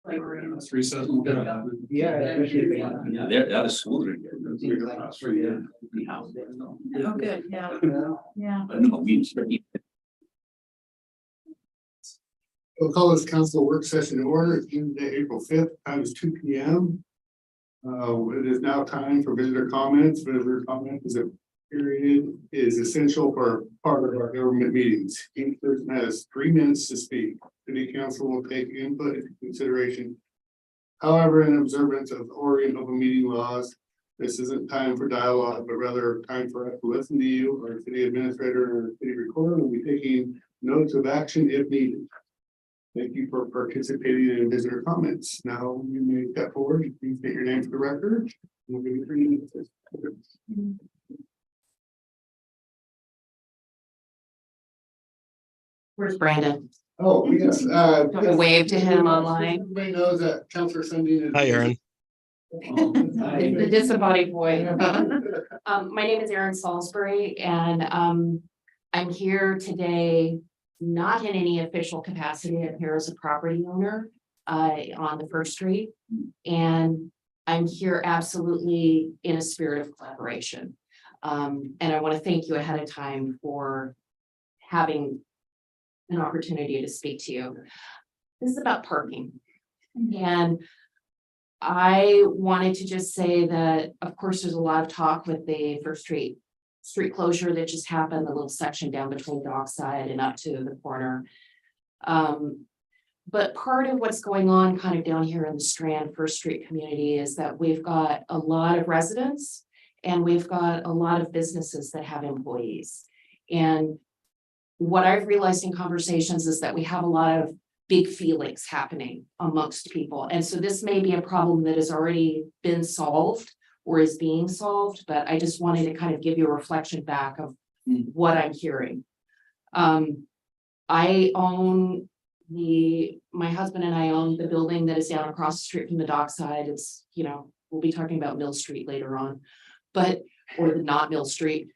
Let's recess. Yeah, especially. Yeah, they're out of school. Oh, good, yeah, yeah. No, we start. We'll call this council work session to order. It's Tuesday, April 5th, time is 2 p.m. It is now time for visitor comments. Visitor comment is a period is essential for part of our government meetings. Each person has 3 minutes to speak. City council will take input into consideration. However, in observance of Oregon open meeting laws, this isn't time for dialogue, but rather time for us to listen to you. Our city administrator or city recorder will be taking notes of action if needed. Thank you for participating in visitor comments. Now you may step forward. Please state your name for the record. We'll give you 3 minutes. Where's Brandon? Oh, yes. Don't wave to him online. Everybody knows that Councilor Sundin is. Hi, Aaron. The disembodied boy. My name is Erin Salisbury and I'm here today, not in any official capacity. I'm here as a property owner on the First Street. And I'm here absolutely in a spirit of collaboration. And I want to thank you ahead of time for having an opportunity to speak to you. This is about parking. And I wanted to just say that, of course, there's a lot of talk with the First Street closure that just happened, the little section down between Dockside and up to the corner. But part of what's going on kind of down here in the Strand First Street community is that we've got a lot of residents and we've got a lot of businesses that have employees. And what I've realized in conversations is that we have a lot of big feelings happening amongst people. And so this may be a problem that has already been solved or is being solved, but I just wanted to kind of give you a reflection back of what I'm hearing. I own my husband and I own the building that is down across the street from the Dockside. It's, we'll be talking about Mill Street later on, or the not Mill Street.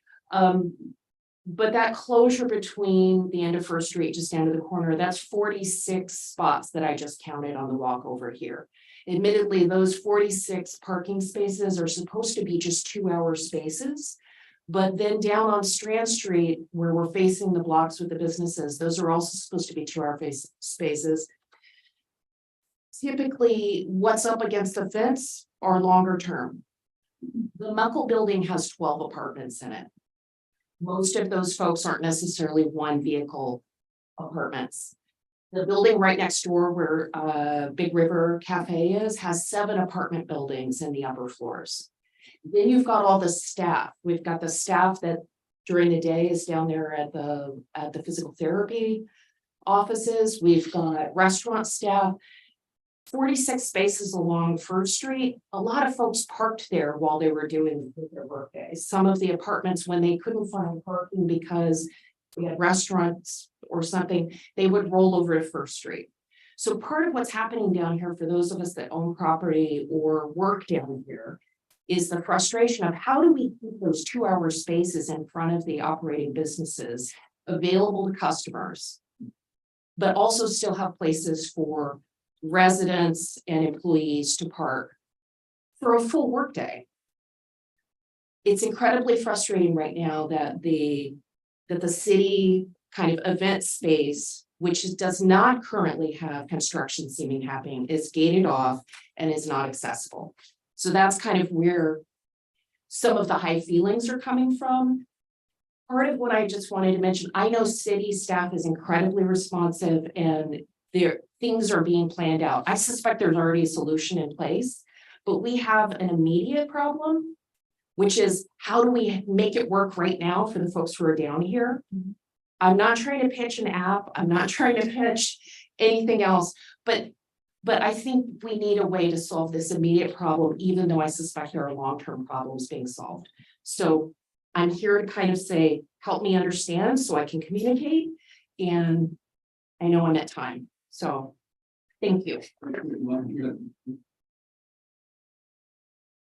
But that closure between the end of First Street, just down to the corner, that's 46 spots that I just counted on the walk over here. Admittedly, those 46 parking spaces are supposed to be just 2-hour spaces. But then down on Strand Street, where we're facing the blocks with the businesses, those are also supposed to be 2-hour spaces. Typically, what's up against the fence are longer term. The Muckle building has 12 apartments in it. Most of those folks aren't necessarily one vehicle apartments. The building right next door where Big River Cafe is has 7 apartment buildings in the upper floors. Then you've got all the staff. We've got the staff that during the day is down there at the physical therapy offices. We've got restaurant staff. 46 spaces along First Street. A lot of folks parked there while they were doing their workday. Some of the apartments, when they couldn't find parking because we had restaurants or something, they would roll over to First Street. So part of what's happening down here for those of us that own property or work down here is the frustration of how do we keep those 2-hour spaces in front of the operating businesses available to customers, but also still have places for residents and employees to park for a full workday. It's incredibly frustrating right now that the city kind of event space, which does not currently have construction seeming happening, is gated off and is not accessible. So that's kind of where some of the high feelings are coming from. Part of what I just wanted to mention, I know city staff is incredibly responsive and things are being planned out. I suspect there's already a solution in place, but we have an immediate problem, which is how do we make it work right now for the folks who are down here? I'm not trying to pitch an app. I'm not trying to pitch anything else, but I think we need a way to solve this immediate problem, even though I suspect there are long-term problems being solved. So I'm here to kind of say, help me understand so I can communicate. And I know I'm at time. So thank you.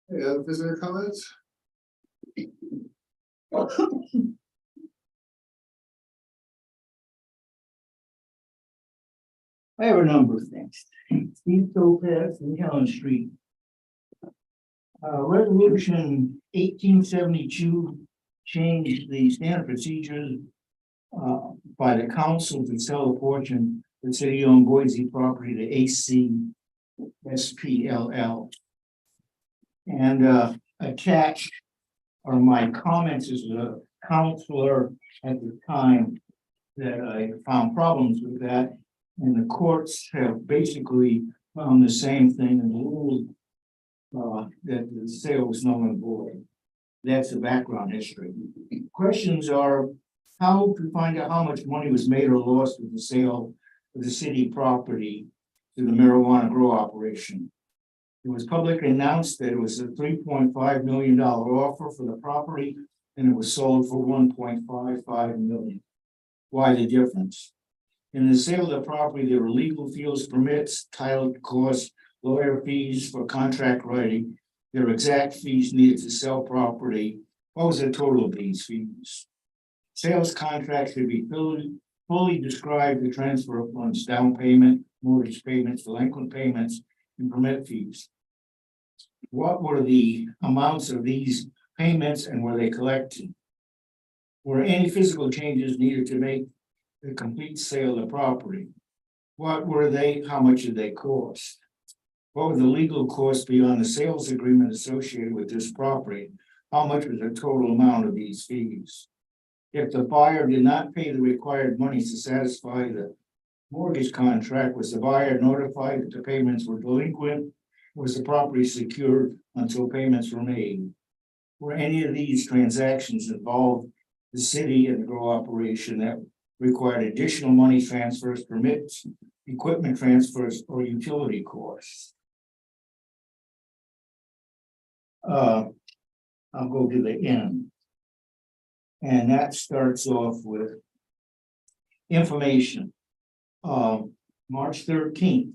Any other visitor comments? I have a number of things. Steve Topaz and Helen Street. Resolution 1872 changed the standard procedures by the council to sell a portion of the city-owned Boise property to AC SPLL. And attached are my comments as a counselor at the time that I found problems with that. And the courts have basically found the same thing and ruled that the sale was null and void. That's the background history. Questions are how to find out how much money was made or lost with the sale of the city property to the marijuana grow operation. It was publicly announced that it was a $3.5 million offer for the property, and it was sold for $1.55 million. Why the difference? In the sale of the property, there were legal fees, permits, title costs, lawyer fees for contract writing. There were exact fees needed to sell property. What was the total of these fees? Sales contracts should be fully describe the transfer of funds, down payment, mortgage payments, delinquent payments, and permit fees. What were the amounts of these payments and were they collected? Were any physical changes needed to make the complete sale of the property? What were they? How much did they cost? What were the legal costs beyond the sales agreement associated with this property? How much was the total amount of these fees? If the buyer did not pay the required monies to satisfy the mortgage contract, was the buyer notified that the payments were delinquent? Was the property secured until payments were made? Were any of these transactions involved the city and the grow operation that required additional money transfers, permits, equipment transfers, or utility costs? I'll go to the end. And that starts off with information. March 13th,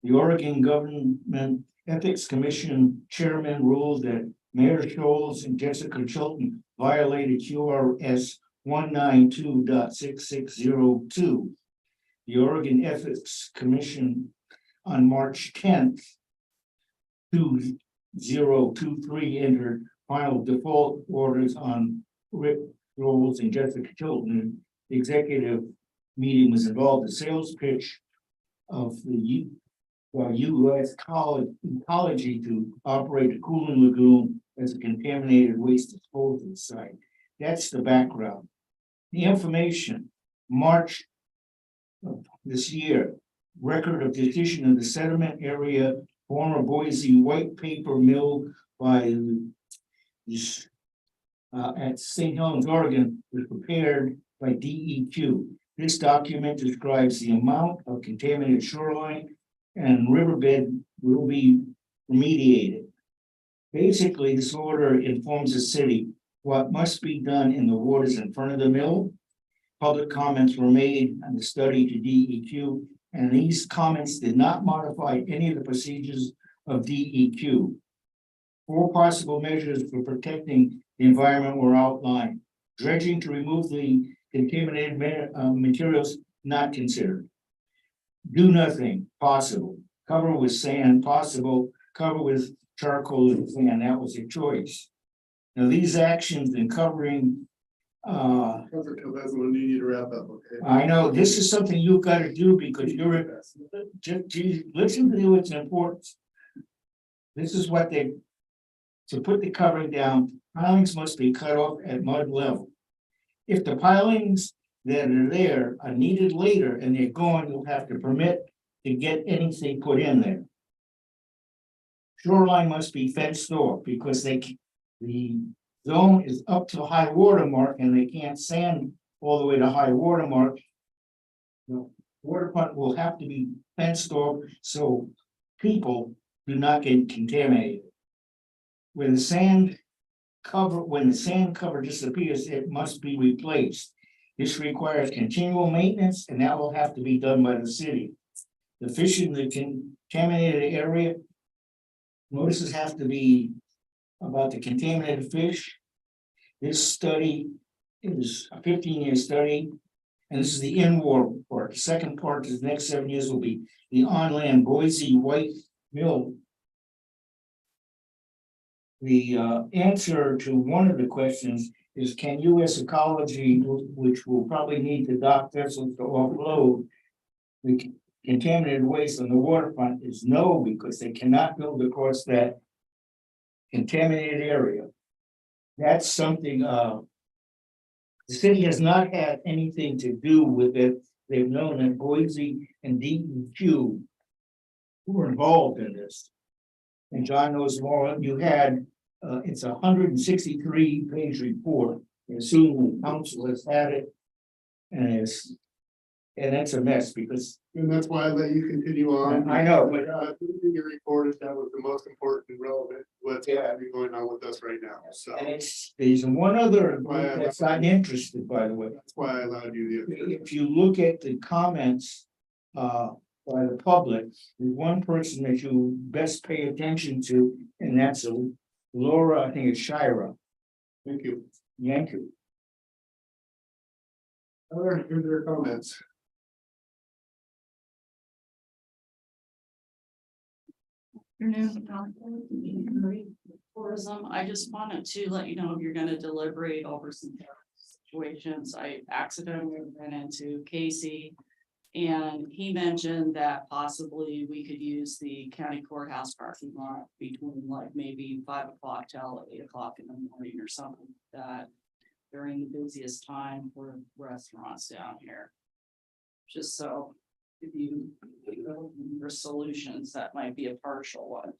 the Oregon Government Ethics Commission Chairman ruled that Mayor Scholes and Jessica Chilton violated QRS 192.6602. The Oregon Ethics Commission on March 10th, 2023 entered final default orders on Rick Scholes and Jessica Chilton. The executive meeting was involved in sales pitch of the U.S. ecology to operate a cooling lagoon as a contaminated waste disposal site. That's the background. The information, March of this year, record of decision of the settlement area, former Boise white paper mill by this at St. Helens, Oregon, was prepared by DEQ. This document describes the amount of contaminated shoreline and riverbed will be remediated. Basically, this order informs the city what must be done in the waters in front of the mill. Public comments were made on the study to DEQ, and these comments did not modify any of the procedures of DEQ. 4 possible measures for protecting the environment were outlined. Dredging to remove the contaminated materials, not considered. Do nothing, possible. Cover with sand, possible. Cover with charcoal and sand, that was a choice. Now these actions in covering, Counselor Topaz, we need you to wrap up, okay? I know this is something you've got to do because you're, listen to what's important. This is what they, to put the covering down, pilings must be cut off at mud level. If the pilings that are there are needed later and they're gone, you'll have to permit to get anything put in there. Shoreline must be fenced off because the zone is up to high water mark and they can't sand all the way to high water mark. The water front will have to be fenced off so people do not get contaminated. When the sand cover disappears, it must be replaced. This requires continual maintenance, and that will have to be done by the city. The fish in the contaminated area, notices have to be about the contaminated fish. This study is a 15-year study. And this is the in-war part. The second part is the next 7 years will be the on-land Boise White Mill. The answer to one of the questions is, can US Ecology, which will probably need the dock vessels to offload the contaminated waste on the waterfront, is no, because they cannot build across that contaminated area. That's something, the city has not had anything to do with it. They've known that Boise and DEQ were involved in this. And John knows more. You had, it's 163 page report. I assume the council has had it. And it's a mess because And that's why I let you continue on. I know, but Your report is that was the most important and relevant, what's going on with us right now, so and there's one other group that's not interested, by the way. that's why I allowed you the. If you look at the comments by the public, there's one person that you best pay attention to, and that's Laura, I think it's Shira. Thank you. Yankee. Other further comments? Tourism, I just wanted to let you know if you're gonna deliberate over some situations. I accidentally ran into Casey. And he mentioned that possibly we could use the county courthouse parking lot between like maybe 5 o'clock till 8 o'clock in the morning or something like that. During the busiest time for restaurants down here. Just so if you for solutions, that might be a partial one.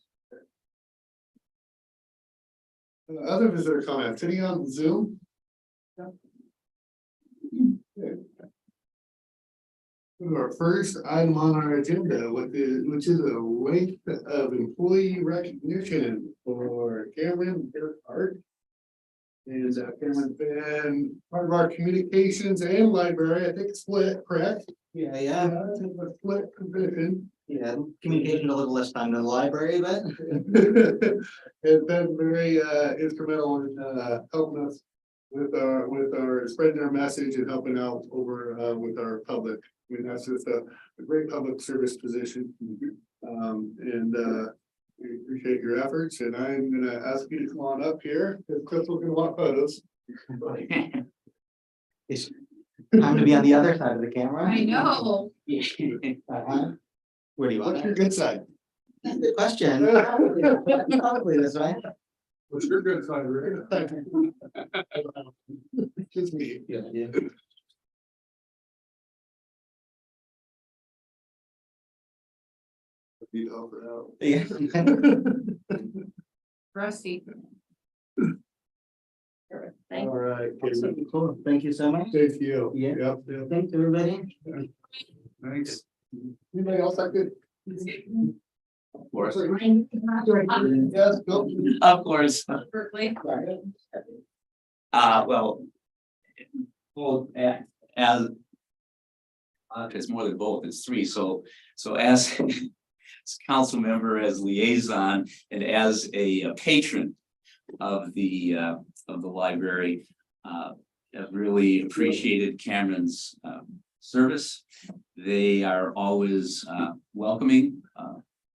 Other visitor comments, sitting on Zoom? Okay. Our first item on our agenda, which is a link of employee recognition for Cameron Hart. Is Cameron been part of our communications and library, I think split, correct? Yeah, It's a split position. yeah, communication a little less time than the library, but It's been very instrumental in helping us with our spreading our message and helping out over with our public. I mean, that's just a great public service position. We appreciate your efforts, and I'm gonna ask you to come on up here, because Crystal's gonna want photos. it's time to be on the other side of the camera. I know. Uh-huh. Where do you want What's your it? good side? That's a good question. Probably this way. What's your good side, Rick? Just me. Yeah. Be over out. Yeah. Rusty. All right. Cool. Thank you so much. Thank you. Yeah. Yep, yep. Thanks, everybody. Thanks. Anybody else like it? Of course. Yes, go. Of course. Berkeley. Well. As. It's more than both, it's three, so as. As council member, as liaison, and as a patron of the library. Have really appreciated Cameron's service. They are always welcoming,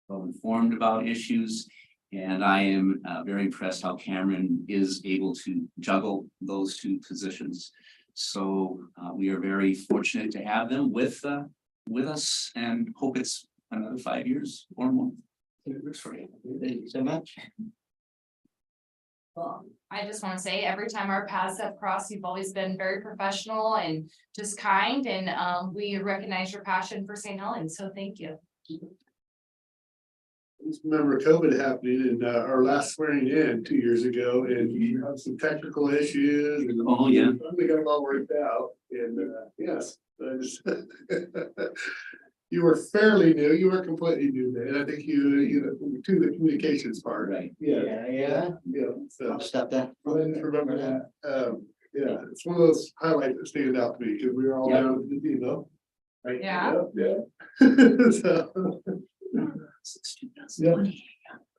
well informed about issues. And I am very impressed how Cameron is able to juggle those two positions. So we are very fortunate to have them with us, and hope it's another 5 years or more. Thank you so much. Well, I just want to say, every time our paths have crossed, you've always been very professional and just kind, and we recognize your passion for St. Helens, so thank you. Just remember COVID happening and our last swearing in 2 years ago, and you had some technical issues. And Oh, yeah. We got it all worked out, and yes, you were fairly new, you were completely new then, I think you to the communications part. Right. Yeah, Yeah. so. I'll step that. I just remember that, yeah, it's one of those highlights that stand out to me, because we were all Yeah. down at the depot. Right? Yeah. Yeah. So, Yeah.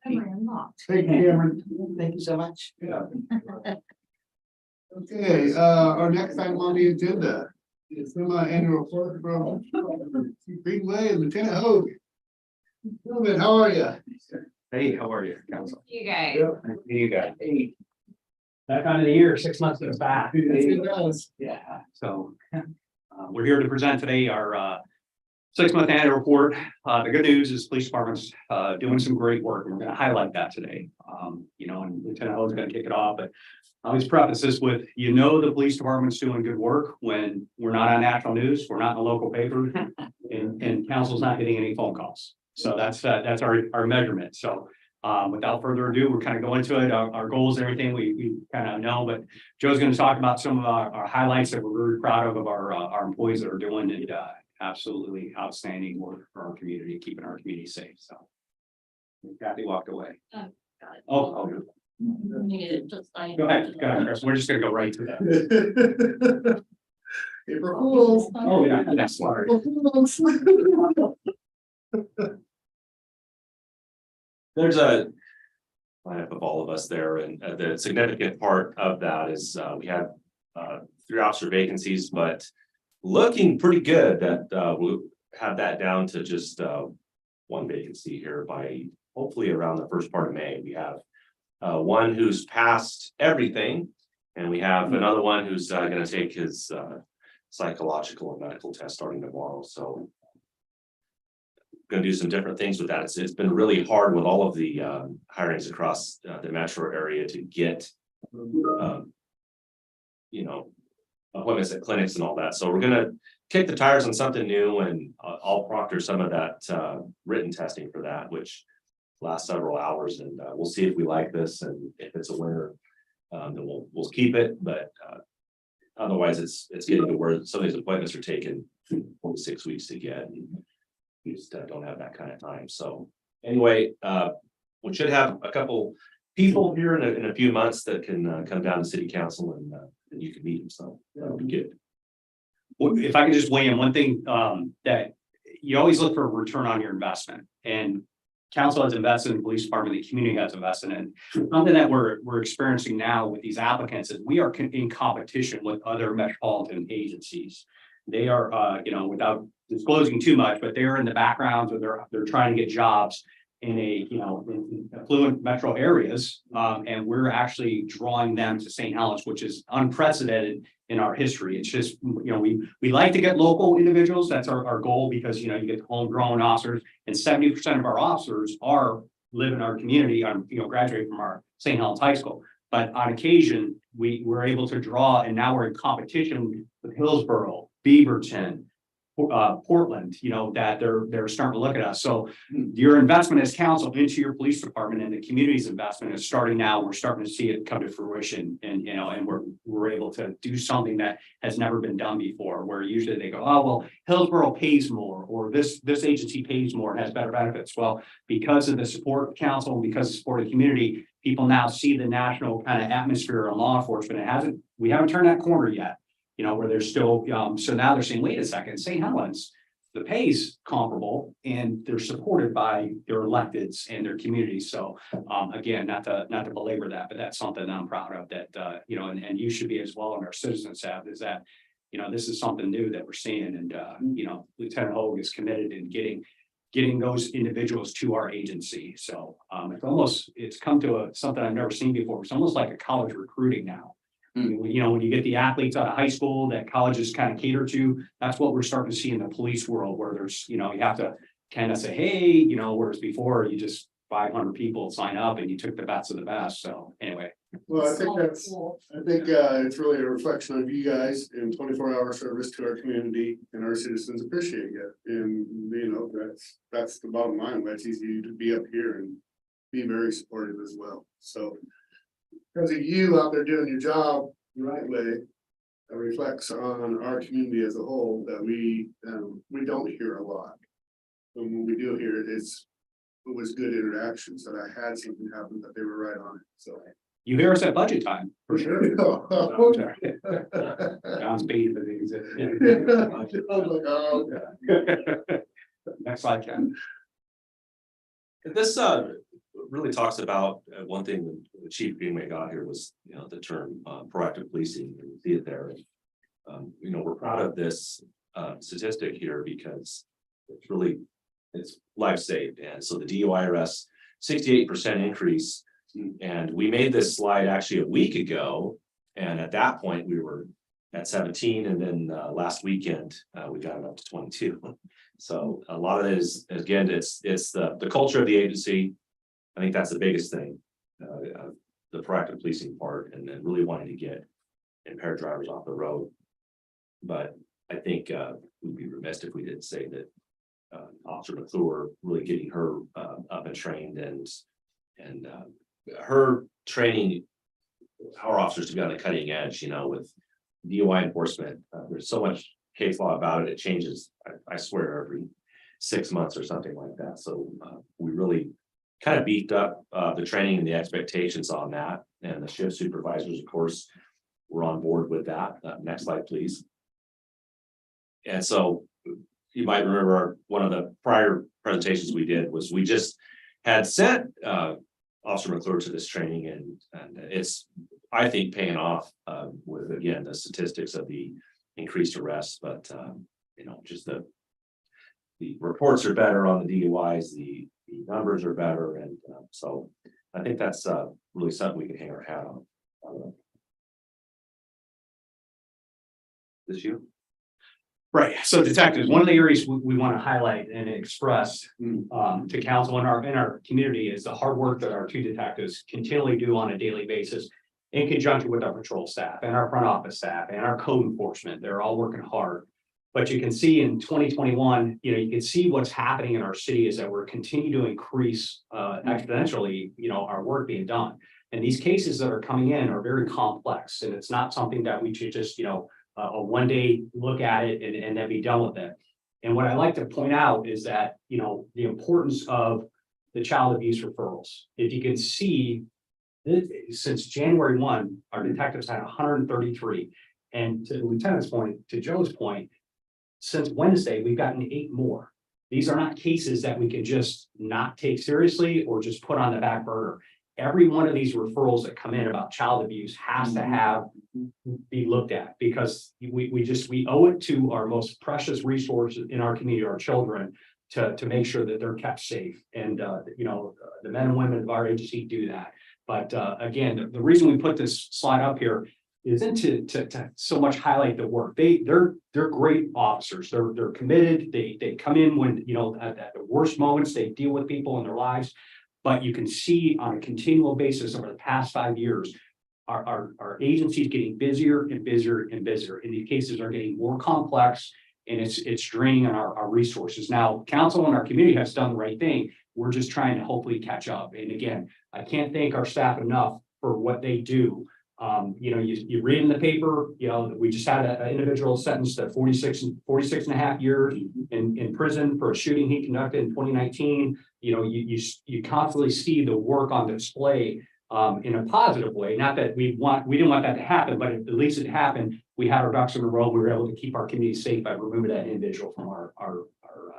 Memory unlocked. thank you, Cameron. Thank you so much. Yeah. Okay, our next item on the agenda It's semi-annual report from Greenway and Lieutenant Hogue. Gentlemen, how are you? Hey, how are you, council? You guys. You guys. Hey. That time of the year, 6 months is back. Yeah, so we're here to present today our 6-month annual report. The good news is police department's doing some great work. We're gonna highlight that today. You know, and Lieutenant Ho is gonna kick it off, but I always preface this with, you know, the police department's doing good work when we're not on national news, we're not in the local paper, and council's not getting any phone calls. So that's our measurement. So without further ado, we're kind of going into it. Our goals and everything we kind of know, but Joe's going to talk about some of our highlights that we're very proud of our employees that are doing and absolutely outstanding work for our community, keeping our community safe. So Kathy walked away. Oh, go ahead, Chris. We're just gonna go right to that. April Fools. Oh, yeah, that's smart. There's a lineup of all of us there, and the significant part of that is we have 3 officer vacancies, but looking pretty good that we'll have that down to just 1 vacancy here by hopefully around the first part of May. We have one who's passed everything, and we have another one who's going to take his psychological and medical test starting tomorrow. So going to do some different things with that. It's been really hard with all of the hirings across the metro area to get you know, appointments at clinics and all that. So we're going to kick the tires on something new, and I'll proctor some of that written testing for that, which lasts several hours, and we'll see if we like this, and if it's a winner, then we'll keep it. But otherwise, it's getting to where some of these appointments are taking 4 to 6 weeks to get. And we just don't have that kind of time. So anyway, we should have a couple people here in a few months that can come down to city council, and you can meet them. So that'll be good. Well, if I can just weigh in, one thing that you always look for a return on your investment, and council has invested in the police department, the community has invested in. Something that we're experiencing now with these applicants is we are in competition with other metropolitan agencies. They are, you know, without disclosing too much, but they're in the background, or they're trying to get jobs in in affluent metro areas, and we're actually drawing them to St. Helens, which is unprecedented in our history. It's just, you know, we like to get local individuals. That's our goal, because, you know, you get homegrown officers, and 70% of our officers live in our community, graduate from our St. Helens High School. But on occasion, we're able to draw, and now we're in competition with Hillsborough, Beaverton, Portland, you know, that they're starting to look at us. So your investment as council into your police department and the community's investment is starting now. We're starting to see it come to fruition, and you know, and we're able to do something that has never been done before, where usually they go, oh well, Hillsborough pays more, or this agency pays more and has better benefits. Well, because of the support of council, because of the support of the community, people now see the national kind of atmosphere on law enforcement. We haven't turned that corner yet. You know, where there's still, so now they're saying, wait a second, St. Helens, the pay's comparable, and they're supported by their electeds and their communities. So again, not to belabor that, but that's something I'm proud of, that you know, and you should be as well, and our citizens have, is that, you know, this is something new that we're seeing. And you know, Lieutenant Hogue is committed in getting those individuals to our agency. So it's come to something I've never seen before. It's almost like a college recruiting now. You know, when you get the athletes out of high school that colleges kind of cater to, that's what we're starting to see in the police world, where there's, you know, you have to kind of say, hey, you know, whereas before you just 500 people sign up and you took the best of the best. So anyway. Well, I think it's really a reflection of you guys in 24-hour service to our community, and our citizens appreciate it. And you know, that's the bottom line. That's easy to be up here and be very supportive as well. So because of you out there doing your job the right way, it reflects on our community as a whole, that we don't hear a lot. But when we do hear it, it was good interactions, that I had something happen, that they were right on it. So You hear us at budget time, for sure. John's paid for these. Next slide, Ken. This really talks about one thing that Chief Greenway got here was, you know, the term proactive policing. You see it there. we're proud of this statistic here because it's really, it's life saved. And so the DUI arrests, 68% increase. And we made this slide actually a week ago. And at that point, we were at 17. And then last weekend, we got it up to 22. So a lot of it is, again, it's the culture of the agency. I think that's the biggest thing, the proactive policing part, and then really wanting to get impaired drivers off the road. But I think we'd be remiss if we didn't say that Officer McClure really getting her up and trained, and her training our officers to be on the cutting edge, with DUI enforcement. There's so much case law about it. It changes, I swear, every 6 months or something like that. So we really kind of beefed up the training and the expectations on that. And the shift supervisors, of course, were on board with that. Next slide, please. And so you might remember one of the prior presentations we did was we just had sent Officer McClure to this training, and it's, I think, paying off with, again, the statistics of the increased arrests, but just the reports are better on the DUIs, the numbers are better, and so I think that's really something we can hang our hat on. This you? Right, so detectives, one of the areas we want to highlight and express to council in our community is the hard work that our two detectives continually do on a daily basis in conjunction with our patrol staff and our front office staff and our code enforcement. They're all working hard. But you can see in 2021, you can see what's happening in our city is that we're continuing to increase exponentially, our work being done. And these cases that are coming in are very complex, and it's not something that we should just, a one-day look at it and then be done with it. And what I like to point out is that, the importance of the child abuse referrals. If you can see, since January 1, our detectives had 133. And to the lieutenant's point, to Joe's point, since Wednesday, we've gotten 8 more. These are not cases that we can just not take seriously or just put on the back burner. Every one of these referrals that come in about child abuse has to be looked at, because we owe it to our most precious resources in our community, our children, to make sure that they're kept safe. And the men and women of our agency do that. But again, the reason we put this slide up here isn't to so much highlight the work. They're great officers. They're committed. They come in when at the worst moments they deal with people in their lives. But you can see on a continual basis over the past 5 years, our agency is getting busier and busier and busier, and these cases are getting more complex, and it's draining on our resources. Now, council and our community has done the right thing. We're just trying to hopefully catch up. And again, I can't thank our staff enough for what they do. You read in the paper, we just had an individual sentenced to 46 and a half years in prison for a shooting he conducted in 2019. You constantly see the work on display in a positive way. Not that we didn't want that to happen, but at least it happened. We had our ducks in a row. We were able to keep our community safe by removing that individual from our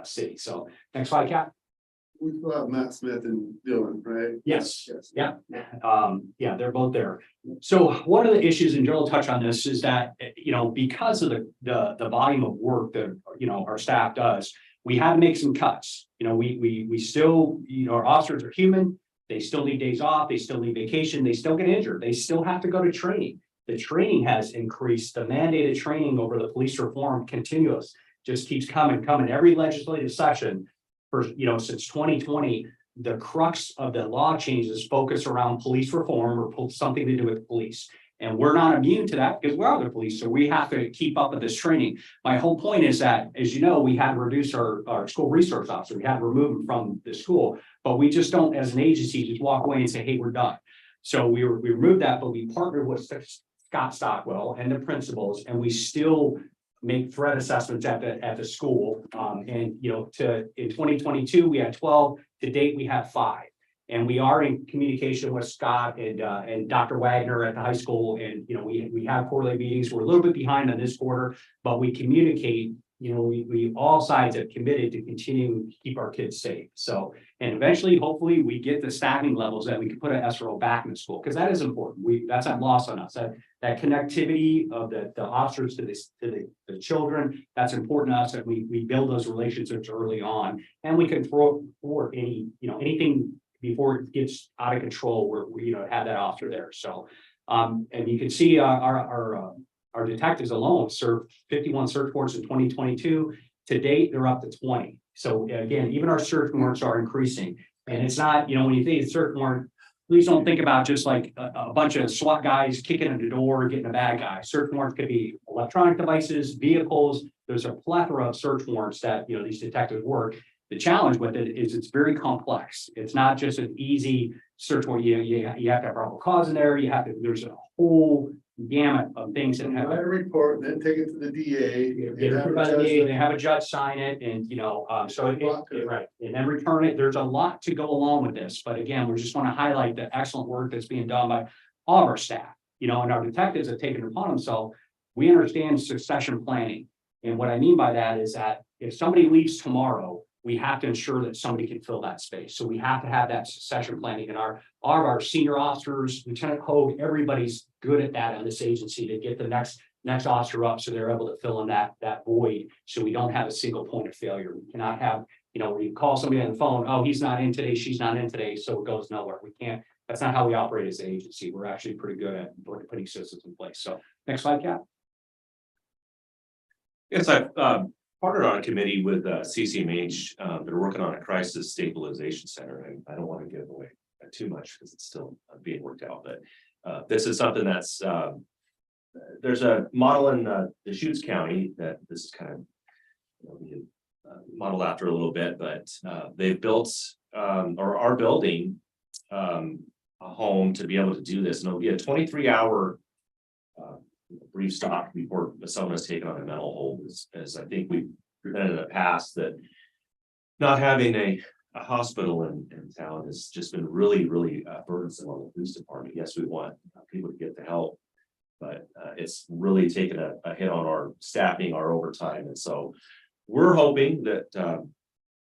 city. So next slide, Cap. We still have Matt Smith and Dylan, right? Yes. Yeah. They're both there. So one of the issues, and Joe will touch on this, is that, because of the volume of work that, our staff does, we had to make some cuts. We still, our officers are human. They still need days off. They still need vacation. They still get injured. They still have to go to training. The training has increased. The mandated training over the police reform continuous just keeps coming. Every legislative session for, since 2020, the crux of the law changes focus around police reform or something to do with police. And we're not immune to that because we're the police. So we have to keep up with this training. My whole point is that, as you know, we had to reduce our school resource officer. We had to remove him from the school, but we just don't, as an agency, just walk away and say, hey, we're done. So we removed that, but we partnered with Scott Stockwell and the principals, and we still make threat assessments at the school. In 2022, we had 12. To date, we have 5. And we are in communication with Scott and Dr. Wagner at the high school. And, we have quarterly meetings. We're a little bit behind on this quarter, but we communicate we all sides have committed to continue to keep our kids safe. So, and eventually, hopefully, we get the staffing levels that we can put an SRO back in the school, because that is important. That's not lost on us. That connectivity of the officers to the children, that's important to us, that we build those relationships early on, and we can throw forward anything before it gets out of control, where we have that officer there. So, and you can see our detectives alone served 51 search warrants in 2022. To date, they're up to 20. So again, even our search warrants are increasing. And it's not, when you think of search warrant, please don't think about just like a bunch of SWAT guys kicking in the door, getting a bad guy. Search warrants could be electronic devices, vehicles. There's a plethora of search warrants that, these detectives work. The challenge with it is it's very complex. It's not just an easy search warrant. You have to have probable cause in there. There's a whole gamut of things that have. Write a report, then take it to the DA. Get approved by the DA, they have a judge sign it, and right, and then return it. There's a lot to go along with this, but again, we just want to highlight the excellent work that's being done by all of our staff. And our detectives have taken it upon themselves. We understand succession planning, and what I mean by that is that if somebody leaves tomorrow, we have to ensure that somebody can fill that space. So we have to have that succession planning, and all of our senior officers, Lieutenant Hogue, everybody's good at that in this agency to get the next officer up, so they're able to fill in that void. So we don't have a single point of failure. We cannot have, where you call somebody on the phone, oh, he's not in today, she's not in today, so it goes nowhere. We can't. That's not how we operate as an agency. We're actually pretty good at putting systems in place. So next slide, Cap. Yes, I've partnered on a committee with CCMH. They're working on a crisis stabilization center, and I don't want to give away too much because it's still being worked out. But this is something that's there's a model in Deschutes County that this is kind of being modeled after a little bit, but they've built or are building a home to be able to do this, and it'll be a 23-hour brief stop before someone is taken on a mental hold, as I think we've presented in the past, that not having a hospital in town has just been really burdensome on the police department. Yes, we want people to get the help, but it's really taken a hit on our staffing, our overtime. And so we're hoping that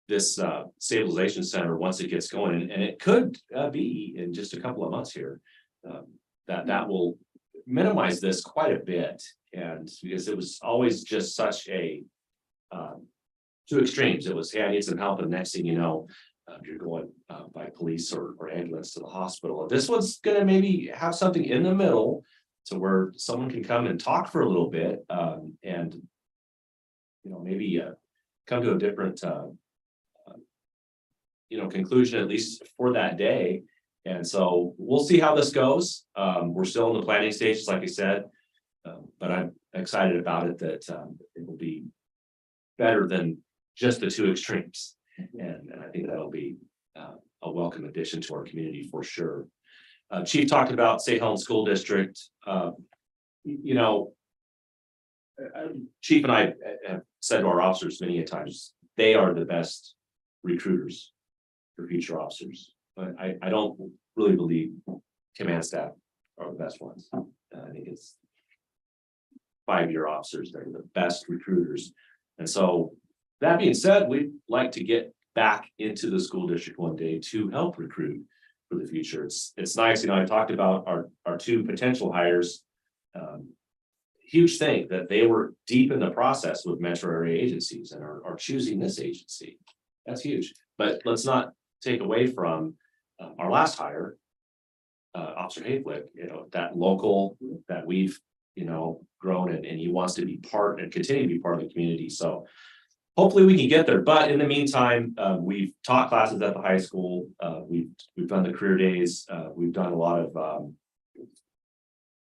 this stabilization center, once it gets going, and it could be in just a couple of months here, that will minimize this quite a bit. And because it was always just such a two extremes. It was, hey, I need some help, and next thing you know, you're going by police or ambulance to the hospital. This one's gonna maybe have something in the middle to where someone can come and talk for a little bit, and maybe come to a different conclusion, at least for that day. And so we'll see how this goes. We're still in the planning stages, like I said, but I'm excited about it, that it will be better than just the two extremes. And I think that'll be a welcome addition to our community for sure. Chief talked about St. Helens School District. Chief and I have said to our officers many a times, they are the best recruiters for future officers. But I don't really believe command staff are the best ones. I think it's 5-year officers that are the best recruiters. And so that being said, we'd like to get back into the school district one day to help recruit for the future. It's nice, I talked about our two potential hires. Huge thing that they were deep in the process with metro area agencies and are choosing this agency. That's huge. But let's not take away from our last hire, Officer Hayflick, that local that we've, grown, and he wants to be part and continue to be part of the community. So hopefully we can get there. But in the meantime, we've taught classes at the high school. We've done the career days. We've done a lot of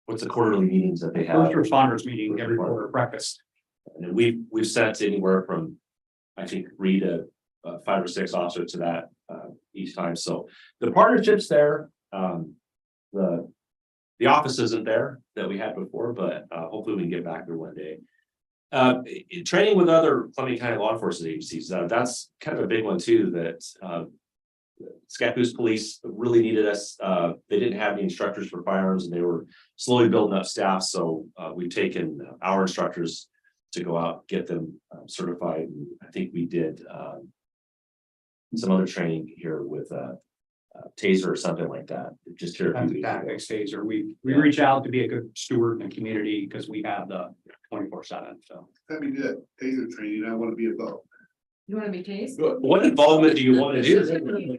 what's the quarterly meetings that they have? First responders meeting every quarter, breakfast. And we've sent anywhere from, I think, 3 to 5 or 6 officers to that each time. So the partnership's there. The office isn't there that we had before, but hopefully we can get back there one day. Training with other Columbia County law enforcement agencies, that's kind of a big one too, that Scappoose Police really needed us. They didn't have any instructors for firearms, and they were slowly building up staff. So we've taken our instructors to go out, get them certified. I think we did some other training here with Taser or something like that, just here. a few That's a weeks ago. tactics taser. We reach out to be a good steward in the community because we have the 24/7, so. Let me do that taser training, I wanna be a bow. You wanna be tased? What involvement do you want to do?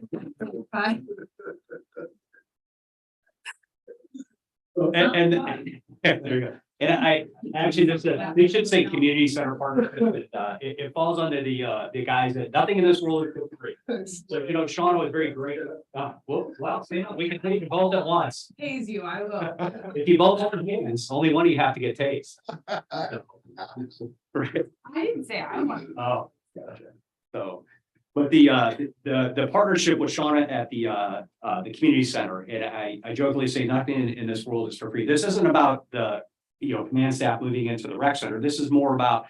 Bye. And there you go. And I actually, they should say community center partnership, but it falls under the guys that nothing in this world is free. So, you know, Sean was very great. Well, see, we can take you both at once. Tase you, I will. If you both want hands, only one of you have to get tased. Right. I didn't say I want. Oh, gotcha. So, but the partnership with Shauna at the community center, and I jokingly say nothing in this world is for free. This isn't about the, command staff moving into the rec center. This is more about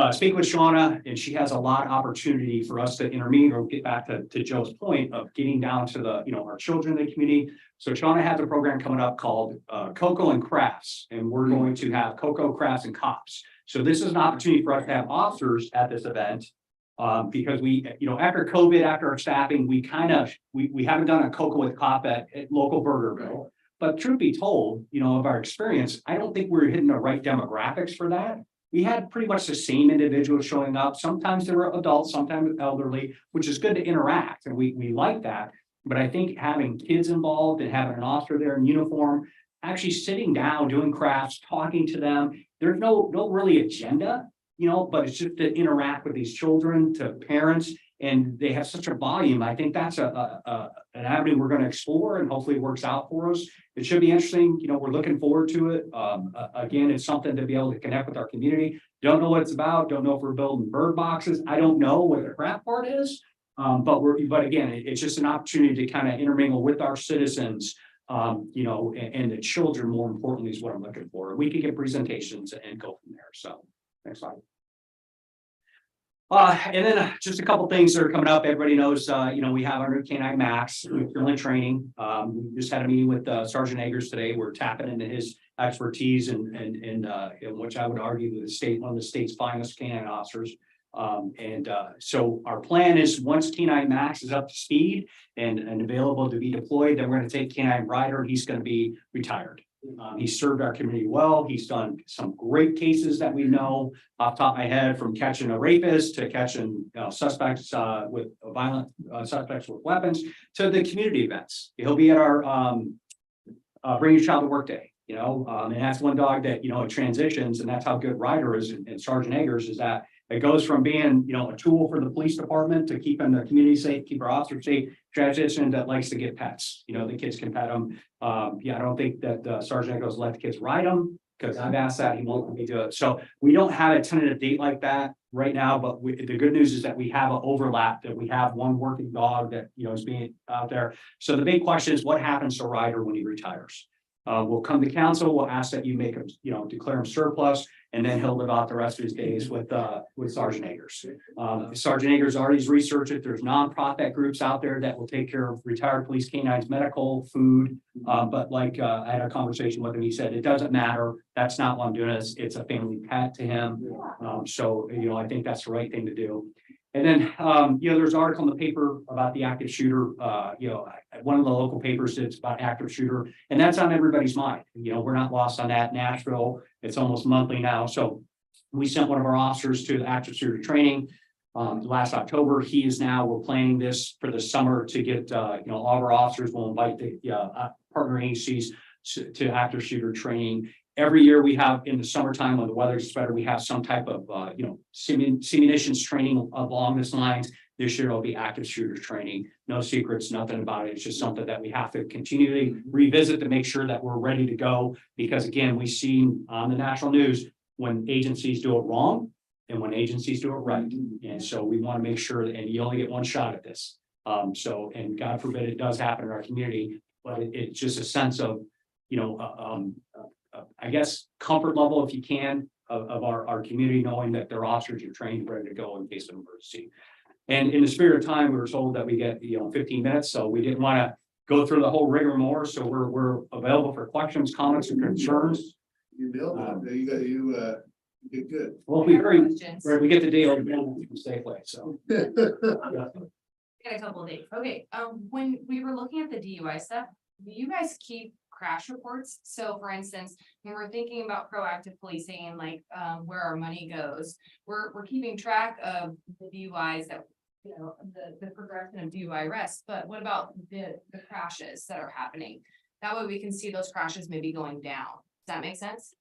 speaking with Shauna, and she has a lot of opportunity for us to intervene or get back to Joe's point of getting down to the, our children in the community. So Shauna has a program coming up called Cocoa and Crafts, and we're going to have Cocoa, Crafts, and Cops. So this is an opportunity for us to have officers at this event. Because we, after COVID, after our staffing, we haven't done a Cocoa with Cop at local Burgerville. But truth be told, of our experience, I don't think we're hitting the right demographics for that. We had pretty much the same individuals showing up. Sometimes they were adults, sometimes elderly, which is good to interact, and we like that. But I think having kids involved and having an officer there in uniform, actually sitting down, doing crafts, talking to them, there's no really agenda. But it's just to interact with these children, to parents, and they have such a volume. I think that's an avenue we're going to explore, and hopefully it works out for us. It should be interesting. We're looking forward to it. Again, it's something to be able to connect with our community. Don't know what it's about. Don't know if we're building bird boxes. I don't know what the craft part is. But again, it's just an opportunity to kind of intermingle with our citizens. And the children, more importantly, is what I'm looking for. We could get presentations and go from there. So next slide. And then just a couple things that are coming up. Everybody knows, we have our new K9 Max, we're still in training. We just had a meeting with Sergeant Eggers today. We're tapping into his expertise and which I would argue that one of the state's finest K9 officers. So our plan is once K9 Max is up to speed and available to be deployed, then we're going to take K9 Rider. He's going to be retired. He's served our community well. He's done some great cases that we know off the top of my head, from catching a rapist to catching suspects with violent suspects with weapons to the community events. He'll be at our Bring Your Child to Work Day, and that's one dog that, it transitions, and that's how good Ryder is and Sergeant Eggers is that it goes from being, a tool for the police department to keeping the community safe, keep our officers safe, transition that likes to get pets. The kids can pet them. I don't think that Sergeant Eggers let the kids ride them because I've asked that, he won't let me do it. So we don't have a tentative date like that right now, but the good news is that we have an overlap, that we have one working dog that, is being out there. So the big question is what happens to Ryder when he retires? We'll come to council, we'll ask that you make him, declare him surplus, and then he'll live out the rest of his days with Sergeant Eggers. Sergeant Eggers already researched it. There's nonprofit groups out there that will take care of retired police canines, medical, food. But like I had a conversation with him, he said, it doesn't matter. That's not what I'm doing. It's a family pet to him. So, I think that's the right thing to do. And then, there's an article in the paper about the active shooter. One of the local papers, it's about active shooter, and that's on everybody's mind. We're not lost on that. Nashville, it's almost monthly now. So we sent one of our officers to the active shooter training last October. We're planning this for the summer to get, all of our officers will invite the partner agencies to active shooter training. Every year we have in the summertime when the weather is better, we have some type of, simulations training along this lines. This year it'll be active shooter training. No secrets, nothing about it. It's just something that we have to continually revisit to make sure that we're ready to go. Because again, we've seen on the national news when agencies do it wrong and when agencies do it right. And so we want to make sure that, and you only get one shot at this. And God forbid it does happen in our community, but it's just a sense of, I guess, comfort level, if you can, of our community, knowing that their officers are trained, ready to go in case of emergency. And in the spirit of time, we were told that we get, 15 minutes. So we didn't want to go through the whole rigmarole. So we're available for questions, comments, and concerns. You built it. You did good. Well, we very, Questions. we get the deal safely, so. Got a couple of days. Okay, when we were looking at the DUI stuff, do you guys keep crash reports? So for instance, when we're thinking about proactive policing and like, where our money goes, we're keeping track of the DUIs that, you know, the progression of DUI arrests, but what about the crashes that are happening? That way we can see those crashes maybe going down. Does that make sense?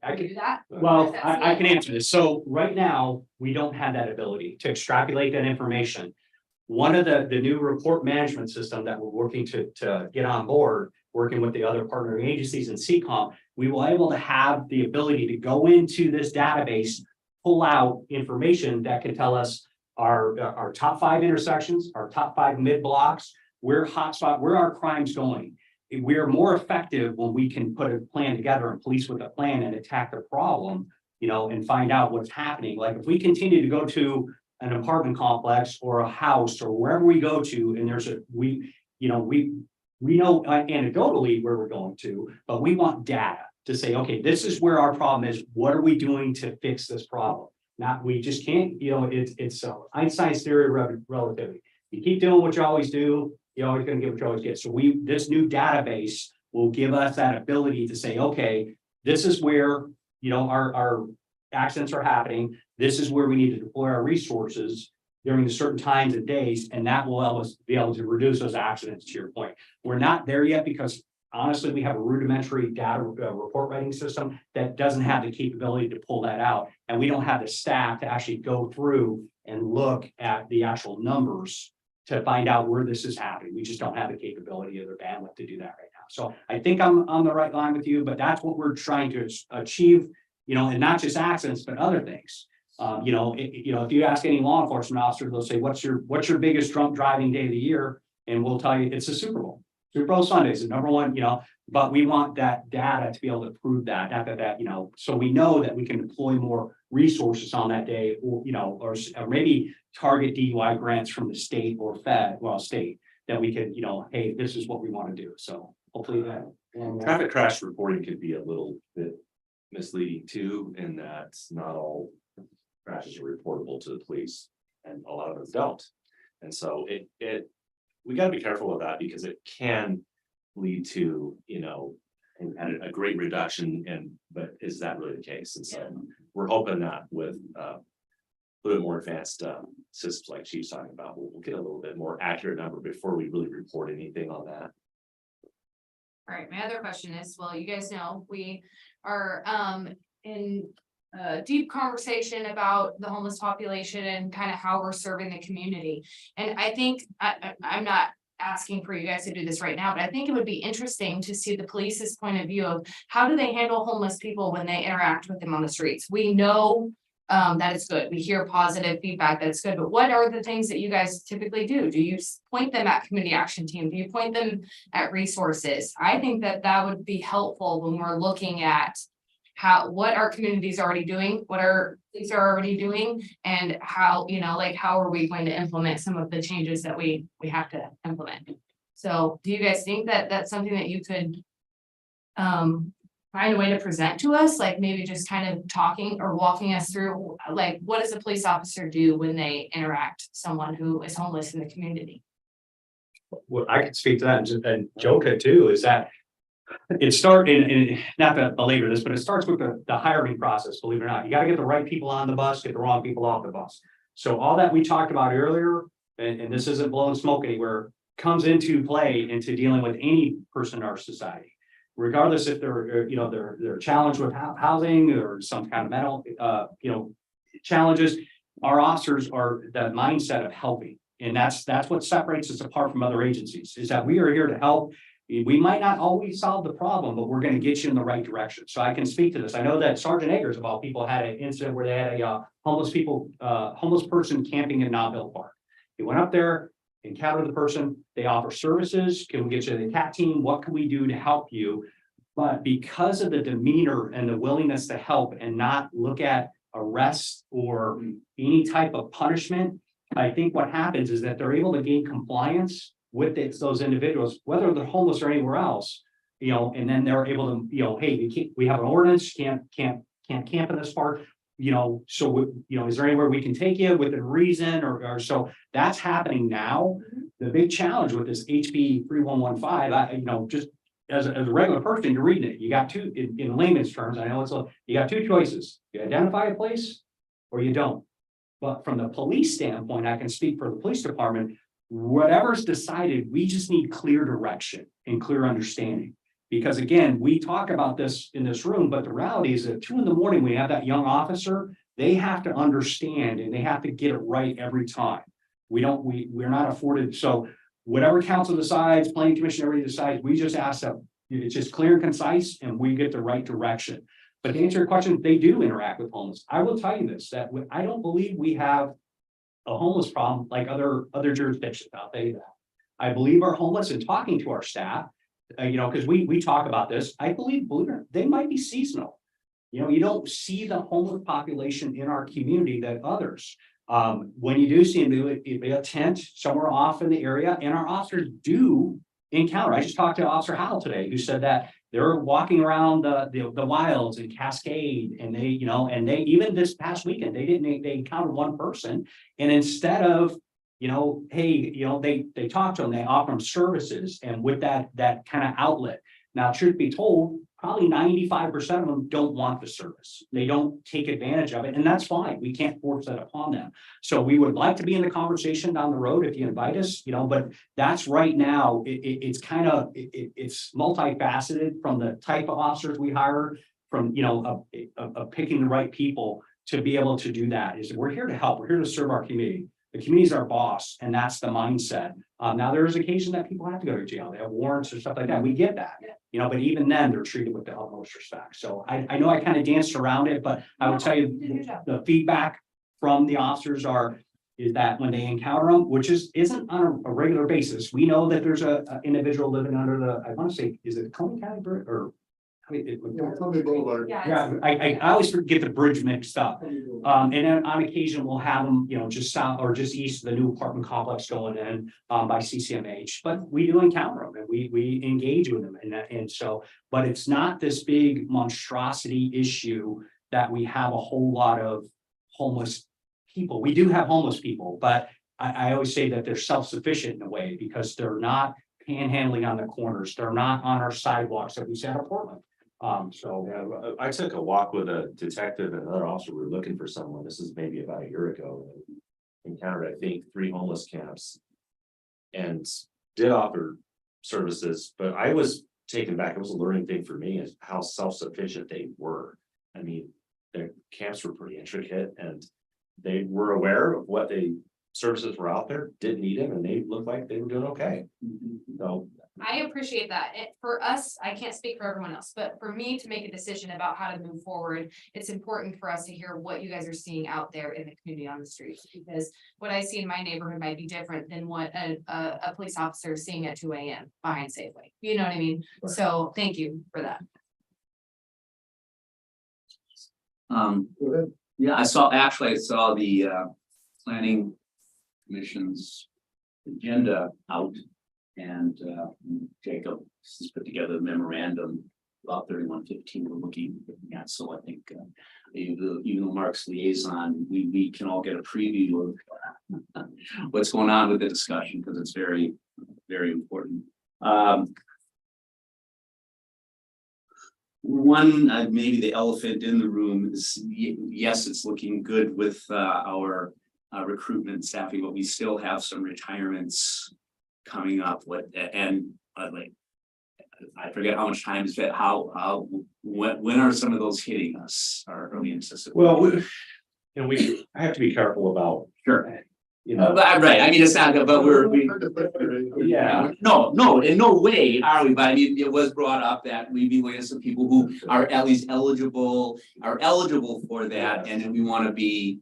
I Can we can, do that? well, I can answer this. So right now, we don't have that ability to extrapolate that information. One of the new report management system that we're working to get on board, working with the other partnering agencies and CCOM, we will able to have the ability to go into this database, pull out information that can tell us our top 5 intersections, our top 5 mid blocks, where hotspot, where our crimes going. We are more effective when we can put a plan together and police with a plan and attack the problem, you know, and find out what's happening. Like if we continue to go to an apartment complex or a house or wherever we go to, and there's we know anecdotally where we're going to, but we want data to say, okay, this is where our problem is. What are we doing to fix this problem? Not, we just can't, you know, it's Einstein's theory of relativity. You keep doing what you always do, you're always going to get what you always get. So this new database will give us that ability to say, okay, this is where, you know, our accidents are happening. This is where we need to deploy our resources during the certain times and days, and that will help us be able to reduce those accidents, to your point. We're not there yet because honestly, we have a rudimentary data report writing system that doesn't have the capability to pull that out. And we don't have the staff to actually go through and look at the actual numbers to find out where this is happening. We just don't have the capability or the bandwidth to do that right now. So I think I'm on the right line with you, but that's what we're trying to achieve, you know, and not just accidents, but other things. You know, if you ask any law enforcement officer, they'll say, what's your biggest drunk driving day of the year? And we'll tell you it's the Super Bowl. Super Bowl Sunday is the number one, you know, but we want that data to be able to prove that, you know, so we know that we can deploy more resources on that day, or, you know, or maybe target DUI grants from the state or state that we can, you know, hey, this is what we want to do. So hopefully that. Traffic crash reporting could be a little bit misleading too, in that not all crashes are reportable to the police and a lot of them don't. And so we gotta be careful of that because it can lead to, you know, and a great reduction but is that really the case? And so we're hoping that with a little bit more advanced systems like Chief's talking about, we'll get a little bit more accurate number before we really report anything on that. All right, my other question is, well, you guys know, we are in a deep conversation about the homeless population and kind of how we're serving the community. And I think, I'm not asking for you guys to do this right now, but I think it would be interesting to see the police's point of view of how do they handle homeless people when they interact with them on the streets. We know that it's good. We hear positive feedback that it's good, but what are the things that you guys typically do? Do you point them at community action team? Do you point them at resources? I think that would be helpful when we're looking at what our communities are already doing, what our police are already doing, and how, you know, like, how are we going to implement some of the changes that we have to implement? So do you guys think that that's something that you could find a way to present to us, like maybe just kind of talking or walking us through, like, what does a police officer do when they interact someone who is homeless in the community? What I could speak to that and Joe could too, is that it starts in not to belabor this, but it starts with the hiring process, believe it or not. You got to get the right people on the bus, get the wrong people off the bus. So all that we talked about earlier, and this isn't blowing smoke anywhere, comes into play into dealing with any person in our society, regardless if they're, you know, they're challenged with housing or some kind of mental, you know, challenges. Our officers are that mindset of helping. And that's what separates us apart from other agencies, is that we are here to help. We might not always solve the problem, but we're going to get you in the right direction. So I can speak to this. I know that Sergeant Eggers of all people had an incident where they had a homeless person camping in Knottville Park. He went up there, encountered the person. They offer services. Can we get you to the CAT team? What can we do to help you? But because of the demeanor and the willingness to help and not look at arrest or any type of punishment, I think what happens is that they're able to gain compliance with those individuals, whether they're homeless or anywhere else, you know, and then they're able to, you know, hey, we have an ordinance, can't can't camp in this park. You know, so, you know, is there anywhere we can take you within reason or so that's happening now. The big challenge with this HB 3115, you know, just as a regular person, you're reading it, you got two, in layman's terms, I know you got two choices. You identify a place or you don't. But from the police standpoint, I can speak for the police department, whatever's decided, we just need clear direction and clear understanding. Because again, we talk about this in this room, but the reality is at 2 a.m, we have that young officer, they have to understand and they have to get it right every time. We're not afforded, so whatever council decides, planning commission, everybody decides, we just ask that it's just clear and concise and we get the right direction. But to answer your question, they do interact with homeless. I will tell you this, that I don't believe we have a homeless problem like other jurisdictions. I'll tell you that. I believe our homeless, and talking to our staff, you know, because we talk about this, I believe they might be seasonal. You know, you don't see the homeless population in our community that others. When you do see them, it'd be a tent somewhere off in the area, and our officers do encounter. I just talked to Officer Howell today, who said that they're walking around the wilds and Cascade, and they, you know, and they even this past weekend they encountered one person, and instead of, you know, hey, you know, they talk to them, they offer them services, and with that kind of outlet. Now, truth be told, probably 95% of them don't want the service. They don't take advantage of it, and that's fine. We can't force that upon them. So we would like to be in the conversation down the road if you invite us, you know, but that's right now, it's kind of, it's multifaceted from the type of officers we hire, from, you know, picking the right people to be able to do that. Is we're here to help, we're here to serve our community. The community is our boss, and that's the mindset. Now there is occasion that people have to go to jail. They have warrants or stuff like that. We get that, you know, but even then they're treated with the utmost respect. So I know I kind of danced around it, but I will tell you the feedback from the officers is that when they encounter them, which isn't on a regular basis, we know that there's a individual living under I want to say, is it Coney County Bridge or? Columbia Boulevard. Yeah. I always get the bridge mixed up. And then on occasion, we'll have them, you know, just south or just east of the new apartment complex going in by CCMH. But we do encounter them and we engage with them. And so, but it's not this big monstrosity issue that we have a whole lot of homeless people. We do have homeless people, but I always say that they're self-sufficient in a way because they're not panhandling on the corners. They're not on our sidewalks that we see out of Portland. Yeah, I took a walk with a detective and another officer. We were looking for someone. This is maybe about a year ago. Encountered, I think, 3 homeless camps and did offer services, but I was taken back. It was a learning thing for me is how self-sufficient they were. I mean, their camps were pretty intricate and they were aware of what services were out there, didn't need them, and they looked like they were doing okay. So I appreciate that. For us, I can't speak for everyone else, but for me to make a decision about how to move forward, it's important for us to hear what you guys are seeing out there in the community on the streets, because what I see in my neighborhood might be different than what a police officer is seeing at 2 a.m. behind Safeway. You know what I mean? Right. So thank you for that. Go ahead. Yeah, I saw the planning commission's agenda out, and Jacob has put together a memorandum about 3115 we're looking at. So I think even though Mark's liaison, we can all get a preview of what's going on with the discussion, because it's very, very important. One, maybe the elephant in the room is, yes, it's looking good with our recruitment and staffing, but we still have some retirements coming up. And like, I forget how much time is that, when are some of those hitting us, or early anticipated? well, I have to be careful about, Sure. you know, Right, I mean, it's not, but yeah. no, in no way are we, but I mean, it was brought up that we be looking at some people who are at least eligible for that, and then we want to be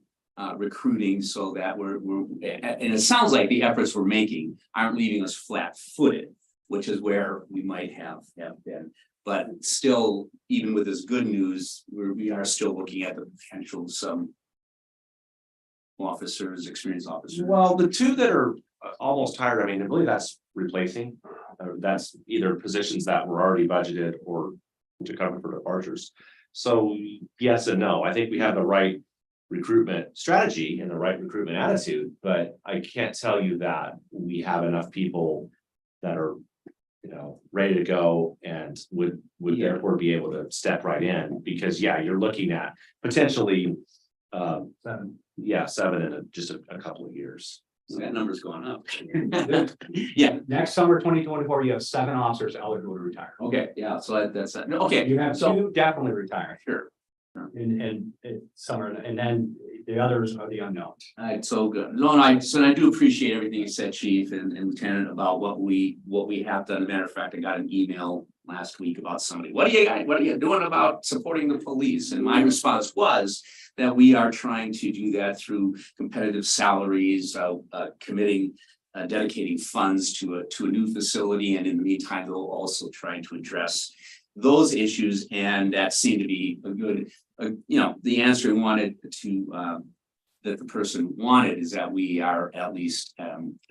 recruiting so that we're, and it sounds like the efforts we're making aren't leaving us flat-footed, which is where we might have been. But still, even with this good news, we are still looking at the potential of some experienced officers. Well, the 2 that are almost hired, I mean, I believe that's replacing. That's either positions that were already budgeted or to cover for departures. So yes and no, I think we have the right recruitment strategy and the right recruitment attitude, but I can't tell you that we have enough people that are, you know, ready to go and would Yeah. therefore be able to step right in, because yeah, you're looking at potentially seven in just a couple of years. So that number's going up. Yeah, Next summer, 2024, you have 7 officers eligible to retire. okay, yeah, so that's, okay, You have so, 2 definitely retiring. sure. And summer, and then the others are the unknowns. All right, so good. No, and I do appreciate everything you said, Chief and Lieutenant, about what we have done. As a matter of fact, I got an email last week about somebody, what are you doing about supporting the police? And my response was that we are trying to do that through competitive salaries, committing, dedicating funds to a new facility. And in the meantime, they'll also trying to address those issues. And that seemed to be a good, the answer we wanted to, that the person wanted, is that we are at least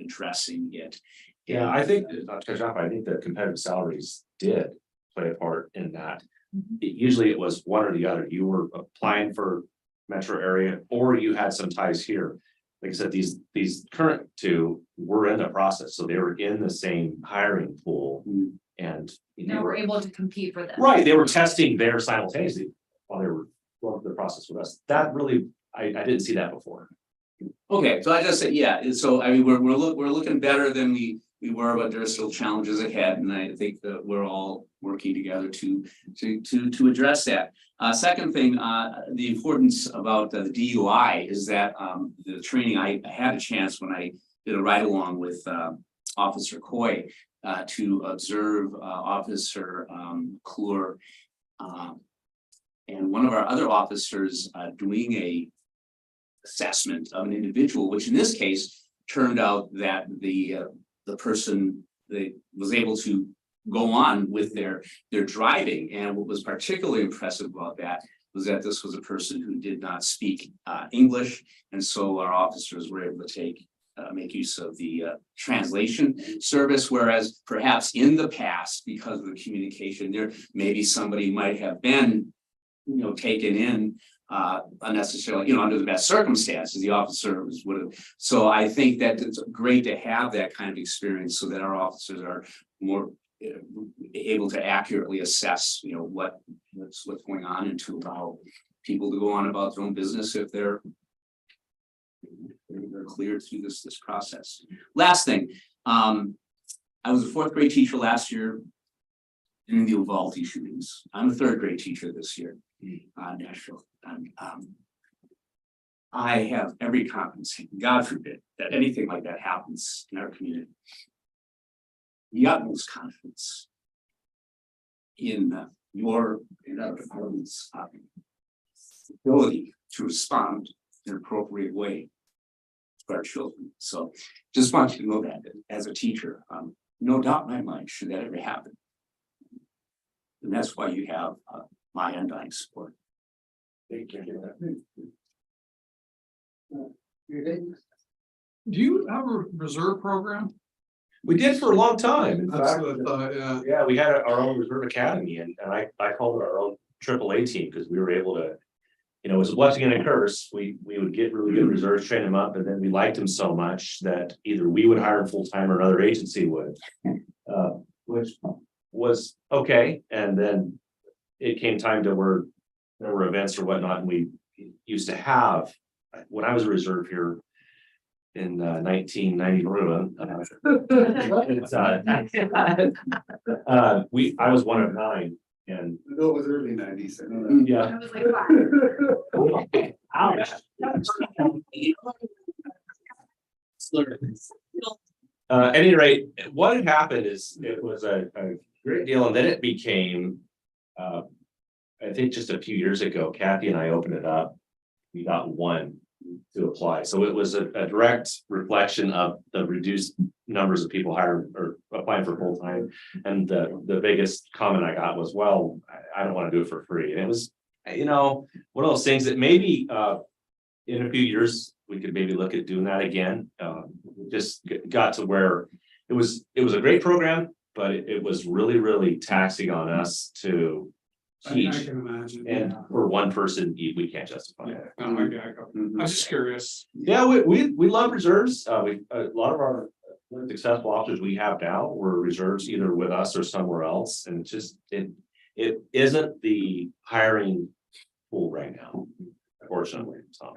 addressing it. Yeah, I think, not to cut you off, I think the competitive salaries did play a part in that. Usually it was one or the other. You were applying for metro area, or you had some ties here. Like I said, these current 2 were in the process, so they were in the same hiring pool. And Now we're able to compete for them. right, they were testing there simultaneously while they were going through the process with us. That really, I didn't see that before. Okay, so I just said, yeah, and so I mean, we're looking better than we were, but there are still challenges ahead, and I think that we're all working together to address that. Second thing, the importance about the DUI is that the training, I had a chance when I did a ride along with Officer Coy to observe Officer Kluwer and one of our other officers doing a assessment of an individual, which in this case turned out that the person that was able to go on with their driving. And what was particularly impressive about that was that this was a person who did not speak English, and so our officers were able to make use of the translation service, whereas perhaps in the past, because of the communication, there maybe somebody might have been, taken in unnecessarily, under the best circumstances, the officers would have. So I think that it's great to have that kind of experience, so that our officers are more able to accurately assess, what's going on, and to allow people to go on about their own business if they're cleared through this process. Last thing, I was a 4th grade teacher last year during the Uvalde shootings. I'm a 3rd grade teacher this year, Nashville. I have every confidence, God forbid, that anything like that happens in our community. The utmost confidence in our department's ability to respond in an appropriate way to our children. So just want you to know that as a teacher, no doubt in my mind, should that ever happen. And that's why you have my undying support. Thank you. Do you have a reserve program? We did for a long time. In That's fact, what I thought, yeah. yeah, we had our own reserve academy, and I called it our own AAA team, because we were able to, it was a blessing and a curse. We would get really good reserves, train them up, and then we liked them so much that either we would hire them full time or another agency would, which was okay. And then it came time to where there were events or whatnot, and we used to have, when I was a reserve here in 1991, I was one of 9, and No, it was early 90s. yeah. I was like, wow. Ouch. At any rate, what had happened is it was a great deal, and then it became, I think just a few years ago, Kathy and I opened it up. We got 1 to apply, so it was a direct reflection of the reduced numbers of people hired or applying for full time. And the biggest comment I got was, "Well, I don't want to do it for free." And it was, one of those things that maybe in a few years we could maybe look at doing that again. Just got to where it was a great program, but it was really, really taxing on us to each, can imagine. and for one person, we can't justify it. Oh, okay, I was just curious. Yeah, we love reserves. A lot of our really successful officers we have now were reserves either with us or somewhere else, and it isn't the hiring pool right now, unfortunately. So.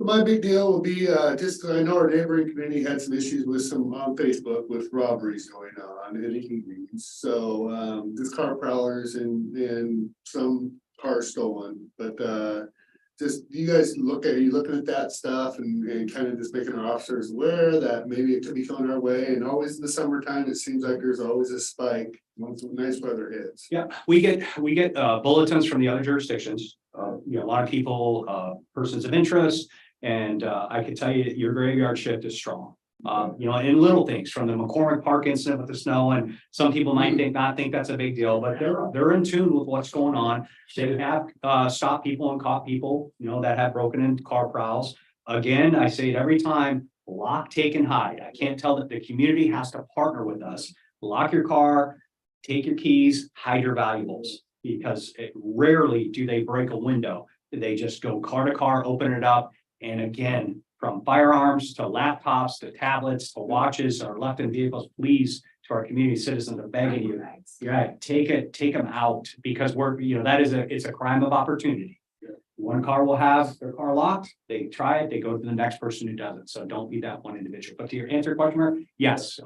My big deal will be, just, I know our neighboring community had some issues with some on Facebook with robberies going on in the evenings. So, just car prowlers and some cars stolen, but, just, do you guys are you looking at that stuff and kind of just making our officers aware that maybe it could be coming our way? And always in the summertime, it seems like there's always a spike once nice weather hits. Yeah, we get bulletins from the other jurisdictions, a lot of people, persons of interest. And I can tell you that your graveyard shift is strong. In little things from the McCormick Park incident with the snow, and some people might not think that's a big deal, but they're in tune with what's going on. They have stopped people and caught people, that have broken in car prowls. Again, I say it every time, lock, take and hide. I can't tell that the community has to partner with us. Lock your car, take your keys, hide your valuables, because rarely do they break a window. They just go car to car, open it up. And again, from firearms to laptops to tablets to watches are left in vehicles, please, to our community citizens are begging you. Yeah, take them out, because it's a crime of opportunity. One car will have their car locked, they try it, they go to the next person who does it. So don't be that one individual. But to answer your question, yes,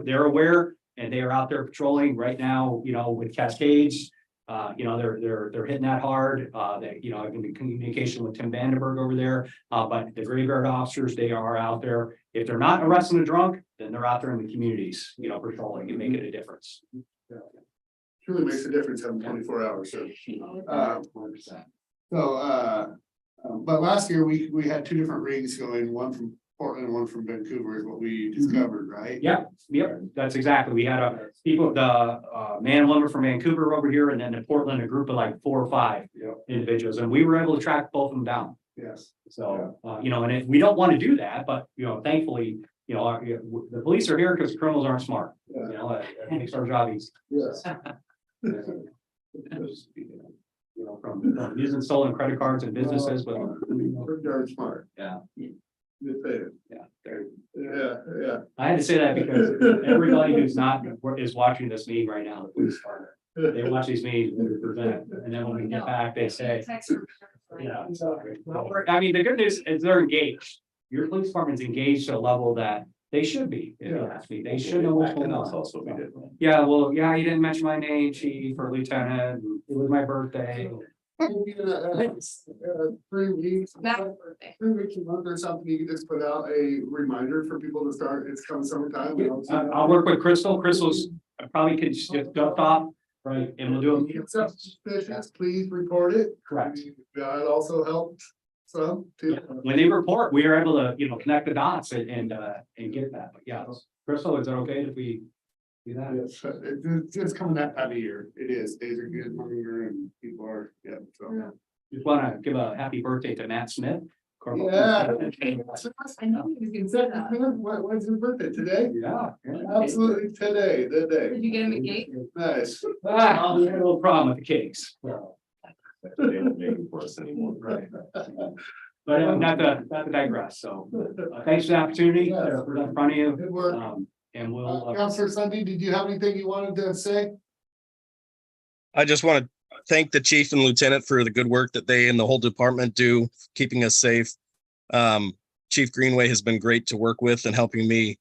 they're aware and they are out there patrolling right now, with Cascades. They're hitting that hard. I've been in communication with Tim Vandenberg over there. But the graveyard officers, they are out there. If they're not arresting a drunk, then they're out there in the communities, patrolling and making a difference. Truly makes a difference having 24 hours. So, 100%. but last year we had two different rings going, one from Portland and one from Vancouver is what we discovered, right? Yep, that's exactly. We had the Man Lumber from Vancouver over here, and then in Portland, a group of like 4 or 5 individuals, and we were able to track both of them down. Yes. So, and we don't want to do that, but, thankfully, the police are here because criminals aren't smart. It makes our job easy. Yes. From using stolen credit cards and businesses, but. We're darn smart. Yeah. Good say it. Yeah. I had to say that because everybody who's is watching this meeting right now, the police department, they watch these meetings and present, and then when we get back, they say, yeah. I mean, the good news is they're engaged. Your police department's engaged to a level that they should be. If you ask me, they should know what's going on. Also, we did. Yeah, well, you didn't mention my name, chief or lieutenant. It was my birthday. 3 weeks. That's 3 weeks a month or something, you can just put out a reminder for people to start, it's coming summertime. I'll work with Crystal. Crystal's probably could just dust off, right? And we'll do If something's suspicious, please report it. Correct. That also helped some too. When they report, we are able to, connect the dots and get that. But yeah, Crystal, is it okay if we do that? Yes, it's just coming that time of year. It is. Days are getting longer and people are, so. Just want to give a happy birthday to Matt Smith. Yeah. I know he was gonna say that. When's his birthday? Today? Yeah. Absolutely today, the day. Did you get him a cake? Nice. We had a little problem with the cakes. They don't make it for us anymore. Right. But not to digress. So thanks for the opportunity to present in front of you. Good work. And we'll. Counselor Sunday, did you have anything you wanted to say? I just want to thank the chief and lieutenant for the good work that they and the whole department do, keeping us safe. Chief Greenway has been great to work with and helping me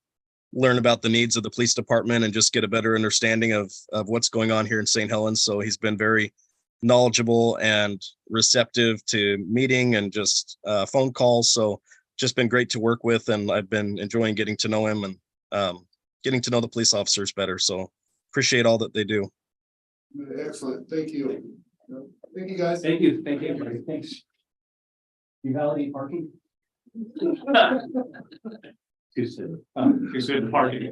learn about the needs of the police department and just get a better understanding of what's going on here in St. Helens. So he's been very knowledgeable and receptive to meeting and just phone calls. So just been great to work with, and I've been enjoying getting to know him and getting to know the police officers better. So appreciate all that they do. Excellent, thank you. Thank you, guys. Thank you, everybody. Thanks. You validate parking? Too soon. Too soon parking.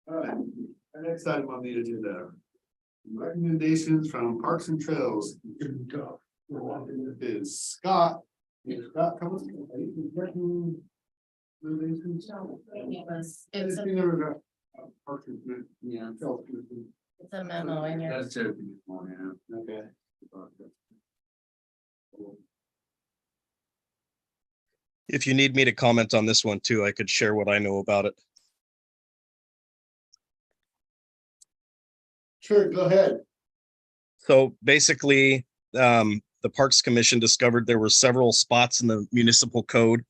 All right, our next item on the agenda. Recommendations from Parks and Trails. Is Scott. Scott, come on. Renovations? It's a, Never got, parking, Yeah. health. it's a memo in your. That's it. Yeah. Okay. If you need me to comment on this one too, I could share what I know about it. Sure, go ahead. So basically, the Parks Commission discovered there were several spots in the municipal code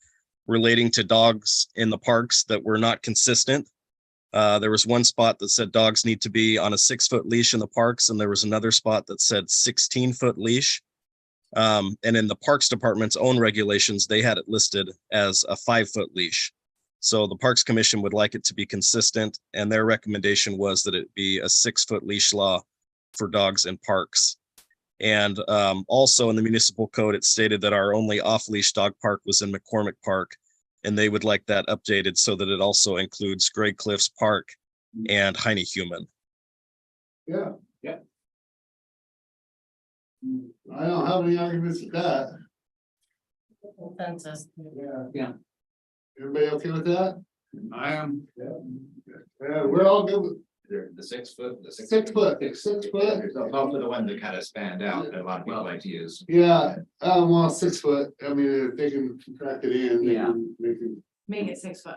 relating to dogs in the parks that were not consistent. There was one spot that said dogs need to be on a 6-foot leash in the parks, and there was another spot that said 16-foot leash. And in the Parks Department's own regulations, they had it listed as a 5-foot leash. So the Parks Commission would like it to be consistent, and their recommendation was that it be a 6-foot leash law for dogs in parks. And also in the municipal code, it stated that our only off-leash dog park was in McCormick Park, and they would like that updated so that it also includes Gray Cliffs Park and Heinehuman. Yeah. Yeah. I don't have any arguments with that. Consensus. Yeah. Everybody okay with that? I am. Yeah, we're all good with The 6 foot, the 6 foot, 6 foot. Those are the ones that kind of stand out that a lot of people like to use. Yeah, well, 6 foot, I mean, if they can contract it in, they can, Make it 6 foot.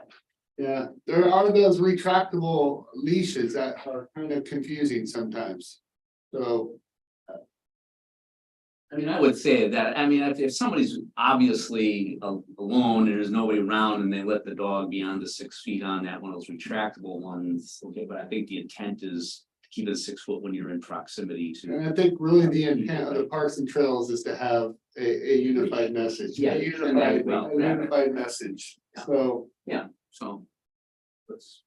yeah, there are those retractable leashes that are kind of confusing sometimes. So, I mean, I would say that, I mean, if somebody's obviously alone and there's nobody around and they let the dog be on the 6 feet on that one of those retractable ones, okay, but I think the intent is to keep it 6 foot when you're in proximity to. and I think really the intent of the Parks and Trails is to have a unified message. Yeah, A unified, well, a unified message, Yeah. so, So. Let's.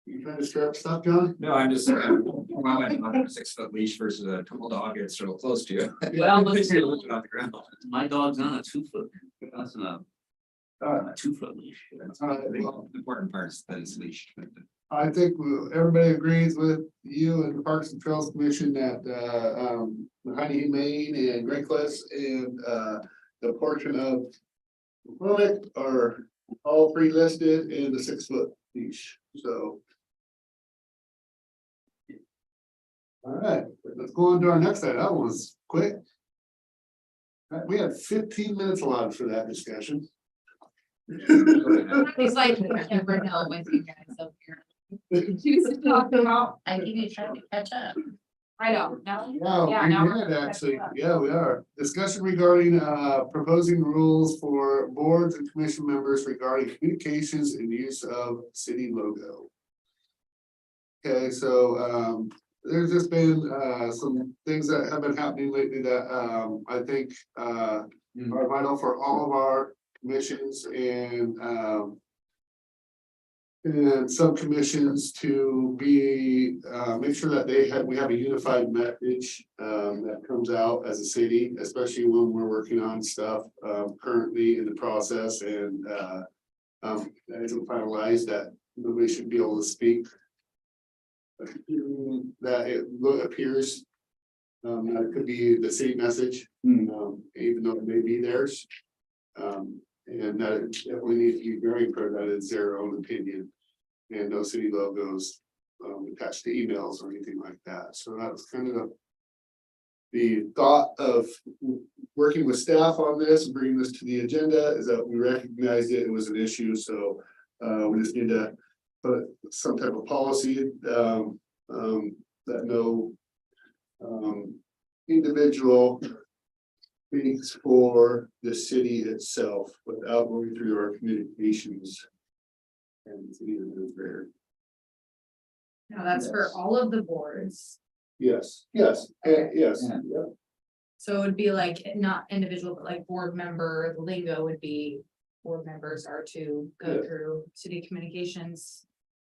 you trying to stir up stuff, John? No, I'm just, well, on a 6 foot leash versus a tall dog, it's real close to you. Well, let's You're lifting off the ground. My dog's on a 2 foot, that's a 2 foot leash. The important part is that it's leashed. I think everybody agrees with you and the Parks and Trails Commission that Heine Main and Great Cliffs and the portion of McCormick are all 3 listed in the 6 foot leash, so. All right, let's go on to our next item. That was quick. We had 15 minutes allotted for that discussion. It's like never know with you guys up here. Choose to talk about. I think you trying to catch up. I know, no. Yeah, now we we're- did actually. Yeah, we are. Discussion regarding proposing rules for boards and commission members regarding communications and use of city logo. Okay, so there's just been some things that have been happening lately that I think are vital for all of our commissions and some commissions to be, make sure that we have a unified message that comes out as a city, especially when we're working on stuff currently in the process and that isn't finalized, that nobody should be able to speak. That it appears that it could be the city message, even though it may be theirs. And that it definitely needs to be very clear that it's their own opinion and no city logos attached to emails or anything like that. So that was kind of the thought of working with staff on this and bringing this to the agenda, is that we recognized it was an issue. So we just need to put some type of policy that no individual speaks for the city itself without going through our communications. And the city is there. Now that's for all of the boards. Yes, yes, yes. Yeah. So it would be like not individual, but like board member, the lingo would be board members are to go Yeah. through city communications.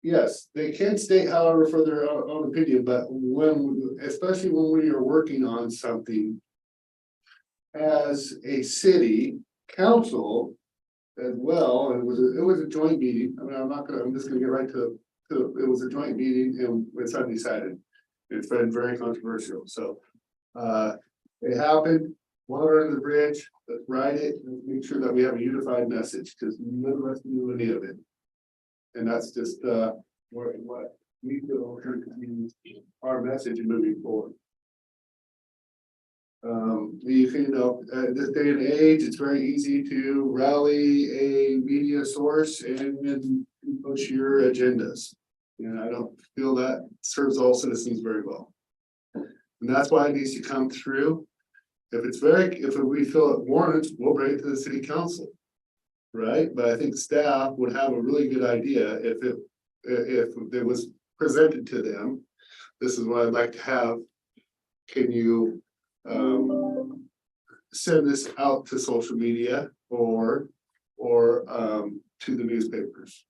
Yes, they can state however for their own opinion, but when, especially when we are working on something. As a city council as well, and it was a joint meeting. I mean, I'm just gonna get right to, it was a joint meeting and it's undecided. It's been very controversial, so it happened. water under the bridge, let's ride it, and make sure that we have a unified message, because none of us knew any of it. And that's just, what we feel our message moving forward. You know, at this day and age, it's very easy to rally a media source and push your agendas. And I don't feel that serves all citizens very well. And that's why it needs to come through. If we feel it warrants, we'll bring it to the city council. Right, but I think staff would have a really good idea if it was presented to them. This is what I'd like to have. Can you send this out to social media or to the newspapers?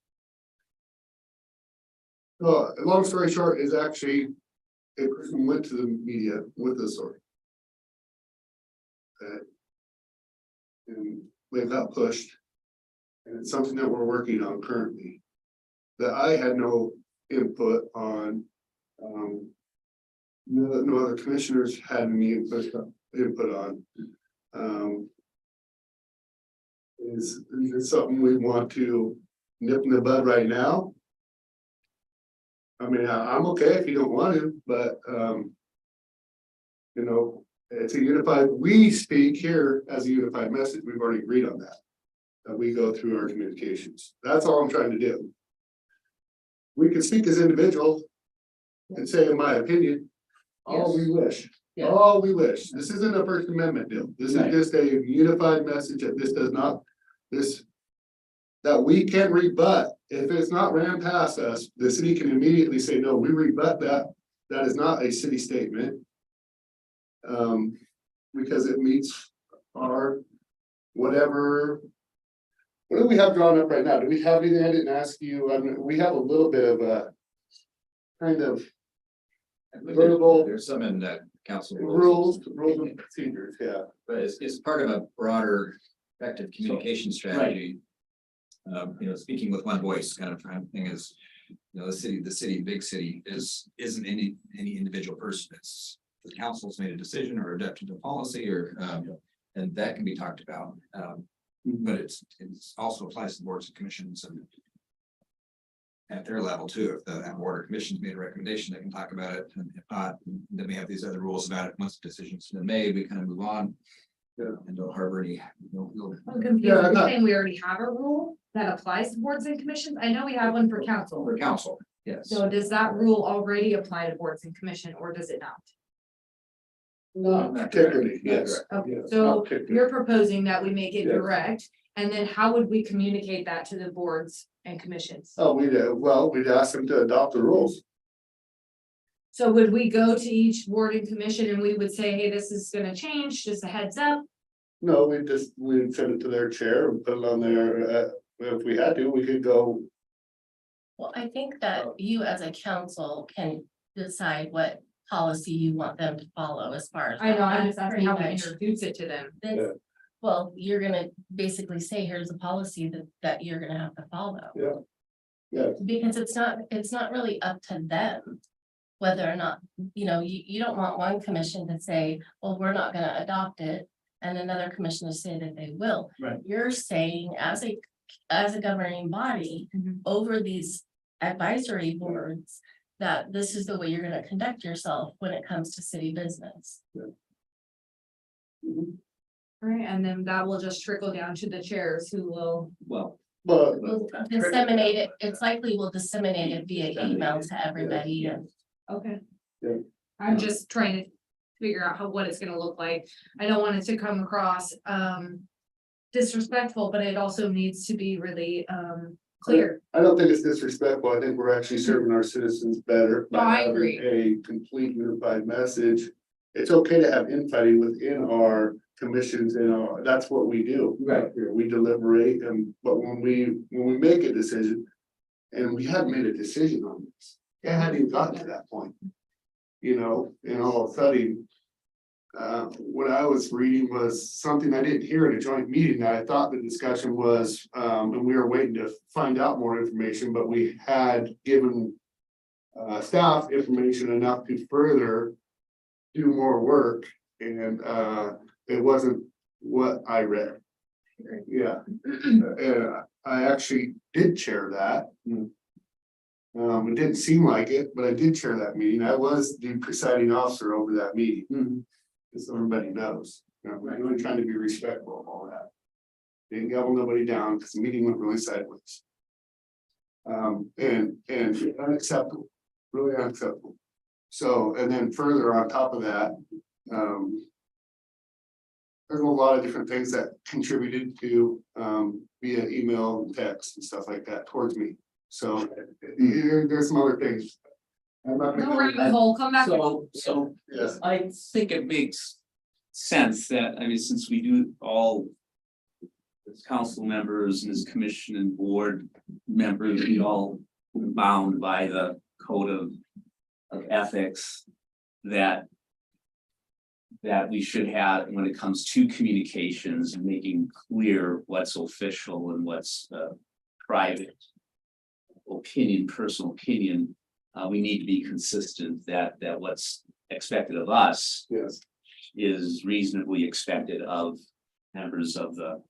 Well, long story short is actually a person went to the media with the story. And they got pushed. And it's something that we're working on currently. That I had no input on. No other commissioners had any input on. Is this something we want to nip in the bud right now? I mean, I'm okay if you don't want to, but you know, it's a unified, we speak here as a unified message. We've already agreed on that. That we go through our communications. That's all I'm trying to do. We can speak as individuals and say, in my opinion, all we wish. Yeah. All we wish. This isn't a First Amendment deal. This is Right. just a unified message that this does not, that we can rebut. If it's not ran past us, the city can immediately say, no, we rebut that. That is not a city statement. Because it meets our whatever. What do we have drawn up right now? Do we have anything? I didn't ask you. I mean, we have a little bit of a kind of verbal There's some in that council rules and procedures, yeah. but it's part of a broader effective communication strategy. You know, speaking with one voice kind of thing is, you know, the city, big city isn't any individual person. It's the council's made a decision or adopted a policy or, and that can be talked about. But it's also applies to boards and commissions and at their level too. If the board or commission's made a recommendation, they can talk about it. And if not, then we have these other rules about it. Once the decision's been made, we kind of move on. Yeah. And don't harbor any. I'm confused. Yeah, I'm You're not- saying we already have a rule that applies to boards and commissions? I know we have one for council. For council, yes. So does that rule already apply to boards and commission or does it not? Not particularly, yes. Okay, Yes, not so particularly. you're proposing that we make it Yes. direct, and then how would we communicate that to the boards and commissions? Oh, we'd ask them to adopt the rules. So would we go to each board and commission and we would say, hey, this is gonna change, just a heads up? No, we'd send it to their chair and put it on their, if we had to, we could go. Well, I think that you as a council can decide what policy you want them to follow as far as. I know, I'm That's just asking pretty how we much- introduce it to them. Yeah. Well, you're gonna basically say, here's a policy that you're gonna have to follow. Yeah. Yeah. Because it's not really up to them. Whether or not, you know, you don't want one commission to say, well, we're not gonna adopt it. And another commission to say that they will. Right. You're saying as a governing body Mhm. over these advisory boards. That this is the way you're gonna conduct yourself when it comes to city business. Right, and then that will just trickle down to the chairs who will. Well, But We'll disseminate it, it's likely we'll disseminate it via email to everybody and. Okay. Yeah. I'm just trying to figure out what it's gonna look like. I don't want it to come across disrespectful, but it also needs to be really clear. I don't think it's disrespectful. I think we're actually serving our citizens better. No, by I having agree. A complete unified message. It's okay to have infighting within our commissions and that's what we do. Right. Here, we deliberate but when we make a decision. And we hadn't made a decision on this. It hadn't even gotten to that point. You know, and all of a sudden. What I was reading was something I didn't hear in a joint meeting that I thought the discussion was, and we were waiting to find out more information, but we had given. Staff information enough to further do more work and it wasn't what I read. Yeah, I actually did chair that. It didn't seem like it, but I did chair that meeting. I was the presiding officer over that meeting. Just so everybody knows, I'm really trying to be respectful of all that. Didn't gavel nobody down because the meeting went really sideways. And unacceptable, really unacceptable. So, and then further on top of that, there's a lot of different things that contributed to, via email, and text and stuff like that towards me. So there's some other things. I'm not gonna No go- rabbit hole, come back. So Yes. I think it makes sense that, I mean, since we do all as council members and as commission and board members, we all bound by the code of ethics that we should have when it comes to communications and making clear what's official and what's private opinion, personal opinion. We need to be consistent that what's expected of us Yes, is reasonably expected of members of the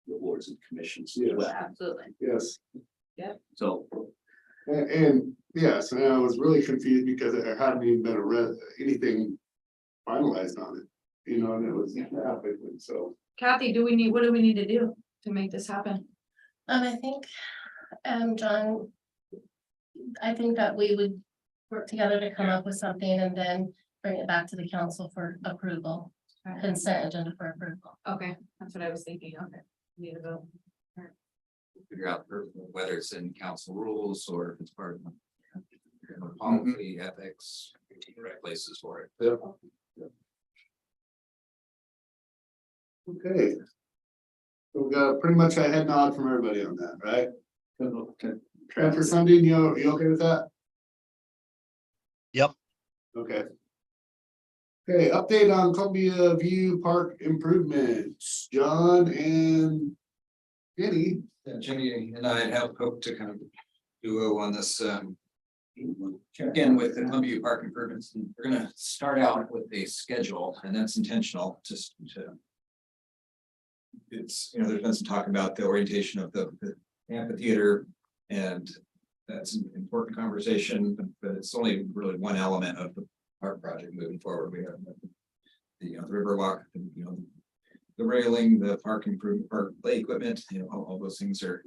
boards and commissions as Yes. well. Absolutely. yes. So, And yes, and I was really confused because there hadn't even been anything finalized on it, you know, and it was happening, so. Kathy, what do we need to do to make this happen? I think, John, I think that we would work together to come up with something and then bring it back to the council for approval, consent agenda for approval. Okay, that's what I was thinking, okay. Need to go. Figure out whether it's in council rules or if it's part of policy, ethics, the right places for it. Okay. So we got pretty much a head nod from everybody on that, right? Transfer funding, you okay with that? Yep. Okay. Okay, update on Columbia View Park improvements, John and Jenny. Yeah, Jimmy and I had hoped to kind of duo on this, check in with the Columbia Park improvements. And we're gonna start out with a schedule, and that's intentional, just to. It's, there's been some talk about the orientation of the amphitheater, and that's an important conversation, but it's only really one element of the park project moving forward. We have the Riverwalk, the railing, the park improvement, park play equipment, all those things are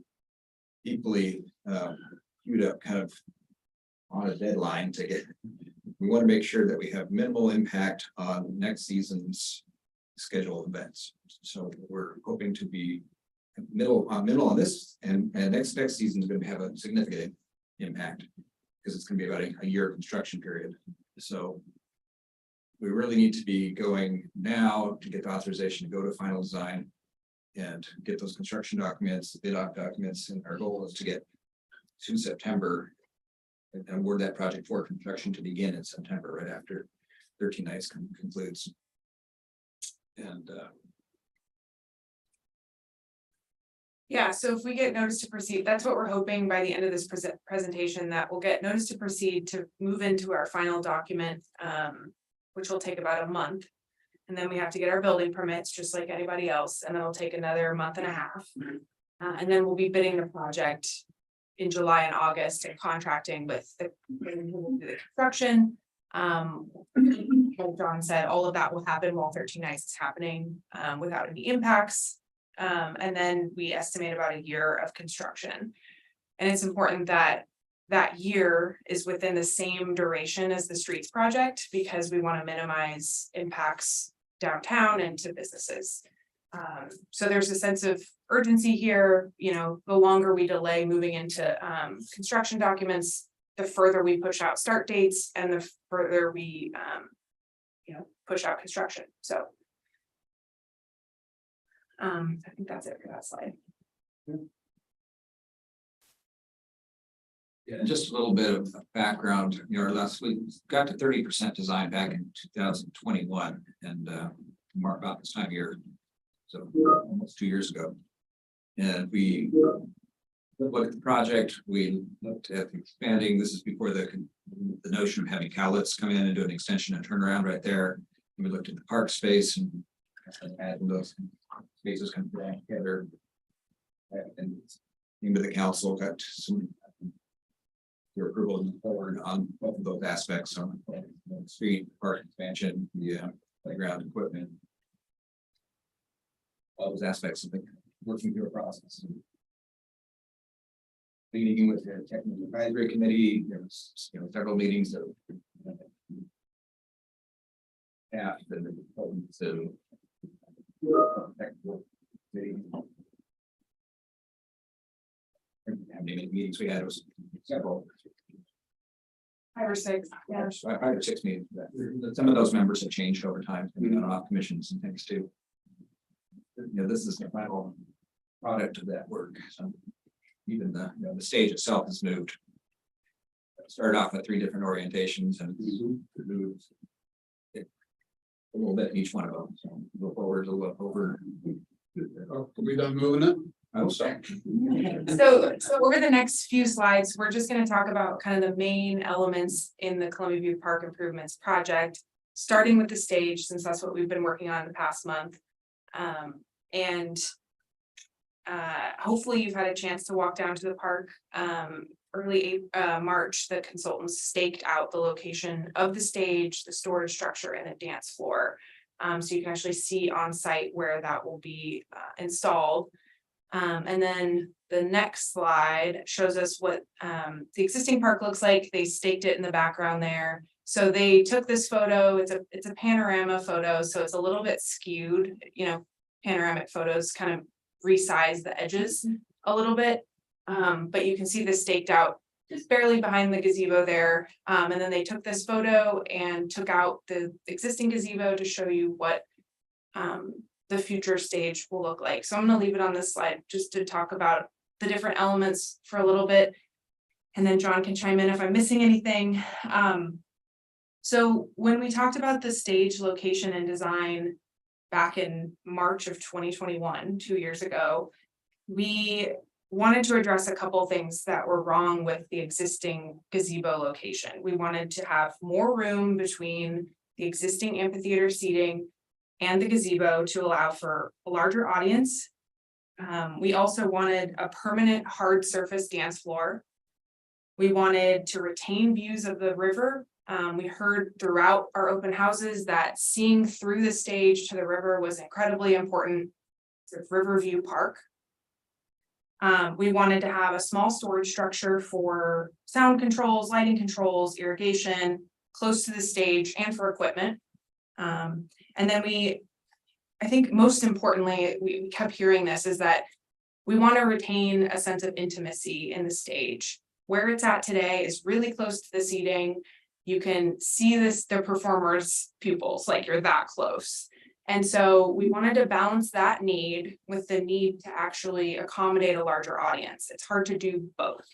equally queued up kind of on a deadline to get. We want to make sure that we have minimal impact on next season's scheduled events. So we're hoping to be middle on this, and next season is going to have a significant impact because it's going to be about a year construction period. So we really need to be going now to get the authorization to go to final design and get those construction documents, bid documents, and our goal is to get to September and award that project for construction to begin in September, right after 13 nights concludes. And Yeah, so if we get notice to proceed, that's what we're hoping by the end of this presentation, that we'll get notice to proceed to move into our final document, which will take about a month. And then we have to get our building permits, just like anybody else, and then it'll take another month and a half. And then we'll be bidding the project in July and August and contracting with the construction. Like John said, all of that will happen while 13 nights is happening, without any impacts. And then we estimate about a year of construction. And it's important that that year is within the same duration as the streets project, because we want to minimize impacts downtown and to businesses. So there's a sense of urgency here. The longer we delay moving into construction documents, the further we push out start dates and the further we push out construction. So I think that's it for that slide. yeah, just a little bit of background. Last week got to 30% design back in 2021, and mark about this time of year, so almost 2 years ago. And we looked at the project. We looked at expanding. This is before the notion of having Cowlitz come in and do an extension and turnaround right there. We looked at the park space and Add those spaces come together. And into the council got some. Your approval and forward on both of those aspects on street park expansion, the playground equipment. All those aspects of the working through a process. Meeting with the technical advisory committee, there was, several meetings of. Yeah, the so. Technical committee. How many meetings we had, it was several. 5 or 6, yeah. 5 or 6 meetings. Some of those members have changed over time, and we got off commissions and things too. This is the final product of that work, so even the, the stage itself has moved. Started off with 3 different orientations and moved a little bit in each one of them, so go forward, look over. Are we done moving it? I will say. So over the next few slides, we're just gonna talk about kind of the main elements in the Columbia View Park Improvements Project, starting with the stage, since that's what we've been working on the past month. Hopefully you've had a chance to walk down to the park. Early March, the consultants staked out the location of the stage, the storage structure, and the dance floor. So you can actually see on site where that will be installed. And then the next slide shows us what the existing park looks like. They staked it in the background there. So they took this photo, it's a panorama photo, so it's a little bit skewed, panoramic photos kind of resize the edges a little bit. But you can see this staked out just barely behind the gazebo there. And then they took this photo and took out the existing gazebo to show you what the future stage will look like. So I'm going to leave it on this slide just to talk about the different elements for a little bit. And then John can chime in if I'm missing anything. So when we talked about the stage location and design back in March of 2021, 2 years ago, we wanted to address a couple things that were wrong with the existing gazebo location. We wanted to have more room between the existing amphitheater seating and the gazebo to allow for a larger audience. We also wanted a permanent hard surface dance floor. We wanted to retain views of the river. We heard throughout our open houses that seeing through the stage to the river was incredibly important to Riverview Park. We wanted to have a small storage structure for sound controls, lighting controls, irrigation, close to the stage and for equipment. And then I think most importantly, we kept hearing this, is that we want to retain a sense of intimacy in the stage. Where it's at today is really close to the seating. You can see the performers' pupils, like you're that close. And so we wanted to balance that need with the need to actually accommodate a larger audience. It's hard to do both.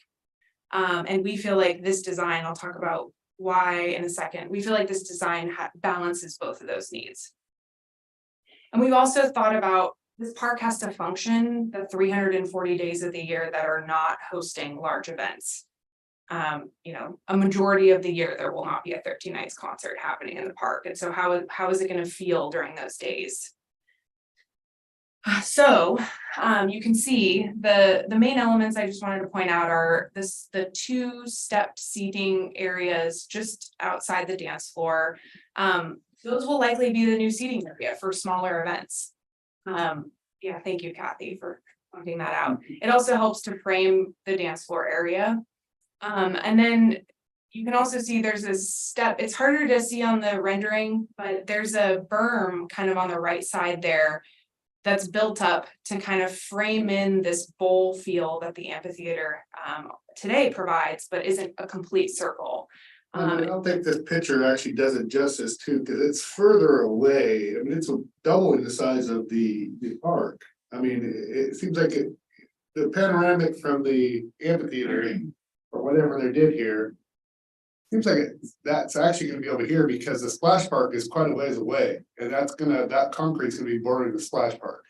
And we feel like this design, I'll talk about why in a second, we feel like this design balances both of those needs. And we've also thought about this park has to function the 340 days of the year that are not hosting large events. A majority of the year there will not be a 13 Nights concert happening in the park. And so how is it going to feel during those days? So you can see the main elements I just wanted to point out are the 2 stepped seating areas just outside the dance floor. Those will likely be the new seating area for smaller events. Yeah, thank you, Kathy, for pointing that out. It also helps to frame the dance floor area. And then you can also see there's a step, it's harder to see on the rendering, but there's a berm kind of on the right side there that's built up to kind of frame in this bowl feel that the amphitheater today provides, but isn't a complete circle. I don't think this picture actually does it justice too, because it's further away. I mean, it's doubling the size of the park. I mean, it seems like the panoramic from the amphitheater or whatever they did here. Seems like that's actually gonna be over here because the splash park is quite a ways away, and that concrete's gonna be bordering the splash park.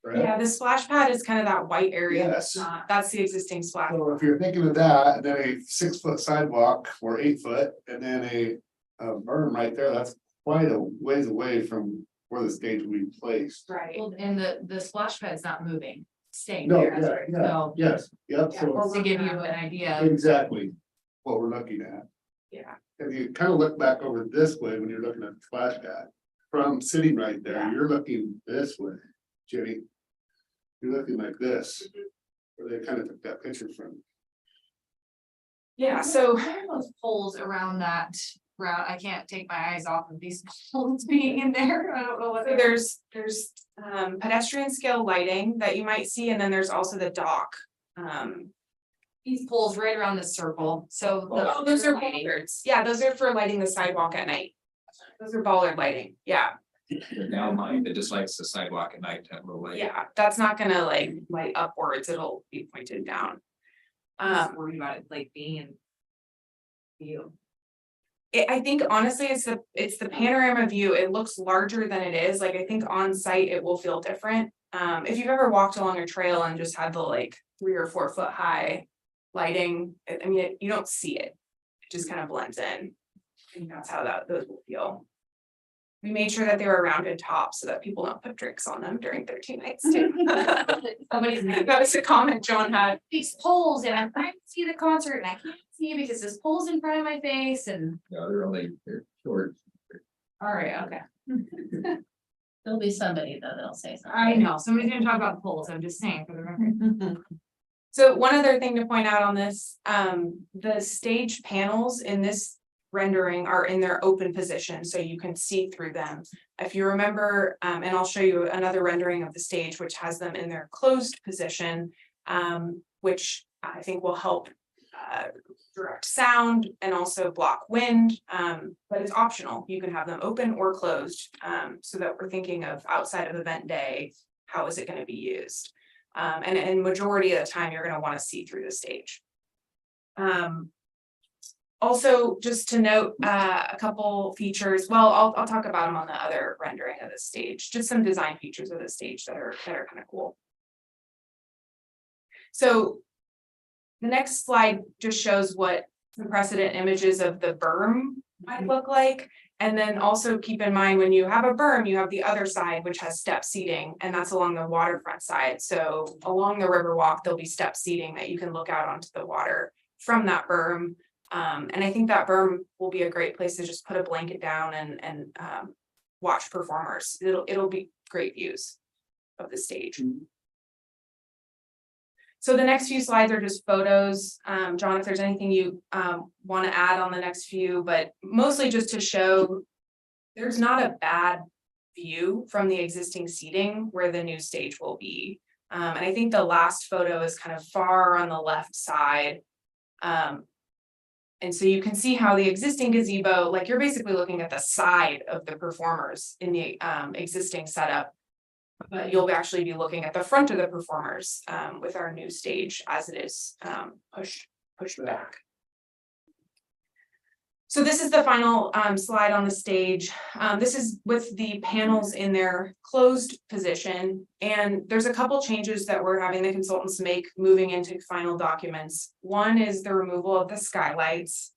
Right? Yeah, the splash pad is kind of that white area. Yes. That's the existing splash. So if you're thinking of that, and then a 6-foot sidewalk or 8 foot, and then a berm right there, that's quite a ways away from where the stage will be placed. Right. Well, and the splash pad's not moving, staying No, there, yeah, yeah, so. yes, yep, Yeah, so just to give you an idea. exactly what we're looking at. Yeah. If you kind of look back over this way when you're looking at the splash pad, from sitting right there, Yeah. you're looking this way, Jenny. You're looking like this, where they kind of took that picture from. Yeah, so those poles around that route, I can't take my eyes off of these poles being in there. I don't know what. So there's pedestrian scale lighting that you might see, and then there's also the dock. These poles right around the circle, so. Oh, those are bollards. Yeah, those are for lighting the sidewalk at night. Those are bollard lighting. Yeah, The downlight that just lights the sidewalk at night, that little light. yeah, that's not gonna like light upwards. It'll be pointed down. Worried about it like being. You. I think honestly, it's the panorama view. It looks larger than it is. Like, I think on site it will feel different. If you've ever walked along a trail and just had the like 3 or 4 foot high lighting, I mean, you don't see it. It just kind of blends in. I think that's how those will feel. We made sure that they were rounded tops so that people don't put drinks on them during 13 nights too. That was a comment John had. These poles and I'm trying to see the concert and I can't see it because this pole's in front of my face and. No, they're short. All right, okay. There'll be somebody though that'll say something. I know, somebody's gonna talk about poles, I'm just saying for the record. So one other thing to point out on this, the stage panels in this rendering are in their open position, so you can see through them. If you remember, and I'll show you another rendering of the stage, which has them in their closed position, which I think will help direct sound and also block wind, but it's optional. You can have them open or closed, so that we're thinking of outside of event day, how is it going to be used? And majority of the time, you're going to want to see through the stage. Also, just to note, a couple features, well, I'll talk about them on the other rendering of the stage, just some design features of the stage that are kind of cool. So the next slide just shows what the precedent images of the berm might look like. And then also keep in mind, when you have a berm, you have the other side, which has step seating, and that's along the waterfront side. So along the Riverwalk, there'll be step seating that you can look out onto the water from that berm. And I think that berm will be a great place to just put a blanket down and watch performers. It'll be great views of the stage. So the next few slides are just photos. John, if there's anything you want to add on the next few, but mostly just to show there's not a bad view from the existing seating where the new stage will be. And I think the last photo is kind of far on the left side. And so you can see how the existing gazebo, like you're basically looking at the side of the performers in the existing setup. But you'll actually be looking at the front of the performers with our new stage as it is pushed back. So this is the final slide on the stage. This is with the panels in their closed position. And there's a couple changes that we're having the consultants make moving into final documents. One is the removal of the skylights.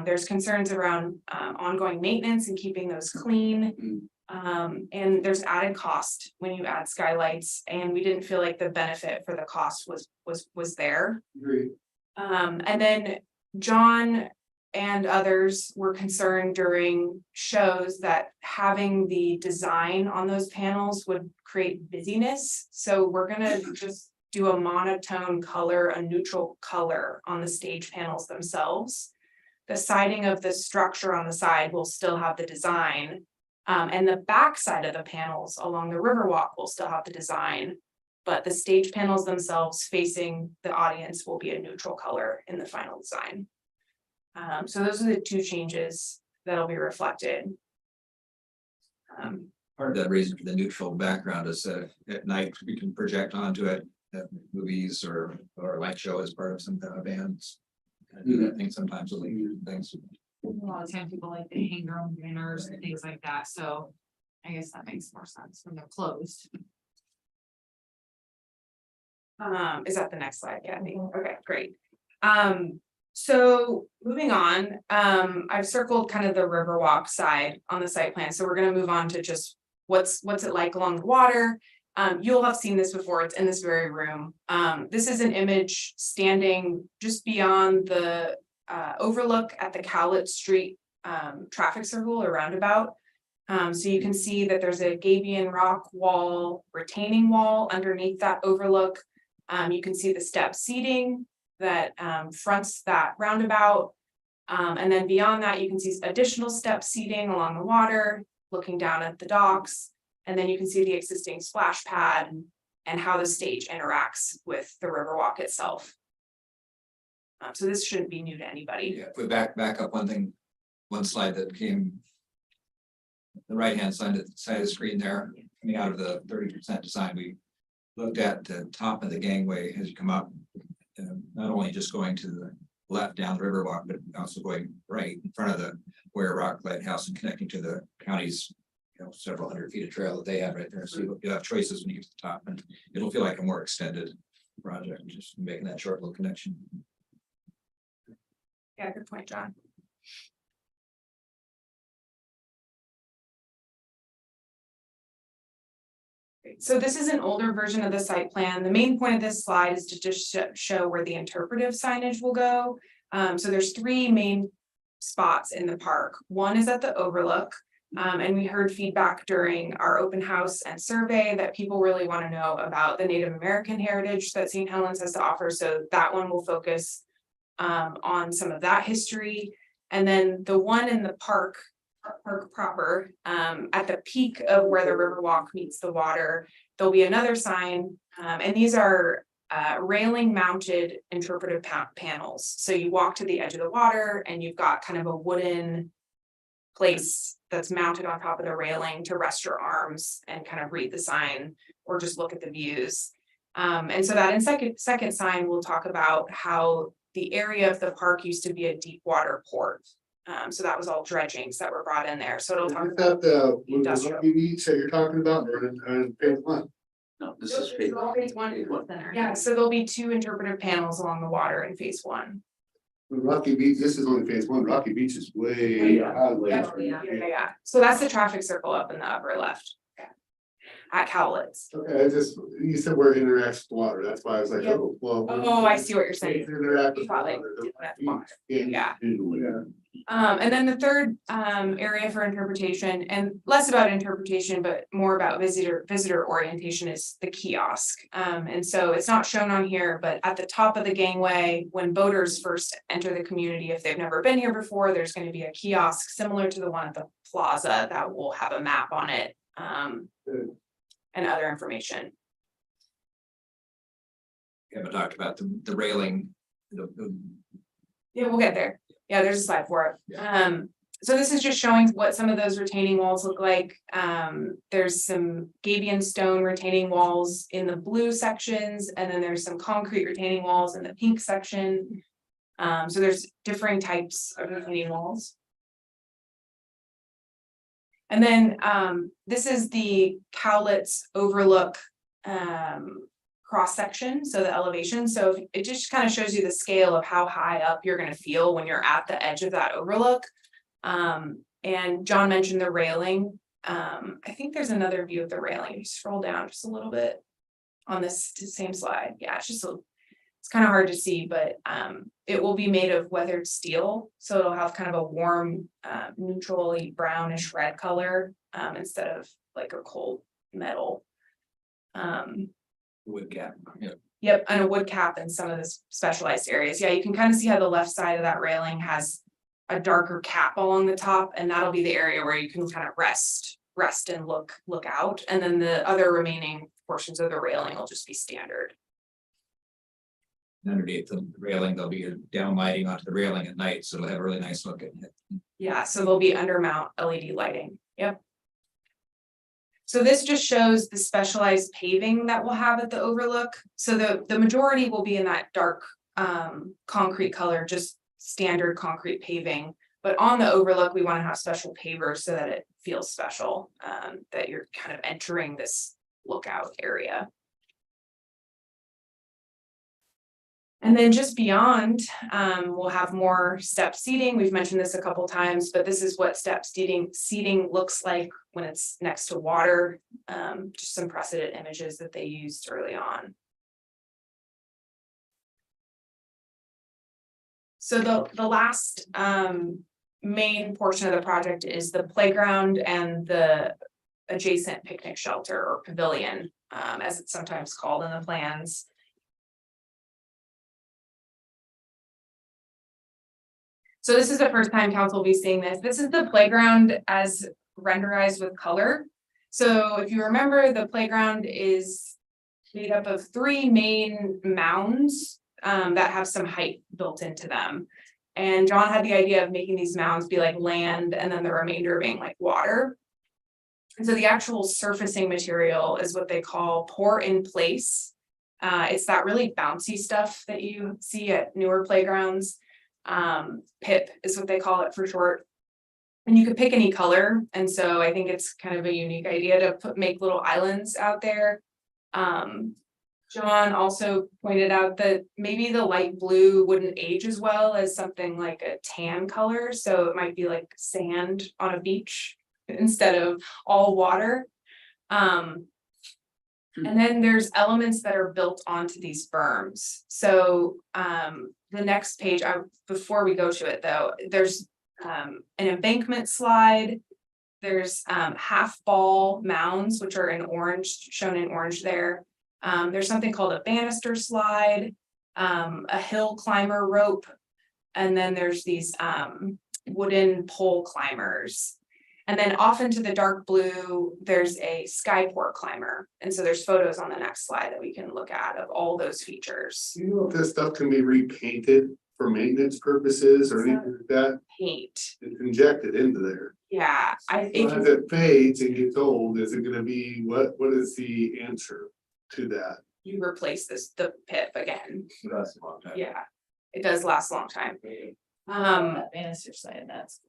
There's concerns around ongoing maintenance and keeping those clean. And there's added cost when you add skylights, and we didn't feel like the benefit for the cost was there. Agreed. And then John and others were concerned during shows that having the design on those panels would create busyness. So we're gonna just do a monotone color, a neutral color on the stage panels themselves. The siding of the structure on the side will still have the design. And the back side of the panels along the Riverwalk will still have the design, but the stage panels themselves facing the audience will be a neutral color in the final design. So those are the two changes that'll be reflected. Part of that reason for the neutral background is that at night we can project onto it at movies or light show as part of some kind of bands. Kind of do that thing sometimes with things. A lot of times people like to hang their own banners and things like that, so I guess that makes more sense when they're closed. Is that the next slide, Kathy? Okay, great. So moving on, I've circled kind of the Riverwalk side on the site plan, so we're gonna move on to just what's it like along the water? You'll have seen this before, it's in this very room. This is an image standing just beyond the overlook at the Cowlitz Street traffic circle or roundabout. So you can see that there's a Gabion rock wall, retaining wall underneath that overlook. You can see the step seating that fronts that roundabout. And then beyond that, you can see additional step seating along the water, looking down at the docks. And then you can see the existing splash pad and how the stage interacts with the Riverwalk itself. So this shouldn't be new to anybody. Yeah, if we back up one slide that came. The right-hand side of the screen there, coming out of the 30% design, we looked at the top of the gangway as you come up. Not only just going to the left down the Riverwalk, but also going right in front of the Warrior Rock Lighthouse and connecting to the county's, several hundred feet of trail that they have right there. So you'll have choices when you get to the top, and it'll feel like a more extended project, just making that short little connection. Yeah, good point, John. So this is an older version of the site plan. The main point of this slide is to just show where the interpretive signage will go. So there's three main spots in the park. One is at the overlook. And we heard feedback during our open house and survey that people really want to know about the Native American heritage that St. Helens has to offer. So that one will focus on some of that history. And then the one in the park proper, at the peak of where the Riverwalk meets the water, there'll be another sign, and these are railing mounted interpretive panels. So you walk to the edge of the water and you've got kind of a wooden place that's mounted on top of the railing to rest your arms and kind of read the sign or just look at the views. And so that in second sign, we'll talk about how the area of the park used to be a deep water port. So that was all dredgings that were brought in there. So it'll talk Is about that the industrial. Lucky Beach that you're talking about, or in phase one? No, this is phase Phase one. Yeah, so there'll be two interpretive panels along the water in phase one. The Rocky Beach, this is only phase one. Rocky Beach is way out of the way. Yeah. So that's the traffic circle up in the upper left. At Cowlitz. Okay, you said where it interacts with water, that's why I was like, Yep. oh, well. Oh, I see what you're saying. Interact with Thought like water. doing that water. Yeah. Yeah. And then the third area for interpretation, and less about interpretation, but more about visitor orientation, is the kiosk. And so it's not shown on here, but at the top of the gangway, when boaters first enter the community, if they've never been here before, there's going to be a kiosk similar to the one at the plaza that will have a map on it. And other information. We haven't talked about the railing. Yeah, we'll get there. Yeah, there's a slide for it. So this is just showing what some of those retaining walls look like. There's some Gabion stone retaining walls in the blue sections, and then there's some concrete retaining walls in the pink section. So there's differing types of retaining walls. And then this is the Cowlitz overlook cross section, so the elevation. So it just kind of shows you the scale of how high up you're going to feel when you're at the edge of that overlook. And John mentioned the railing. I think there's another view of the railing. You scroll down just a little bit on this same slide. Yeah, it's kind of hard to see, but it will be made of weathered steel, so it'll have kind of a warm, neutrally brownish red color instead of like a cold metal. Wood cap. Yeah. Yep, and a wood cap in some of the specialized areas. Yeah, you can kind of see how the left side of that railing has a darker cap along the top, and that'll be the area where you can kind of rest and look out. And then the other remaining portions of the railing will just be standard. Underneath the railing, there'll be a down lighting onto the railing at night, so it'll have a really nice look at it. Yeah, so there'll be undermount LED lighting. Yep. So this just shows the specialized paving that we'll have at the overlook. So the majority will be in that dark concrete color, just standard concrete paving. But on the overlook, we want to have special pavers so that it feels special, that you're kind of entering this lookout area. And then just beyond, we'll have more step seating. We've mentioned this a couple times, but this is what step seating looks like when it's next to water. Just some precedent images that they used early on. So the last main portion of the project is the playground and the adjacent picnic shelter or pavilion, as it's sometimes called in the plans. So this is the first time council will be seeing this. This is the playground as renderized with color. So if you remember, the playground is made up of 3 main mounds that have some height built into them. And John had the idea of making these mounds be like land and then the remainder being like water. And so the actual surfacing material is what they call pour in place. It's that really bouncy stuff that you see at newer playgrounds. PIP is what they call it for short. And you could pick any color. And so I think it's kind of a unique idea to make little islands out there. John also pointed out that maybe the light blue wouldn't age as well as something like a tan color. So it might be like sand on a beach instead of all water. And then there's elements that are built onto these berms. So the next page, before we go to it though, there's an embankment slide. There's half ball mounds, which are in orange, shown in orange there. There's something called a banister slide, a hill climber rope, and then there's these wooden pole climbers. And then off into the dark blue, there's a skyport climber. And so there's photos on the next slide that we can look at of all those features. Do you know if this stuff can be repainted for maintenance purposes or anything like that? Paint. It's injected into there. Yeah, So as it fades and gets old, is it gonna be, what is the answer to that? you replace the PIP again. That's a long time. Yeah, it does last a long time. Banister slide, that's.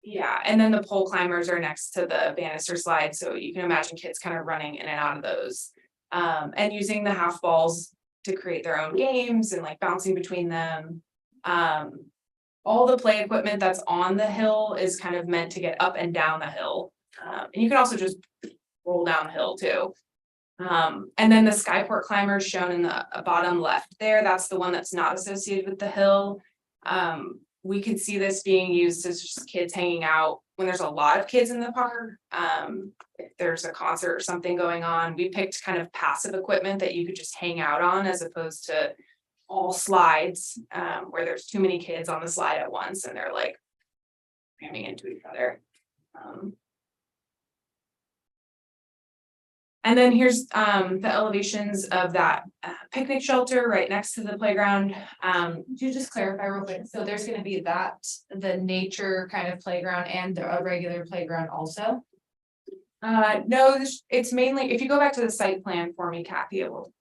Yeah, and then the pole climbers are next to the banister slide, so you can imagine kids kind of running in and out of those. And using the half balls to create their own games and like bouncing between them. All the play equipment that's on the hill is kind of meant to get up and down the hill. And you can also just roll down the hill too. And then the skyport climbers shown in the bottom left there, that's the one that's not associated with the hill. We could see this being used as just kids hanging out when there's a lot of kids in the park. If there's a concert or something going on, we picked kind of passive equipment that you could just hang out on as opposed to all slides, where there's too many kids on the slide at once and they're like ramming into each other. And then here's the elevations of that picnic shelter right next to the playground. Could you just clarify real quick? So there's gonna be the nature kind of playground and a regular playground also? No, it's mainly, if you go back to the site plan for me, Kathy, it will.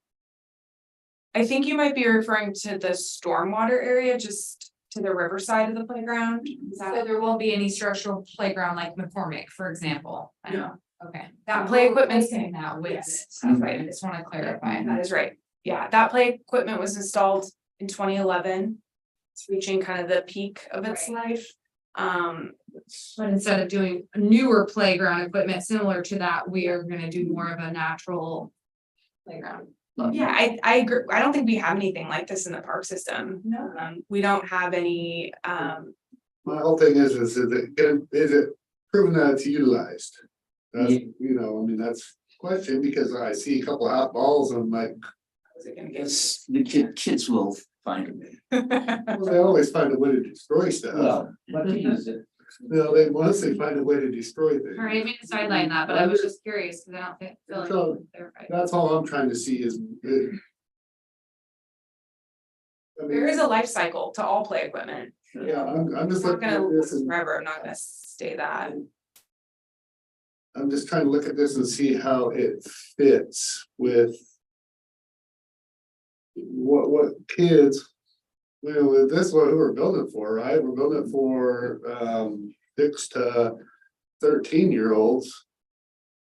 I think you might be referring to the stormwater area, just to the riverside of the playground. Is that So there won't be any structural playground like McCormick, for example? I know, okay. That play equipment's saying that with yes, it. that's right. I just wanna clarify. That is right. Yeah, that play equipment was installed in 2011. It's reaching kind of the peak of its life. But instead of doing newer playground equipment similar to that, we are gonna do more of a natural playground. Yeah, I agree. I don't think we have anything like this in the park system. No. We don't have any, My whole thing is it proven that it's utilized? That's, you know, I mean, that's the question, because I see a couple of hot balls and I'm like, is it gonna get? Yes, the kids will find a way. well, they always find a way to destroy stuff. Well, but to use it. No, they mostly find a way to destroy things. Sorry, I mean to sideline that, but I was just curious, because I don't feel like. So, it's clarified. That's all I'm trying to see is. I There is mean, a life cycle to all play equipment. yeah, I'm just It's not looking at gonna this last and forever. I'm not gonna say that. I'm just trying to look at this and see how it fits with. What kids, you know, this is what we're building for, right? We're building for 6 to 13-year-olds.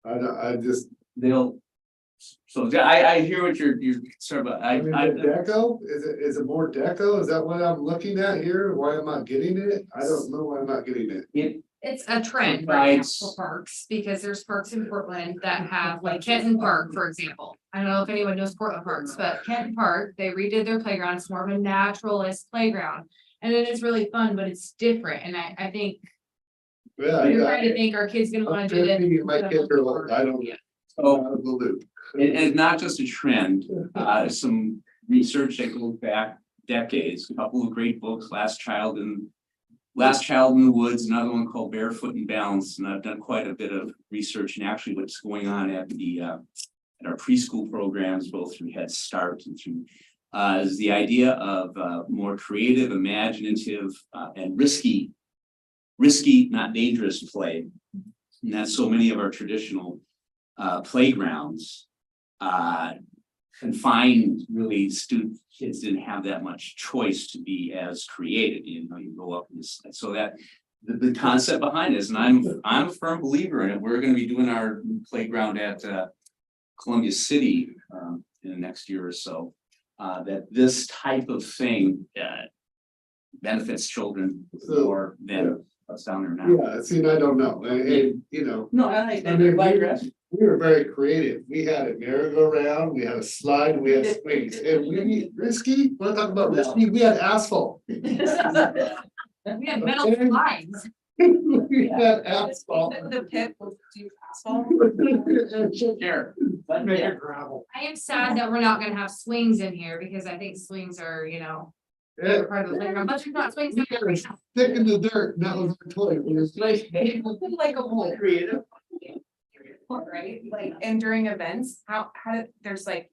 I just, They'll So I hear what you're concerned about. I mean, the deco, is it more deco? Is that what I'm looking at here? Why am I not getting it? I don't know why I'm not getting it. It's a trend right now Provides- for parks, because there's parks in Portland that have, like Kenton Park, for example. I don't know if anyone knows Portland parks, but Kenton Park, they redid their playground, it's more of a naturalist playground. And it is really fun, but it's different, and I think Yeah, we're yeah. trying to think our kids gonna wanna I'm do this. 50, my kids are like, I don't. So- Out of the loop. And not just a trend, some research that goes back decades, a couple of great books, Last Child in the Woods, another one called Barefoot and Balance, and I've done quite a bit of research and actually what's going on at at our preschool programs, both through Head Start and through is the idea of more creative, imaginative, and risky, not dangerous play. And that's so many of our traditional playgrounds confined, really, kids didn't have that much choice to be as creative, you know, you go up and so that the concept behind this, and I'm a firm believer in it. We're gonna be doing our playground at Columbia City in the next year or so. That this type of thing benefits children more than what's down there now. Yeah, see, and I don't know, and, you know. No, I mean, we were very creative. We had a merry-go-round, we had a slide, we had swings, and we risky, wanna talk about risky, we had asphalt. We have metal lines. We had asphalt. The pit will do asphalt. Sure. Let me get gravel. I am sad that we're not gonna have swings in here, because I think swings are, you know, Yeah, part of the playground, but there's not swings. we got a stick in the dirt, and that was our toy. It was like. Like a whole Creative. right? Like, and during events, there's like,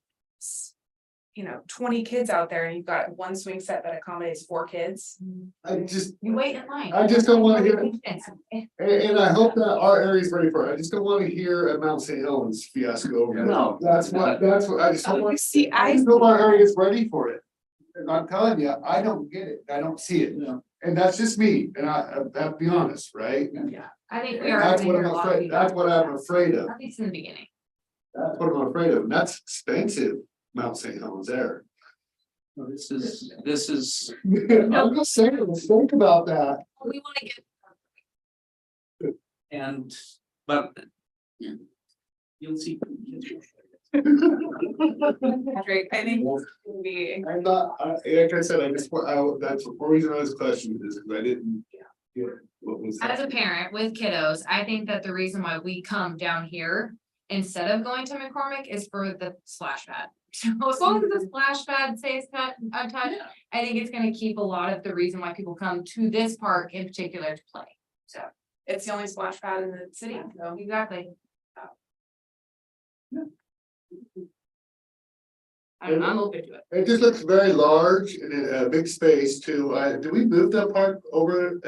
you know, 20 kids out there and you've got one swing set that accommodates 4 kids. I just, You wait in line. I just don't wanna hear- hear. and I hope that our area's ready for it. I just don't wanna hear a Mount St. Helens fiasco over there. No. That's what, I just don't want. See, I just hope our area's ready for it. And I'm telling you, I don't get it. I don't see it. And that's just me, and I have to be honest, right? I think we are. That's gonna what hear I'm a lot of afraid, feedback. that's what I'm afraid of. At least in the beginning. That's what I'm afraid of, and that's expensive, Mount St. Helens there. This is, I'm just saying, let's think about that. We wanna get. and, but. You'll see. Patrick, I think it's gonna be, I'm not, like I said, I just, that's the reason I was questioning this, because I didn't get what was. As a parent with kiddos, I think that the reason why we come down here instead of going to McCormick is for the splash pad. So as long as the splash pad stays untouched, I think it's gonna keep a lot of the reason why people come to this park in particular to play. So, it's the only splash pad in the city, so. exactly. I'm open to it. It just looks very large and a big space too. Do we move that park over,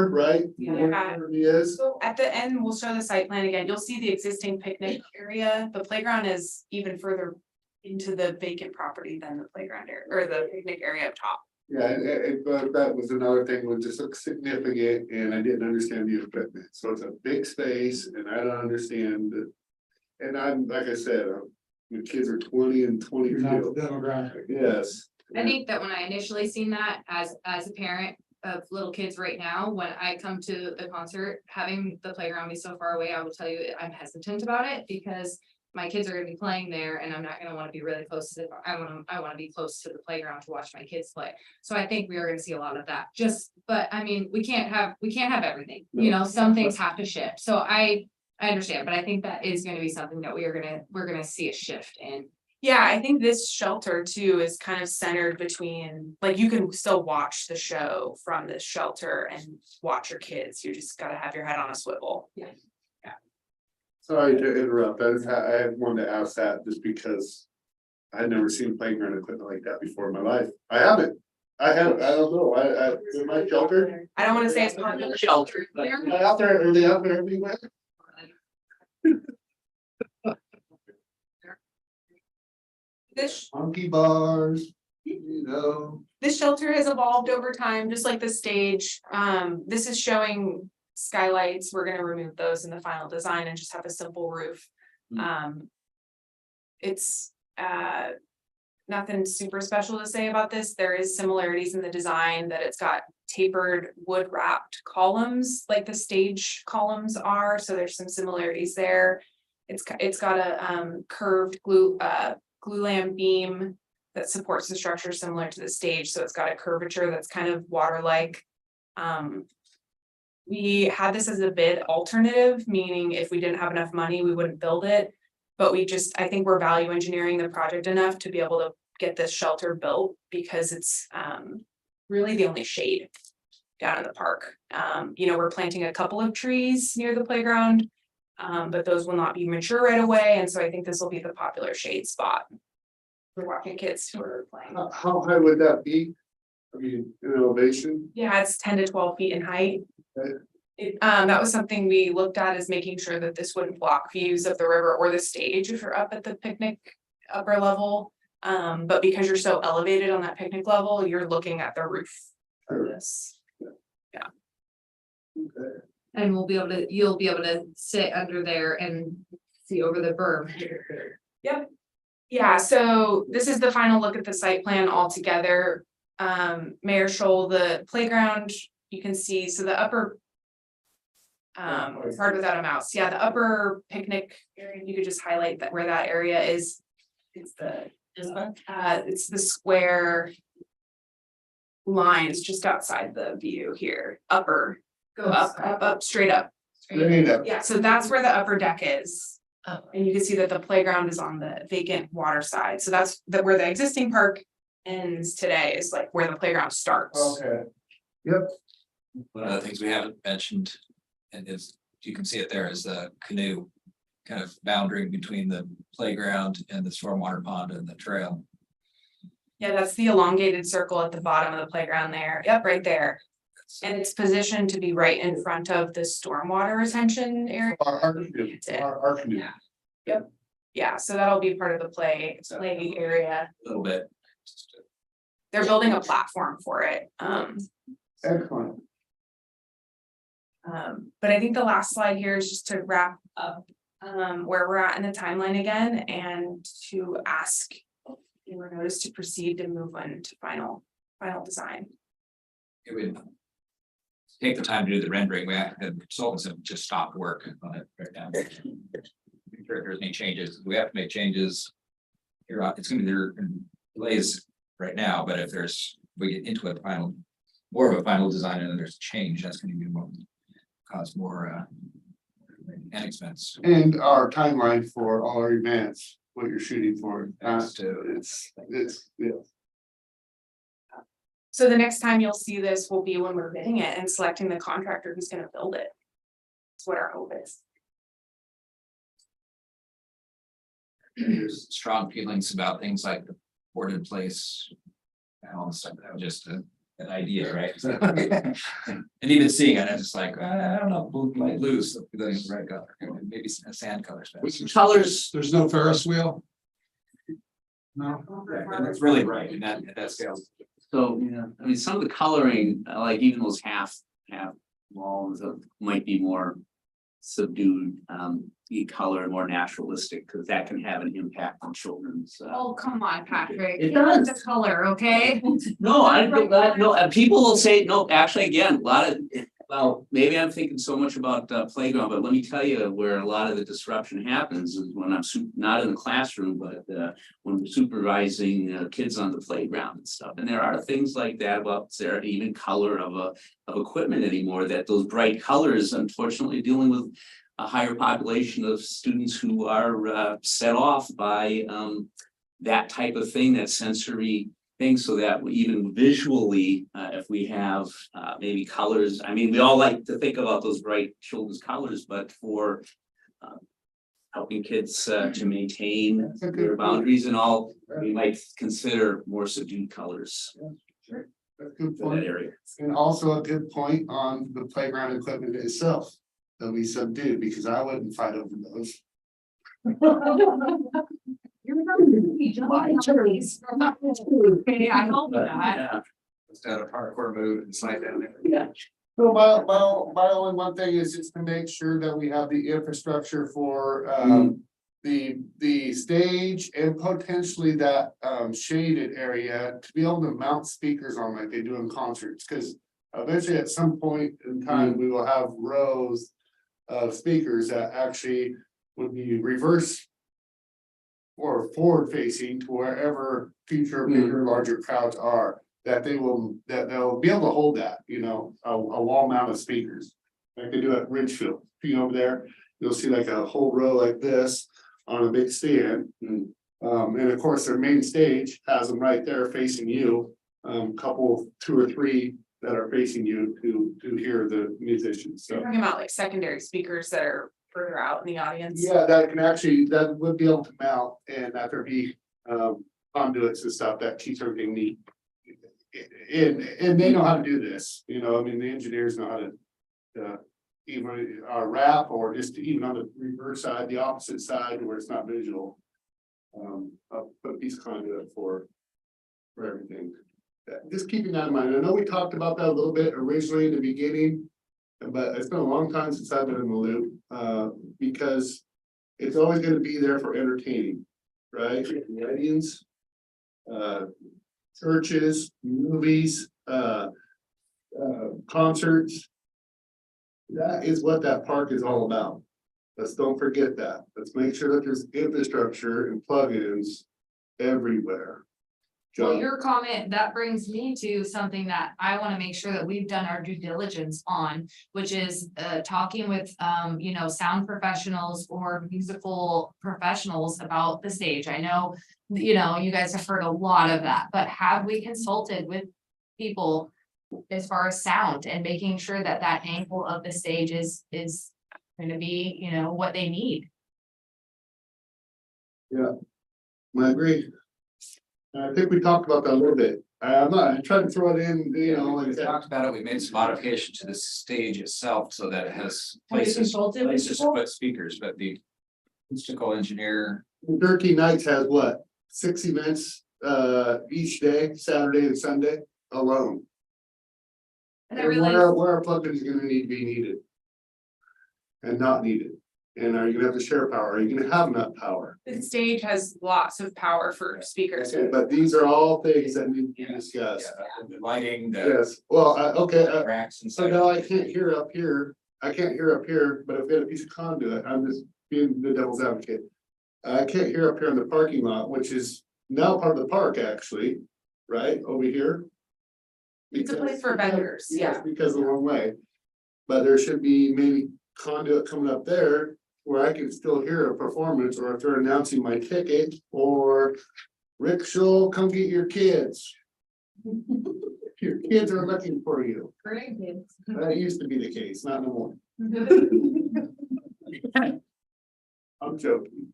right? Yeah. Where it is? So at the end, we'll show the site plan again. You'll see the existing picnic area. The playground is even further into the vacant property than the playground area or the picnic area up top. Yeah, but that was another thing, was just look significant, and I didn't understand the equipment, so it's a big space, and I don't understand it. And I'm, like I said, the kids are 20 and 22. Demographic. Yes. I think that when I initially seen that as a parent of little kids right now, when I come to the concert, having the playground be so far away, I will tell you, I'm hesitant about it because my kids are gonna be playing there and I'm not gonna wanna be really close to I wanna be close to the playground to watch my kids play. So I think we are gonna see a lot of that, but I mean, we can't have everything, you know, some things have to shift. So I understand, but I think that is gonna be something that we're gonna see a shift in. Yeah, I think this shelter too is kind of centered between, like, you can still watch the show from this shelter and watch your kids. You just gotta have your head on a swivel. Yeah. Sorry to interrupt, I wanted to ask that just because I had never seen playground equipment like that before in my life. I haven't. I don't know, in my shelter. I don't wanna say it's part of the Shelter. Are they out there everywhere? This Monkey bars, you know. This shelter has evolved over time, just like the stage. This is showing skylights. We're gonna remove those in the final design and just have a simple roof. it's nothing super special to say about this. There is similarities in the design that it's got tapered wood wrapped columns like the stage columns are, so there's some similarities there. It's got a curved glulam beam that supports the structure similar to the stage, so it's got a curvature that's kind of water-like. We had this as a bid alternative, meaning if we didn't have enough money, we wouldn't build it. But I think we're value engineering the project enough to be able to get this shelter built because it's really the only shade down in the park. We're planting a couple of trees near the playground, but those will not be mature right away. And so I think this will be the popular shade spot for walking kids who are playing. How high would that be? I mean, in elevation? Yeah, it's 10 to 12 feet in height. Okay. That was something we looked at, is making sure that this wouldn't block views of the river or the stage if you're up at the picnic upper level. But because you're so elevated on that picnic level, you're looking at the roof of this. Okay. And you'll be able to sit under there and see over the berm. Yep. Yeah, so this is the final look at the site plan altogether. Mayor Scholl, the playground, you can see, so the upper. It's hard without a mouse. Yeah, the upper picnic area, you could just highlight that where that area is. It's the square lines just outside the view here, upper, go up, straight up. Yeah, so that's where the upper deck is. Oh. And you can see that the playground is on the vacant water side. So that's where the existing park ends today, is like where the playground starts. Okay. Yep. One of the things we haven't mentioned, and you can see it there, is the canoe kind of boundary between the playground and the stormwater pond and the trail. Yeah, that's the elongated circle at the bottom of the playground there. Yep, right there. And it's positioned to be right in front of the stormwater retention area. Our canoe. Yep. Yeah, so that'll be part of the play area. A little bit. They're building a platform for it. Excellent. But I think the last slide here is just to wrap up where we're at in the timeline again, and to ask your notice to proceed to move on to final design. It would take the time to do the rendering. The consultants have just stopped work on it right now. Make sure if there's any changes, we have to make changes. Here, it's gonna be there delays right now, but if we get into more of a final design and then there's change, that's gonna be more, cause more and expense. And our timeline for all our events, what you're shooting for, it's, yeah. So the next time you'll see this will be when we're bidding it and selecting the contractor who's gonna build it. That's what our hope is. There's strong feelings about things like the board in place. And all this stuff, that was just an idea, right? And even seeing it, I was just like, I don't know, blue might lose the red color, maybe a sand color. Colors, there's no Ferris wheel. No. And it's really bright in that scale. So, yeah, I mean, some of the coloring, like even those half walls might be more subdued, color and more naturalistic, because that can have an impact on children's. Oh, come on, Patrick. It does. The color, okay? No, I don't, no, people will say, no, actually, again, well, maybe I'm thinking so much about playground, but let me tell you where a lot of the disruption happens is when I'm not in the classroom, but when we're supervising kids on the playground and stuff. And there are things like that about there even color of equipment anymore, that those bright colors, unfortunately, dealing with a higher population of students who are set off by that type of thing, that sensory thing, so that even visually, if we have maybe colors, I mean, we all like to think about those bright children's colors, but for helping kids to maintain their boundaries and all, we might consider more subdued colors Sure. That's a good for that point. area. And also a good point on the playground equipment itself. They'll be subdued, because I wouldn't fight over those. Okay, I hope not. Yeah. Just got a parkour move and slide down there. Yeah. So my only one thing is just to make sure that we have the infrastructure for the stage and potentially that shaded area to be able to mount speakers on like they do in concerts, because eventually at some point in time, we will have rows of speakers that actually would be reverse or forward facing to wherever future bigger, larger crowds are, that they'll be able to hold that, you know, a wall mount of speakers. Like they do at Ridgefield, over there, you'll see like a whole row like this on a big stand. And of course, their main stage has them right there facing you, couple, 2 or 3 that are facing you to hear the musicians, You're so. talking about like secondary speakers that are further out in the audience. Yeah, that would be able to mount and that there be conduits and stuff that keeps everything neat. And they know how to do this, you know, I mean, the engineers know how to even wrap or just even on the reverse side, the opposite side where it's not visual. I'll put a piece of conduit for everything. Just keeping that in mind. I know we talked about that a little bit originally in the beginning, but it's been a long time since I've been in the loop, because it's always gonna be there for entertaining, right? Weddings, churches, movies, concerts. That is what that park is all about. Let's don't forget that. Let's make sure that there's infrastructure and plugins everywhere. Well, John? your comment, that brings me to something that I want to make sure that we've done our due diligence on, which is talking with you know, sound professionals or musical professionals about the stage. I know, you know, you guys have heard a lot of that, but have we consulted with people as far as sound and making sure that that angle of the stage is going to be, you know, what they need? I agree. I think we talked about that a little bit. I tried to throw it in, you know, like We that. talked about it, we made some modification to the stage itself so that it has Have you places consulted with to people? put speakers, but the acoustical engineer. Turkey Nights has what, 6 events each day, Saturday and Sunday alone. And I And realize, where are plugins gonna need to be needed? And not needed? And are you gonna have to share power? Are you gonna have enough power? The stage has lots of power for speakers. Okay, but these are all things that need to be discussed. The lighting, the Yes, well, okay, racks and so such. now I can't hear up here. I can't hear up here, but if we had a piece of conduit, I'm just being the devil's advocate. I can't hear up here in the parking lot, which is now part of the park, actually, right, over here. It's a place for vendors, Yes, yeah. because of the one way. But there should be maybe conduit coming up there where I can still hear a performance, or if they're announcing my ticket, or Rick Scholl, come get your kids. Your kids are looking for you. That used to be the case, not no more. I'm joking.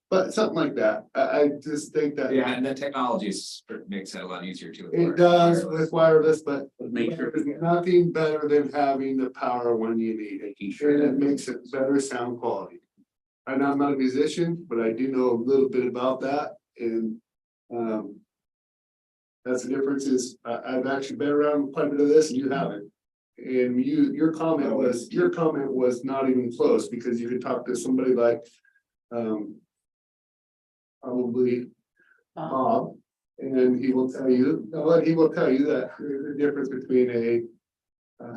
But something like that. I just think that. Yeah, and the technologies makes it a lot easier too. It does with wireless, but Make sure. there's nothing better than having the power when you need it. And it makes it better sound quality. And I'm not a musician, but I do know a little bit about that and that's the difference is I've actually been around quite a bit of this and you haven't. And your comment was not even close because you could talk to somebody like probably Bob, and he will tell you, that there's a difference between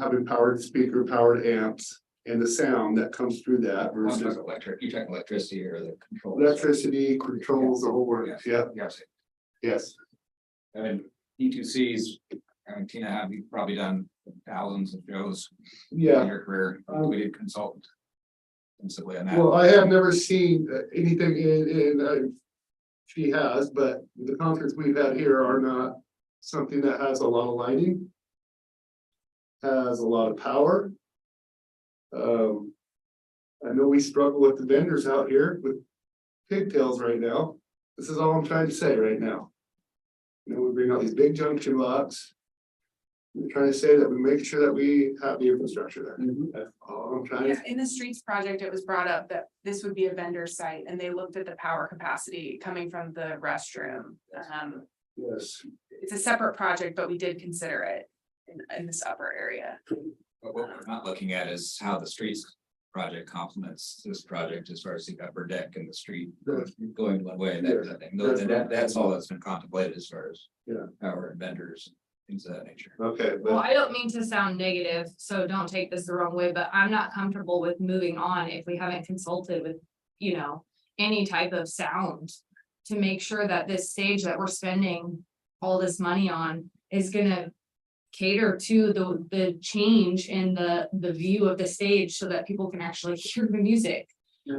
having powered speaker, powered amps, and the sound that comes through that versus You talk electricity or the control. electricity controls the whole works. Yeah, Yes, yes. I mean, E2Cs, I mean, Tina, have you probably done thousands of shows in Yeah, your career, we did consult principally on that. well, I have never seen anything in she has, but the concerts we've had here are not something that has a lot of lighting. Has a lot of power. I know we struggle with the vendors out here with pigtails right now. This is all I'm trying to say right now. You know, we bring out these big junction box. We're trying to say that we make sure that we have the infrastructure there. That's all I'm trying to. Yeah, in the streets project, it was brought up that this would be a vendor site and they looked at the power capacity coming from the restroom. Yes, It's a separate project, but we did consider it in this upper area. But what we're not looking at is how the streets project complements this project as far as the upper deck and the street going one way, that kind of thing. That's all that's been contemplated as far as power and vendors, things of that nature. Okay, Well, but I don't mean to sound negative, so don't take this the wrong way, but I'm not comfortable with moving on if we haven't consulted with, you know, any type of sound to make sure that this stage that we're spending all this money on is gonna cater to the change in the view of the stage so that people can actually hear the music.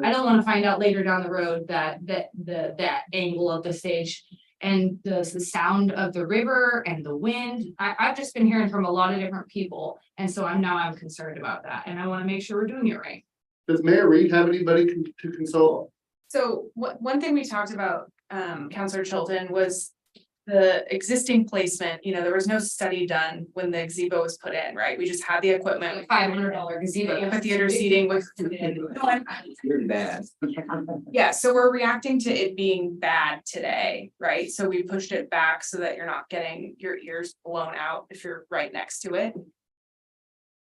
I don't wanna find out later down the road that that angle of the stage and the sound of the river and the wind. I've just been hearing from a lot of different people, and so I'm concerned about that, and I wanna make sure we're doing it right. does Mayor Reed have anybody to consult? So one thing we talked about, Counselor Chilton, was the existing placement. You know, there was no study done when the gazebo was put in, right? We just had the equipment. $500 gazebo. Amphitheater seating with. Really bad. Yeah, so we're reacting to it being bad today, right? So we pushed it back so that you're not getting your ears blown out if you're right next to it.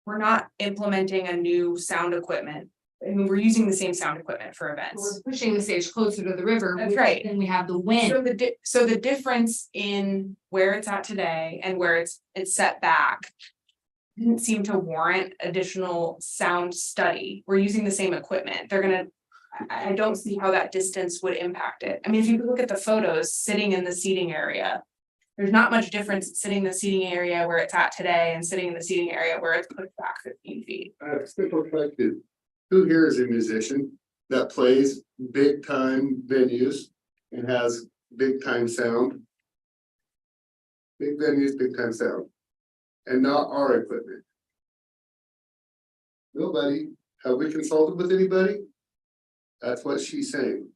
We're not implementing a new sound equipment. I mean, we're using the same sound equipment for events. We're pushing the stage closer to the river. That's right. And we have the wind. So the difference in where it's at today and where it's set back. Didn't seem to warrant additional sound study. We're using the same equipment. They're gonna. I don't see how that distance would impact it. I mean, if you look at the photos sitting in the seating area. There's not much difference sitting in the seating area where it's at today and sitting in the seating area where it's pushed back 15 feet. Simple question. Who here is a musician that plays big time venues and has big time sound? Big venues, big time sound. And not our equipment. Nobody. Have we consulted with anybody? That's what she's saying.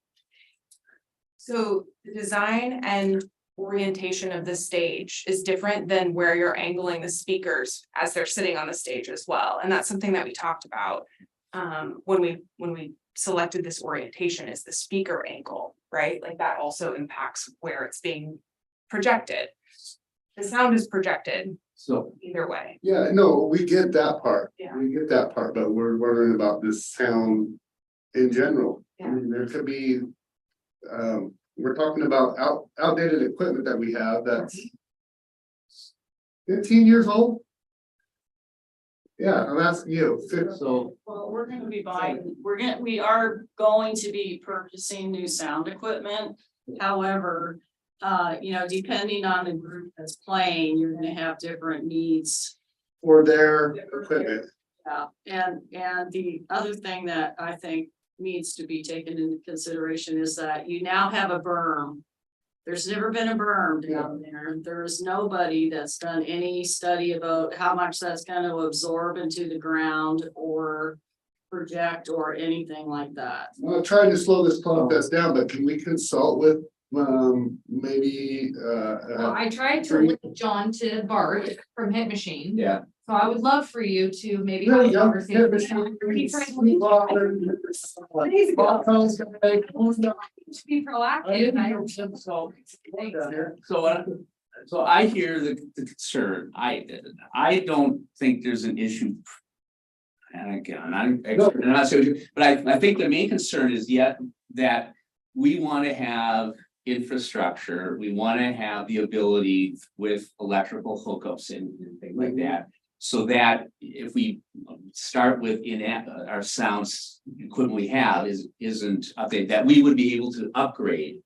So the design and orientation of the stage is different than where you're angling the speakers as they're sitting on the stage as well. And that's something that we talked about when we selected this orientation, is the speaker angle, right? Like that also impacts where it's being projected. The sound is projected So either way. Yeah, no, we get that part. Yeah. We get that part, but we're wondering about this sound in general. I Yeah. mean, there could be, we're talking about outdated equipment that we have that's 15 years old. Yeah, I'm asking you, so, Well, we're gonna be buying, we are going to be purchasing new sound equipment. However, you know, depending on the group that's playing, you're gonna have different needs. for their equipment. Yeah, and the other thing that I think needs to be taken into consideration is that you now have a berm. There's never been a berm down there. There's nobody that's done any study about how much that's gonna absorb into the ground or project or anything like that. I'm not trying to slow this process down, but can we consult with, maybe, Well, I tried to link John to Bart from Hit Machine. Yeah. So I would love for you to maybe There have you a go. conversation. Hit Machine. He tried to link- To be proactive. So I hear the concern. I don't think there's an issue. And again, I'm not an expert, I'm not so, but I think the main concern is yet that we want to have infrastructure, we want to have the ability with electrical hookups and things like that. So that if we start with our sounds equipment we have isn't updated, that we would be able to upgrade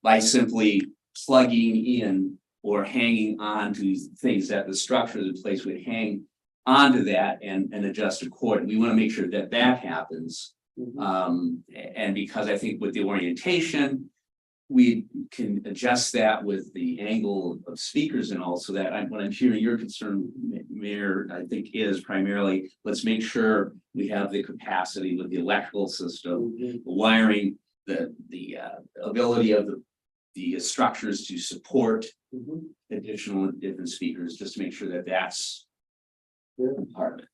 by simply plugging in or hanging on to things that the structure of the place would hang onto that and adjust accordingly. We want to make sure that that happens. And because I think with the orientation, we can adjust that with the angle of speakers and all, so that what I'm hearing your concern, Mayor, I think is primarily, let's make sure we have the capacity with the electrical system, the wiring, the ability of the structures to support additional different speakers, just to make sure that that's part of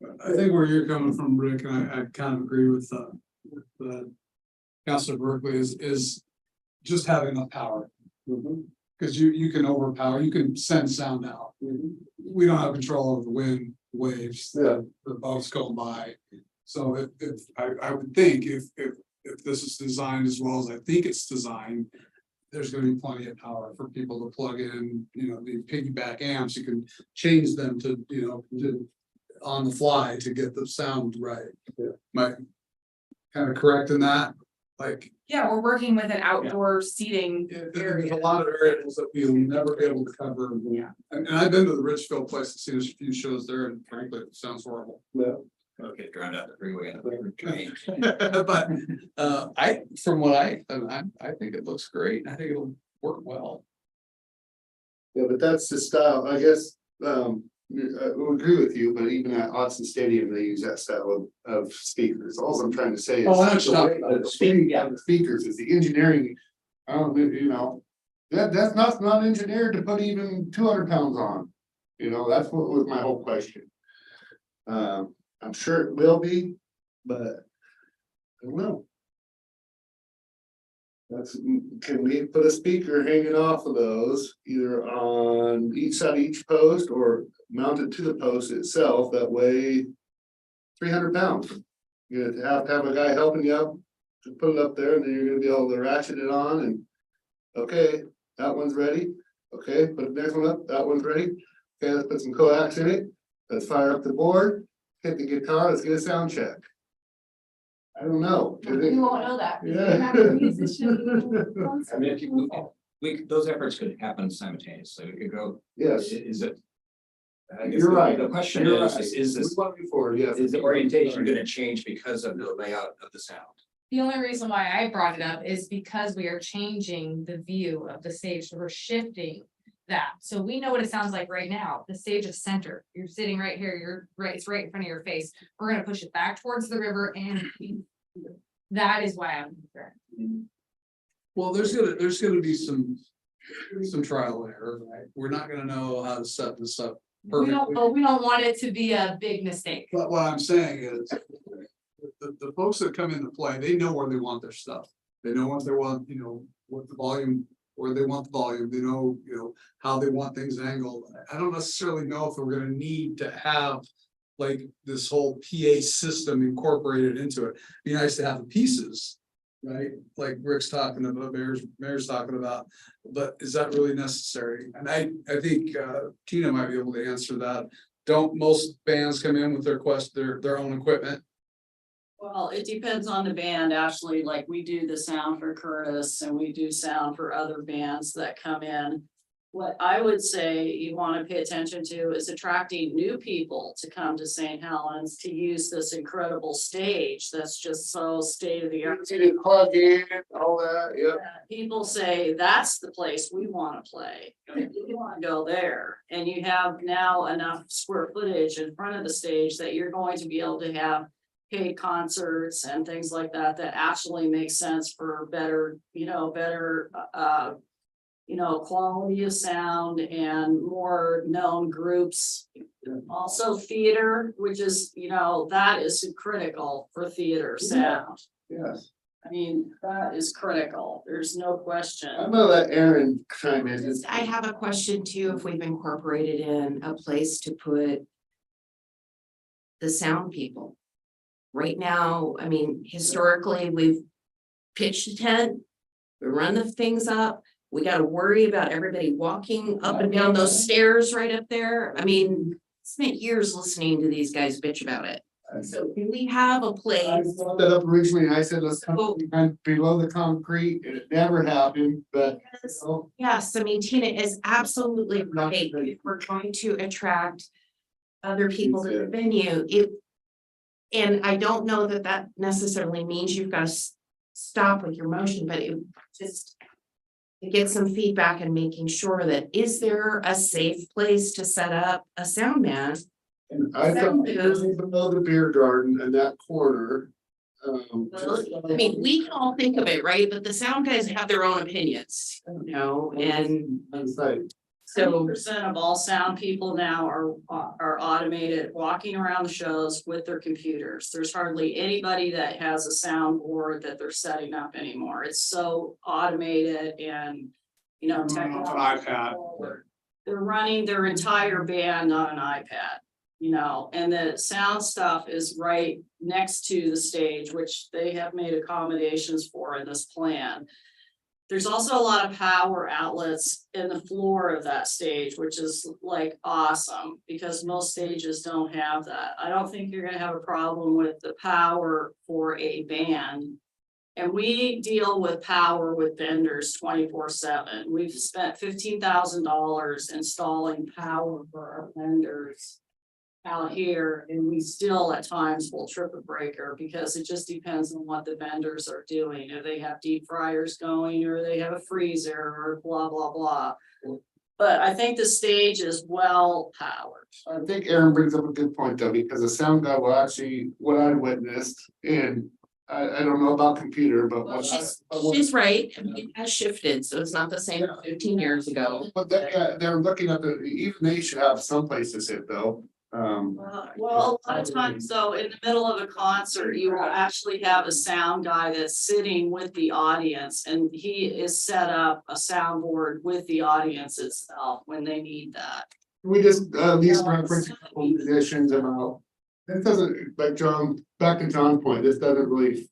it. I think where you're coming from, Rick, and I kind of agree with Councilor Berkeley is just having enough power. Because you can overpower, you can send sound out. We don't have control over the wind waves, the boats going by. So I would think if this is designed as well as I think it's designed. There's gonna be plenty of power for people to plug in, the piggyback amps, you can change them to, to. On the fly to get the sound right. Am I kind of correct in that? Like, Yeah, we're working with an outdoor seating there's area. a lot of variables that we'll never be able to cover. Yeah. And I've been to the Richfield place, and seen a few shows there, and frankly, it sounds horrible. Okay, drowned out the freeway. But, from what I think it looks great, I think it'll work well. Yeah, but that's the style, I guess, I would agree with you, but even at Autzen Stadium, they use that style of speakers. All I'm trying to say is. Oh, I know what you're talking about. The speaking out of speakers is the engineering, that's not engineered to put even 200 pounds on. That's what was my whole question. I'm sure it will be, but I don't know. Can we put a speaker hanging off of those, either on each side of each post or mounted to the post itself, that weigh 300 pounds? You're gonna have to have a guy helping you up to put it up there, and then you're gonna be able to ratchet it on and, okay, that one's ready. Okay, put the next one up, that one's ready. Okay, let's put some coax in it. Let's fire up the board, hit the guitar, let's get a sound check. I don't know. We won't know that. Yeah. I mean, those efforts could happen simultaneously. We could go, Yes, is it? I guess you're right. The question You're is, right. is We this, want to be forward, yes. is the orientation gonna change because of the layout of the sound? The only reason why I brought it up is because we are changing the view of the stage, so we're shifting that. So we know what it sounds like right now. The stage is center. You're sitting right here, it's right in front of your face. We're gonna push it back towards the river and that is why I'm concerned. Well, there's gonna be some trial and error, right? We're not gonna know how to set this up We perfectly. don't want it to be a big mistake. But what I'm saying is, the folks that come into play, they know where they want their stuff. They know what they want, what the volume, where they want the volume, they know, how they want things angled. I don't necessarily know if we're gonna need to have like this whole PA system incorporated into it. Be nice to have the pieces, right? Like Rick's talking about, Mayor's talking about, but is that really necessary? And I think Tina might be able to answer that. Don't most bands come in with their own equipment? Well, it depends on the band, actually, like we do the sound for Curtis and we do sound for other bands that come in. What I would say you want to pay attention to is attracting new people to come to St. Helens to use this incredible stage that's just so state of the art. Plug in, all that, yeah. People say that's the place we want to play. We want to go there. And you have now enough square footage in front of the stage that you're going to be able to have paid concerts and things like that, that actually makes sense for better, quality of sound and more known groups. Also theater, which is, that is critical for theater sound. Yes. I mean, that is critical. There's no I'm question. gonna let Aaron chime in. I have a question too, if we've incorporated in a place to put the sound people. Right now, I mean, historically, we've pitched a tent, we run the things up. We gotta worry about everybody walking up and down those stairs right up there. I mean, spent years listening to these guys bitch about it. So can we have a I place? brought that up originally, and I said, let's come below the concrete, and it never happened, but. Yes, I mean, Tina is absolutely right. If we're going to attract other people to the venue, and I don't know that that necessarily means you've got to stop with your motion, but it just to get some feedback and making sure that, is there a safe place to set up a sound man? And I thought below the beer garden in that corner. I mean, we can all think of it, right? But the sound guys have their own opinions, and so 70% of all sound people now are automated, walking around the shows with their computers. There's hardly anybody that has a soundboard that they're setting up anymore. It's so automated and, technology. iPad. They're running their entire band on an iPad. You know, and the sound stuff is right next to the stage, which they have made accommodations for in this plan. There's also a lot of power outlets in the floor of that stage, which is like awesome, because most stages don't have that. I don't think you're gonna have a problem with the power for a band. And we deal with power with vendors 24/7. We've spent $15,000 installing power for our vendors out here, and we still at times will trip a breaker because it just depends on what the vendors are doing. If they have deep fryers going, or they have a freezer, or blah, blah, blah. But I think the stage is well powered. I think Aaron brings up a good point though, because the sound guy will actually, what I witnessed, and I don't know about computer, but Well, what she's right, I mean, it has shifted, so it's not the same 15 years ago. But they're looking at even they should have someplace to sit though. Well, a lot of times though, in the middle of a concert, you will actually have a sound guy that's sitting with the audience, and he is set up a soundboard with the audience itself when they need that. We just, these reference a couple musicians about, this doesn't, like John, back to John's point, this doesn't really.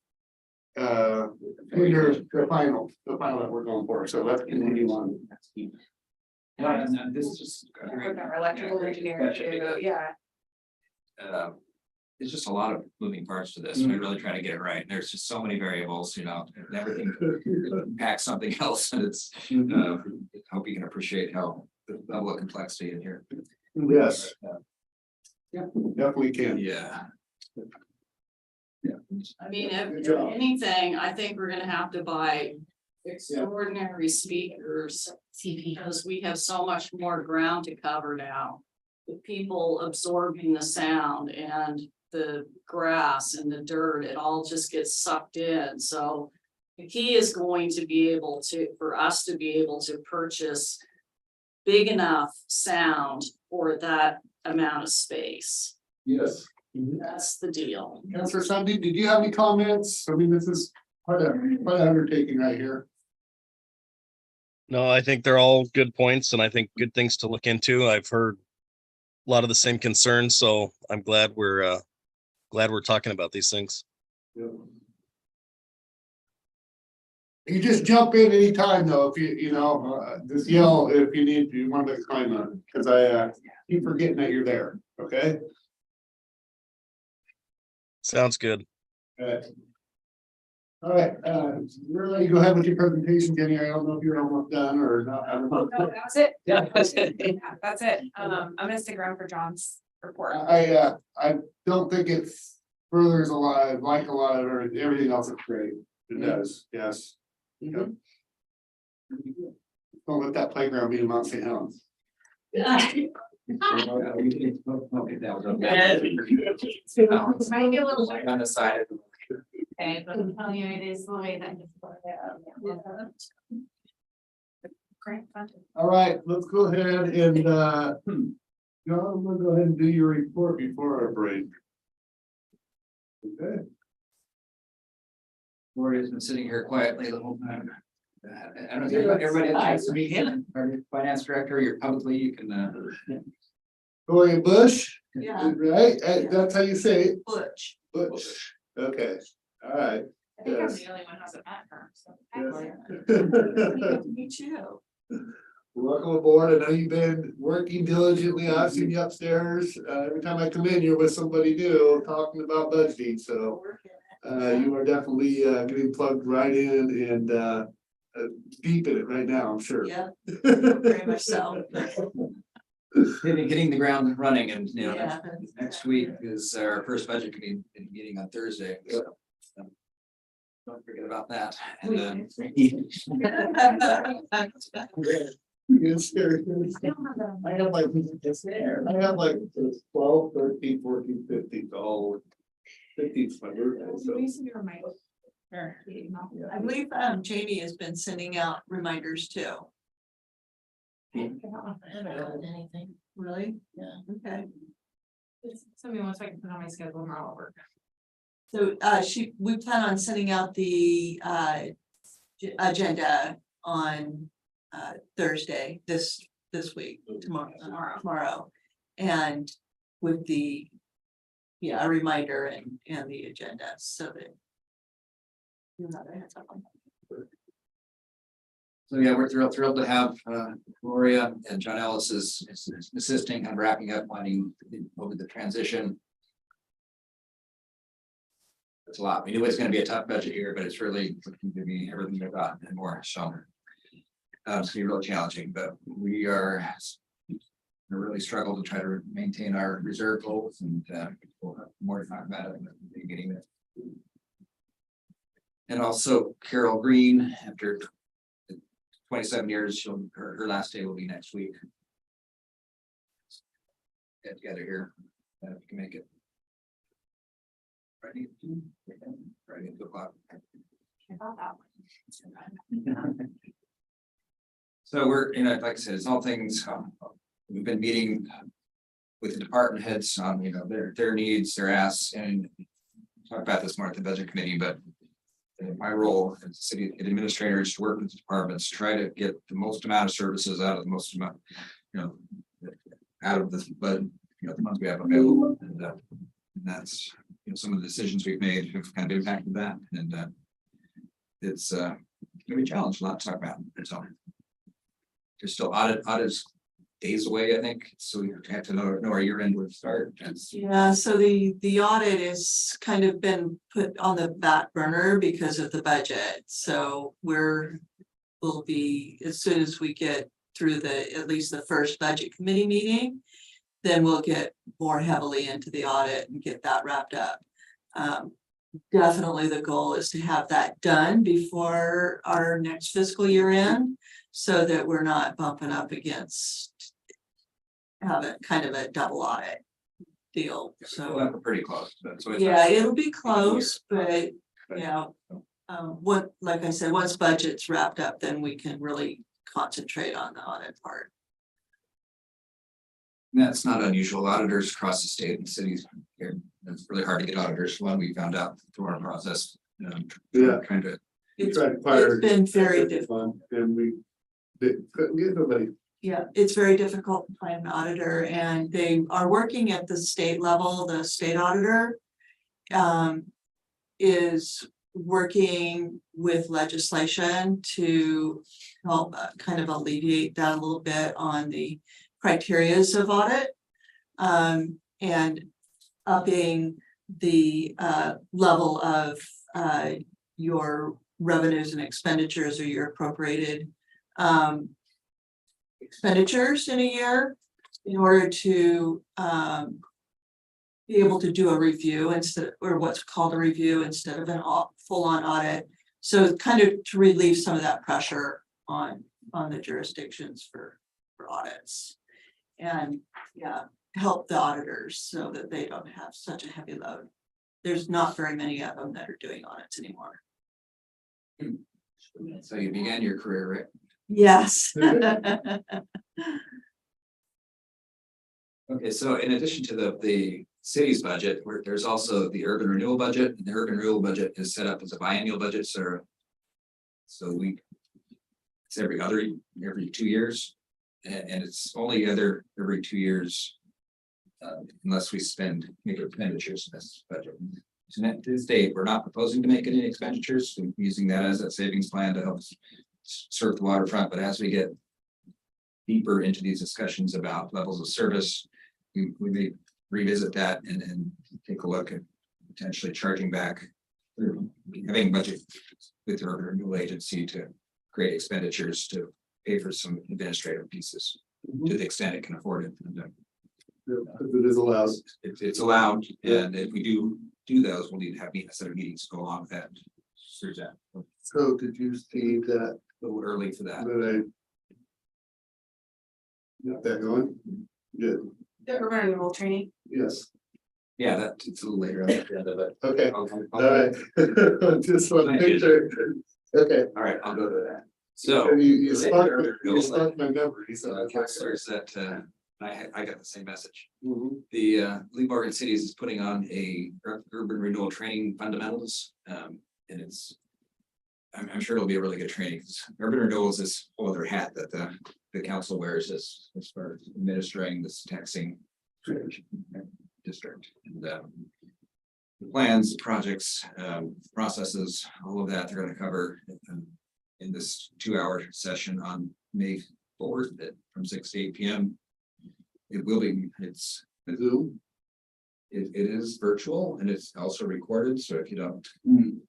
Hinder the final that we're going for, so let's continue on. This is just. With our electrical engineer too, yeah. There's just a lot of moving parts to this. We really try to get it right. There's just so many variables, you know, and everything impacts something else. And it's, hope you can appreciate how the level of complexity in here. Yes. Yeah, definitely can. Yeah. I mean, Good if job. anything, I think we're gonna have to buy extraordinary speakers. CP. Because we have so much more ground to cover now. With people absorbing the sound and the grass and the dirt, it all just gets sucked in, so. The key is going to be able to, for us to be able to purchase. Big enough sound for that amount of space, Yes. that's the deal. Councilor Sunday, did you have any comments? I mean, this is quite an undertaking right here. No, I think they're all good points and I think good things to look into. I've heard a lot of the same concerns, so I'm glad we're talking about these things. You just jump in anytime though, if you know, just yell if you need, you want to climb on, because I keep forgetting that you're there, okay? Sounds good. All right, we're ready to go ahead with your presentation, Jenny. I don't know if you're almost done or not. I don't No, know. that was it. Yeah, that's it. Yeah, that's it. I'm gonna stick around for John's report. I don't think it furthers a lot, like a lot of everything else is great. It does, yes. Yep. Don't let that playground be in Mount St. Helens. Okay, that was Might be a little. undecided. Okay, but I'm telling you, it is the way that. Great. All right, let's go ahead and, John, we'll go ahead and do your report before our break. Okay. Gloria's been sitting here quietly the whole time. I don't know, everybody likes to meet him, our finance director, you're publicly, you can, Gloria Bush, Yeah. right? That's how you say it, Butch. Bush. Okay, all right. I think I'm Yes. the only one who hasn't met her, so. Yes. Me too. Welcome aboard. I know you've been working diligently. I've seen you upstairs. Every time I come in, you're with somebody new talking about budgeting, so. You are definitely getting plugged right in and deep in it right now, I'm sure. Yeah, very much so. hitting the ground running and, you know, Yeah. next week is our first budget committee meeting on Thursday. So, don't forget about that. And Yes, sir. I have like, I have like 12, 13, 14, 15, all 15's my birthday, so. I believe Jamie has been sending out reminders too. I haven't gotten anything. Really? Yeah. Okay. Somebody wants I can put on my schedule tomorrow at work. So we plan on sending out the agenda on Thursday, this week, tomorrow. And with the. Yeah, a reminder and the agenda so that. You have a heads up on that. So yeah, we're thrilled to have Gloria and John Ellis is assisting and wrapping up, winding over the transition. It's a lot. We knew it was going to be a tough budget year, but it's really looking to be everything they've got and more. So it's gonna be really challenging, but we really struggle to try to maintain our reserve goals, and we'll have more to talk about it in the beginning. And also Carol Green, after 27 years, her last day will be next week. Get together here, if you can make it. Friday, 2 o'clock. So we're, like I said, it's all things, we've been meeting with the department heads on, their needs, their asks, and talk about this more at the budget committee, but my role as city administrator is to work with the departments, try to get the most amount of services out of the most amount, out of this, but the months we have available, and that's some of the decisions we've made have kind of impacted that, and it's gonna be a challenge, a lot to talk about. So there's still audits days away, I think, so we have to know our year end would start. Yeah, so the audit is kind of been put on the back burner because of the budget, so we'll be, as soon as we get through at least the first budget committee meeting, then we'll get more heavily into the audit and get that wrapped up. Definitely the goal is to have that done before our next fiscal year end, so that we're not bumping up against having kind of a double audit deal. So We're pretty close. yeah, it'll be close, but like I said, once budget's wrapped up, then we can really concentrate on the audit part. That's not unusual. Auditors across the state and cities, it's really hard to get auditors. One we found out through our process. Trying to. It's Fire- been very difficult. And we couldn't get nobody. Yeah, it's very difficult to find an auditor, and they are working at the state level. The state auditor is working with legislation to help kind of alleviate that a little bit on the criterias of audit, and upping the level of your revenues and expenditures, or your appropriated expenditures in a year, in order to be able to do a review or what's called a review instead of an full-on audit. So kind of to relieve some of that pressure on the jurisdictions for audits, and help the auditors so that they don't have such a heavy load. There's not very many of them that are doing audits anymore. So you began your career, right? Yes. Okay, so in addition to the city's budget, there's also the urban renewal budget, and the urban renewal budget is set up as a biennial budget, so it's every 2 years, and it's only every 2 years unless we make expenditures in this budget. So to this date, we're not proposing to make any expenditures, so using that as a savings plan to help serve the waterfront, but as we get deeper into these discussions about levels of service, we may revisit that and take a look at potentially charging back, having budget with the urban renewal agency to create expenditures to pay for some administrative pieces to the extent it can afford it. And, It is allowed. it's allowed, and if we do those, we'll need to have a set of meetings to go along with that. So did you see that? A little early for that. Got that going? Good, The urban renewal training. yes, Yeah, it's a little later on the agenda, but. okay, All all right. Just want to make sure. Okay. right, I'll go to that. So. And you sparked my memory, so. Counselors that, I got the same message. Mhm. The League of Oregon Cities is putting on a urban renewal training fundamentals, and I'm sure it'll be a really good training, because urban renewals is a whole other hat that the council wears as far as administering this taxing district. And the plans, the projects, processes, all of that, they're gonna cover in this 2-hour session on May 4th from 6 to 8 p.m. It will be, it's Zoom. It is virtual and it's also recorded, so if you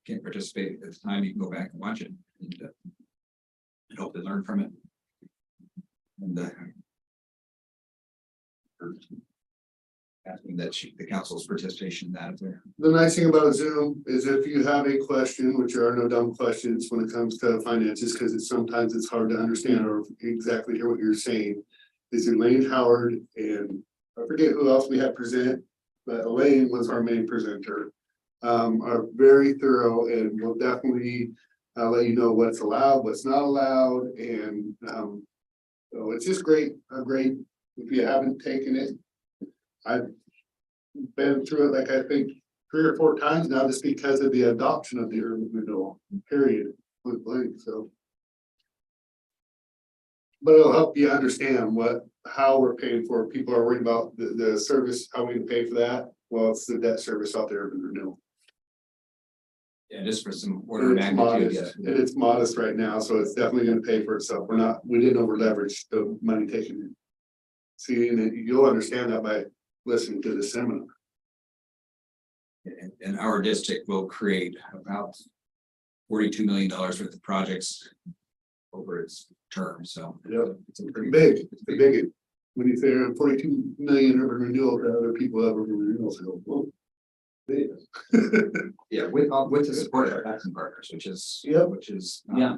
can't participate at the time, you can go back and watch it and hopefully learn from it. And asking that the council's participation in that there. The nice thing about Zoom is if you have a question, which there are no dumb questions when it comes to finances, because sometimes it's hard to understand or exactly hear what you're saying. Is Elaine Howard and I forget who else we had present, but Elaine was our main presenter. Are very thorough and will definitely let you know what's allowed, what's not allowed, and so it's just great, if you haven't taken it. I've been through it, like I think 3 or 4 times now, just because of the adoption of the urban renewal, period, point blank, so. But it'll help you understand how we're paying for it. People are worried about the service, how we can pay for that. Well, it's the debt service out there, urban renewal. Yeah, just for some order of And it's magnitude. modest, and it's modest right now, so it's definitely gonna pay for itself. We didn't over leverage the money taken in. See, and you'll understand that by listening to the seminar. And our district will create about $42 million worth of projects over its term, so. Yep. It's a pretty It's big. When you say 42 million urban renewal, to other people have urban renewals, they go, whoa. Big. Yeah, with the support of our Paxton partners, which is. Yep. Which is. Yeah.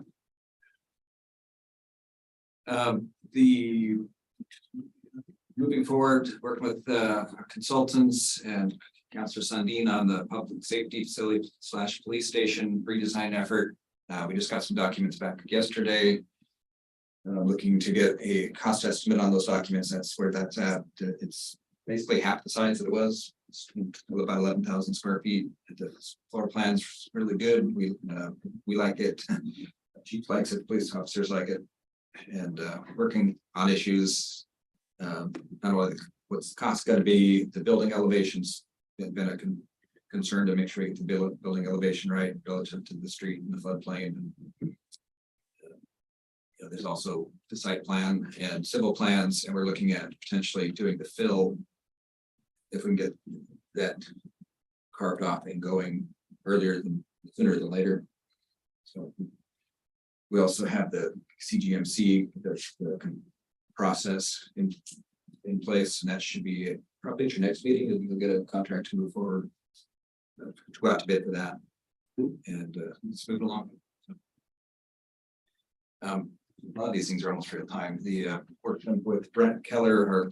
The. Moving forward, working with our consultants and Councilor Sundin on the public safety facility / police station redesign effort. We just got some documents back yesterday. Looking to get a cost estimate on those documents. That's where that's at. It's basically half the size that it was. It's about 11,000 square feet. The floor plan's really good. We like it. Chief likes it. Police officers like it. And working on issues. Not only what's the cost going to be, the building elevations. Been a concern to make sure we get the building elevation right relative to the street and the floodplain. And, there's also the site plan and civil plans, and we're looking at potentially doing the fill if we can get that carved off and going sooner than later. So we also have the CGMC the process in place, and that should be probably at your next meeting. You'll get a contract to move forward to go out to bid for that, and let's move along. A lot of these things are almost real time. The working with Brent Keller, our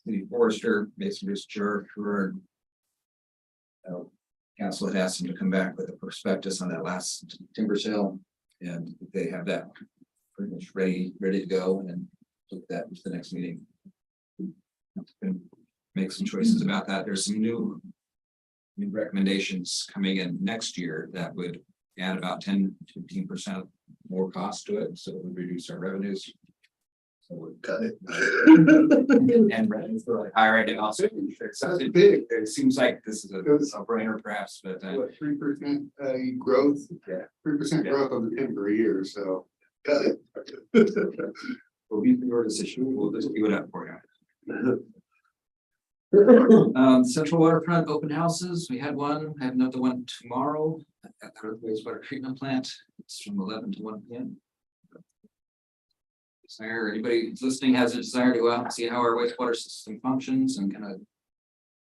city forester, Mason Gerard, council had asked him to come back with a prospectus on that last timber sale, and they have that pretty much ready to go, and look at that into the next meeting. Make some choices about that. There's some new recommendations coming in next year that would add about 10-15% more cost to it, so it would reduce our revenues. So we're Got it. and revenues are really high right now. So That's big. it seems like this is a no-brainer perhaps, but 3% growth? Yeah. 3% growth on the timber a year, so. Got it. will be your decision. We'll just do it up for you. Central Waterfront open houses. We had one. I have another one tomorrow at the wastewater treatment plant. It's from 11 to 1 p.m. Desire, anybody who's listening has a desire to go out and see how our wastewater system functions and kind of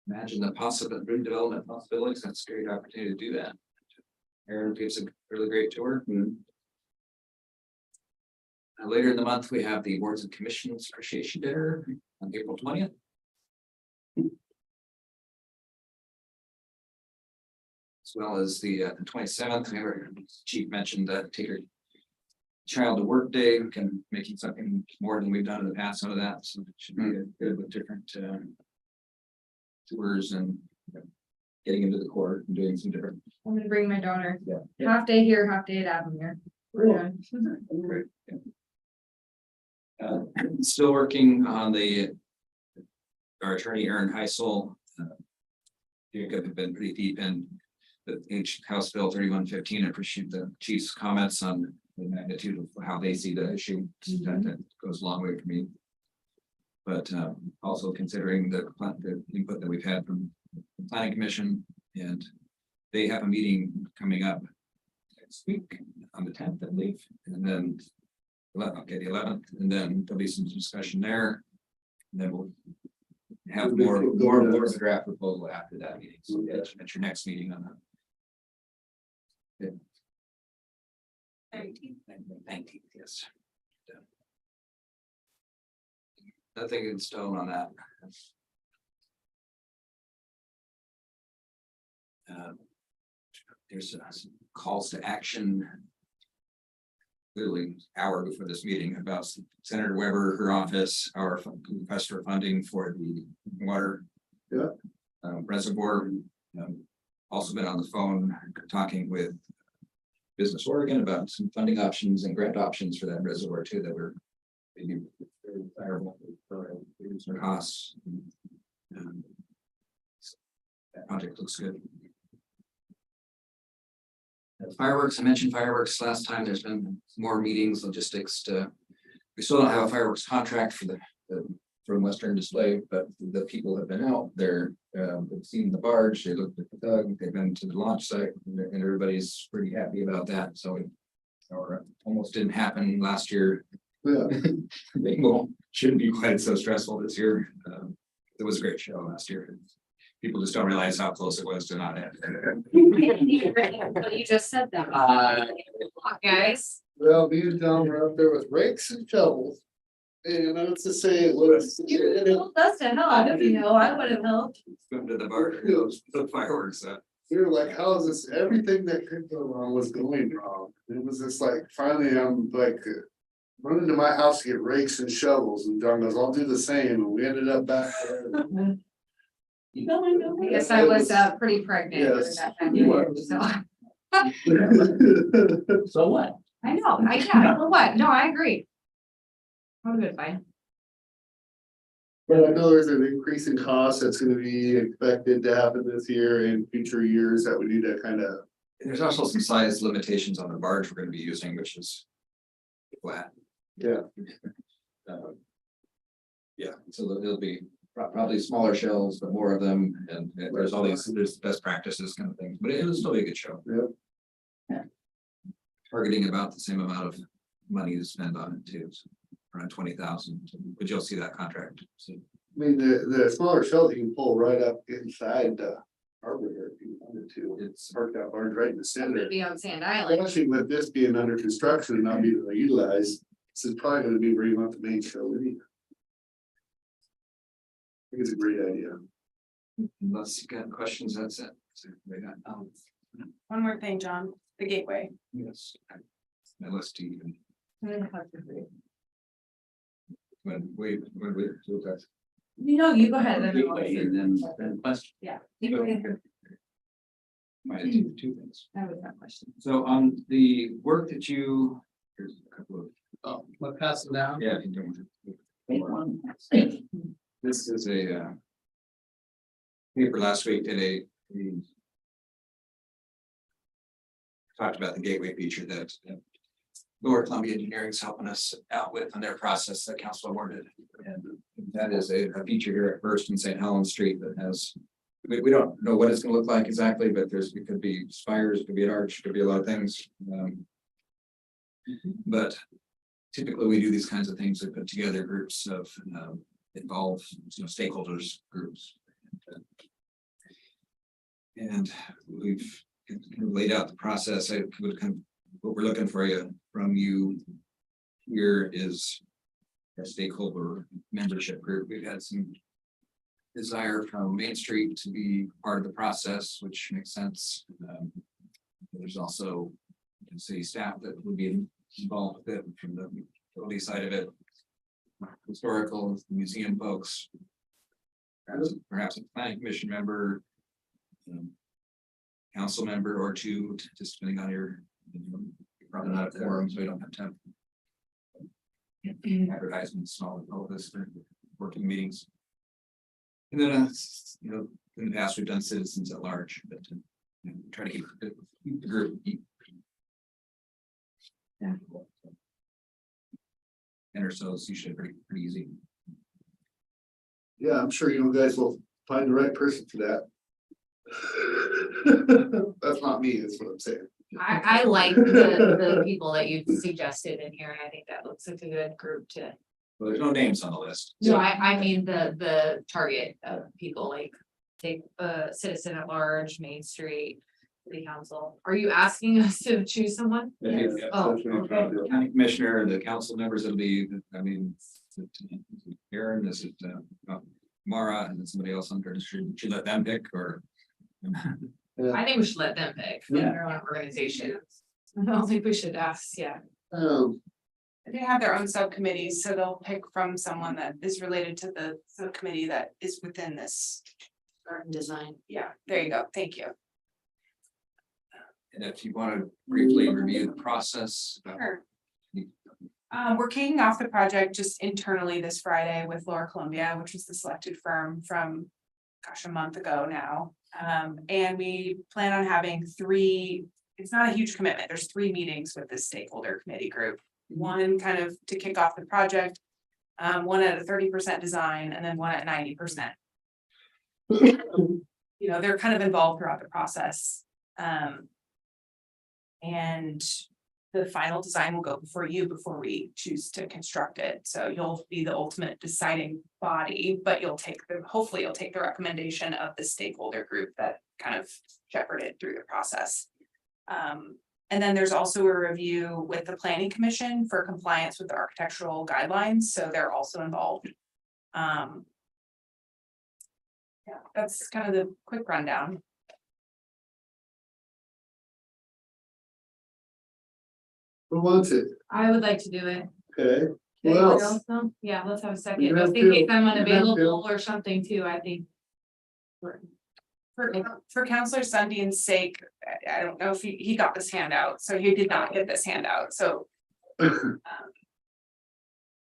imagine the possible redevelopment possibilities. That's a great opportunity to do that. Aaron gives a really great tour. Later in the month, we have the Boards and Commissions Appreciation Dinner on April 20th. As well as the 27th, we heard Chief mentioned that take your child to work day, we can making something more than we've done in the past, some of that, so it should be good with different tours and getting into the court and doing some different. I'm gonna bring my daughter. Yeah. Half day here, half day at Avamere. Still working on the our attorney Aaron Heisel. Jacob have been pretty deep in the House Bill 3115. I appreciate the chief's comments on the magnitude of how they see the issue. That goes a long way for me. But also considering the input that we've had from the planning commission, and they have a meeting coming up next week on the 10th, I believe, and then the 11th, and then there'll be some discussion there. And then we'll have more of the draft proposal after that meeting. So that's at your next meeting on that. 19th, yes. Nothing in stone on that. There's some calls to action. Literally hour before this meeting about Senator Weber, her office, our request for funding for the water. Yeah. Reservoir. Also been on the phone talking with Business Oregon about some funding options and grant options for that reservoir too, that were maybe very desirable for reduce our costs. That project looks good. Fireworks, I mentioned fireworks last time. There's been more meetings, logistics to, we still don't have a fireworks contract for the from Western Display, but the people have been out there, they've seen the barge, they looked at the tug, they've been to the launch site, and everybody's pretty happy about that. So or almost didn't happen last year. Yeah. They shouldn't be quite so stressful this year. It was a great show last year. People just don't realize how close it was to not happen. But you just said that. Guys. Well, me and Tom were up there with rakes and shovels. And I was to say it was. That's to help, if you know, I would have helped. Swim to the bar, the fireworks up. We were like, how is this, everything that could go wrong was going wrong. It was just like, finally, I'm like. Running to my house to get rakes and shovels, and John goes, I'll do the same, and we ended up back there. I guess I was pretty pregnant during Yes, that time. you were. So So what? I know, yeah, for what? No, I agree. I'm good, fine. But I know there's an increase in cost that's gonna be expected to happen this year and future years that we need to kind of. There's also some size limitations on the barge we're gonna be using, which is flat. Yeah. Yeah, so there'll be probably smaller shells, but more of them, and there's best practices kind of things, but it'll still be a good show. Yep. Targeting about the same amount of money to spend on it too, so around 20,000, but you'll see that contract soon. I mean, the smaller shells you can pull right up inside the harbor here if you wanted to. It's parked that barge right in the center. It'd be on Sand Island. Especially with this being under construction and not being utilized, this is probably gonna be where you want the main show. I think it's a great idea. Unless you got questions, that's it. So we got, One more thing, John, the gateway. yes. My list to even. When we. No, you go ahead. Gateway and then question. Yeah. Might have two things. I would have questions. So on the work that you, here's a couple of. Oh, let pass it down. Yeah. if you don't- This is a paper last week did we talked about the gateway feature that Lower Columbia Engineering's helping us out with on their process that council awarded. And that is a feature here at First and St. Helens Street that has, we don't know what it's gonna look like exactly, but it could be spires, it could be an arch, it could be a lot of things. But typically we do these kinds of things that put together groups of involved, stakeholders groups. And we've kind of laid out the process. I would kind of, what we're looking for you from you here is a stakeholder membership group. We've had some desire from Main Street to be part of the process, which makes sense. There's also city staff that would be involved with it from the utility side of it. Historical museum folks, perhaps a planning commission member, council member or two, just depending on your, you're probably not a quorum, so we don't have time. Advertisements, all of this for working meetings. And then, you know, in the past, we've done citizens at large, but you know, try to keep the group. Yeah. And or so it's usually pretty easy. Yeah, I'm sure you guys will find the right person for that. That's not me, that's what I'm saying. I like the people that you've suggested in here, and I think that looks like a good group to. Well, there's no names on the list. No, I mean the target of people like take citizen at large, Main Street, City Council. Are you asking us to choose someone? Yeah. Oh, okay. The county commissioner, the council members, it'll be, I mean, Aaron, this is Mara, and then somebody else under, should let them pick, or? I think we should let them pick from their own organization. I don't think we should ask, yeah. They have their own subcommittees, so they'll pick from someone that is related to the subcommittee that is within this. Garden design. Yeah, there you go. Thank you. And if you want to briefly review the process. Sure. We're kicking off the project just internally this Friday with Laura Columbia, which was the selected firm from, gosh, a month ago now. And we plan on having 3, it's not a huge commitment. There's 3 meetings with this stakeholder committee group. One kind of to kick off the project, one at a 30% design, and then one at 90%. You know, they're kind of involved throughout the process. And the final design will go before you before we choose to construct it. So you'll be the ultimate deciding body, but hopefully you'll take the recommendation of the stakeholder group that kind of shepherded through the process. And then there's also a review with the planning commission for compliance with the architectural guidelines. So they're also involved. Yeah, that's kind of the quick rundown. Who wants it? I would like to do it. Okay, who Anyone else? else know? Yeah, let's have a You second, have just in to. case I'm You have unavailable or something too, I think. For Counselor Sundin's sake, I don't know if he got this handout, so he did not get this handout, so. To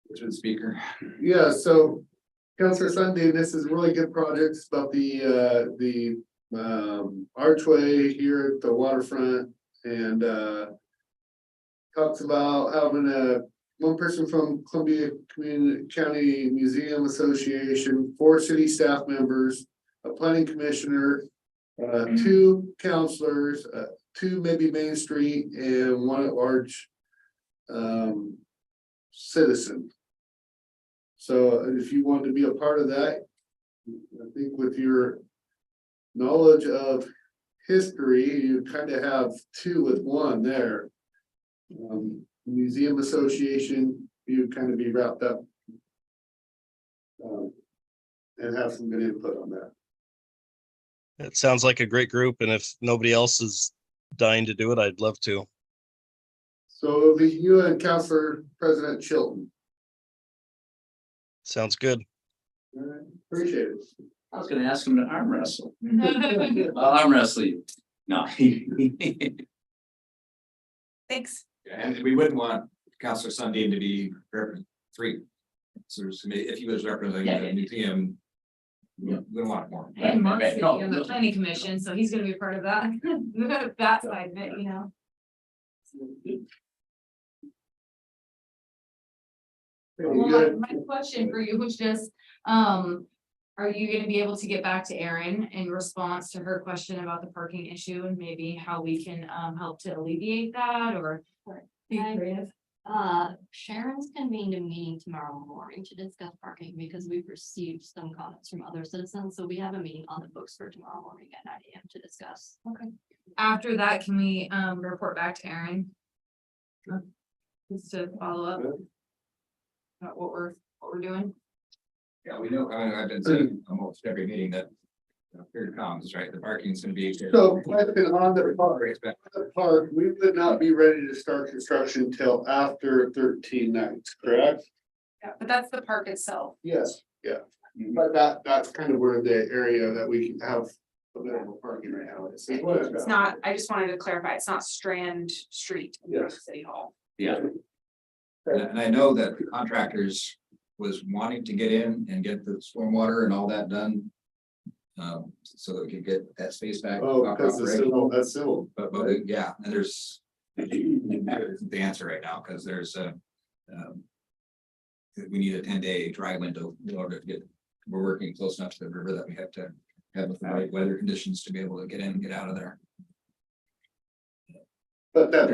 the speaker. Yeah, so Councilor Sunday, this is really good projects about the archway here at the waterfront and talks about having one person from Columbia Community County Museum Association, 4 city staff members, a planning commissioner, 2 counselors, 2 maybe Main Street, and 1 at large citizen. So if you want to be a part of that, I think with your knowledge of history, you kind of have 2 with 1 there. Museum Association, you kind of be wrapped up and have some good input on that. It sounds like a great group, and if nobody else is dying to do it, I'd love to. So it'll be you and Councilor President Chilton. Sounds good. All right, appreciate it. I was gonna ask him to arm wrestle. Arm wrestling. No. Thanks. And we wouldn't want Counselor Sundin to be 3. So if he was representing the museum, we wouldn't want more. And Mark's gonna be on the planning commission, so he's gonna be part of that, that side of it, you know. Well, my question for you was just, are you gonna be able to get back to Erin in response to her question about the parking issue and maybe how we can, help to alleviate that or? Be creative? Sharon's convened a meeting tomorrow morning to discuss parking because we've received some comments from other citizens. So we have a meeting on the books for tomorrow morning at 9 AM to discuss. Okay. After that, can we, report back to Erin? Just to follow up. About what we're doing? Yeah, we know, I mean, I've been saying almost every meeting that here it comes, right? The parking is gonna be. So question on the park, we would not be ready to start construction until after 13 nights, correct? Yeah, but that's the park itself. Yes, yeah, but that's kind of where the area that we can have available parking right now is. It's not, I just wanted to clarify, it's not Strand Street. Yes. City Hall. Yeah. And I know that the contractors was wanting to get in and get the stormwater and all that done So that we could get that space back. Oh, because the operational. civil, that's civil. But yeah, and there's the answer right now, because there's we need a 10-day dry window in order to get, we're working close enough to the river that we have to have the right weather conditions to be able to get in and get out of there. But that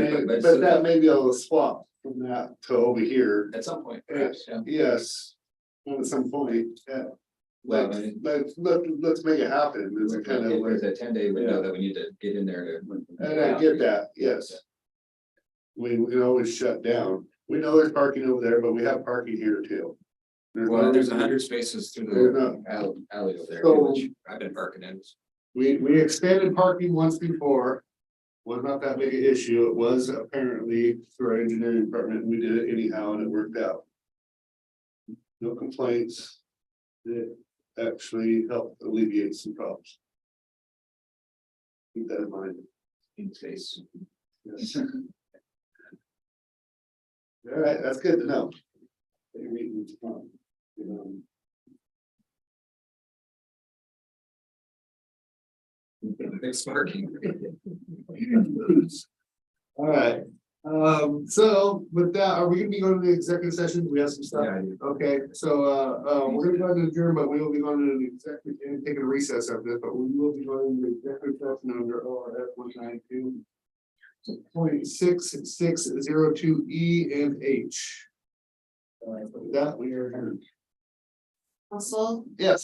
may be able to swap from that to over here. At some point, perhaps, yeah. Yes, at some point, yeah. Well, Let's make it happen. It's kind of like, there's a 10-day window that we need to get in there to. and I get that, yes. We always shut down. We know there's parking over there, but we have parking here too. Well, there's 100 spaces through There's the alley over there, So- which I've been parking in. We expanded parking once before. Was not that big an issue. It was apparently through our engineering department. We did it anyhow and it worked out. No complaints. It actually helped alleviate some problems. Keep that in mind. In space. Yes. All right, that's good to know. Your meeting's fun. Big parking. All right, so with that, are we gonna be going to the executive session? We have some stuff. Yeah, I do. Okay, so we're gonna go to adjourn, but we will be going to the executive and taking a recess after this, but we will be going to the executive session under ORS 192.6602 E and H. With that, we are adjourned. Russell? Yes.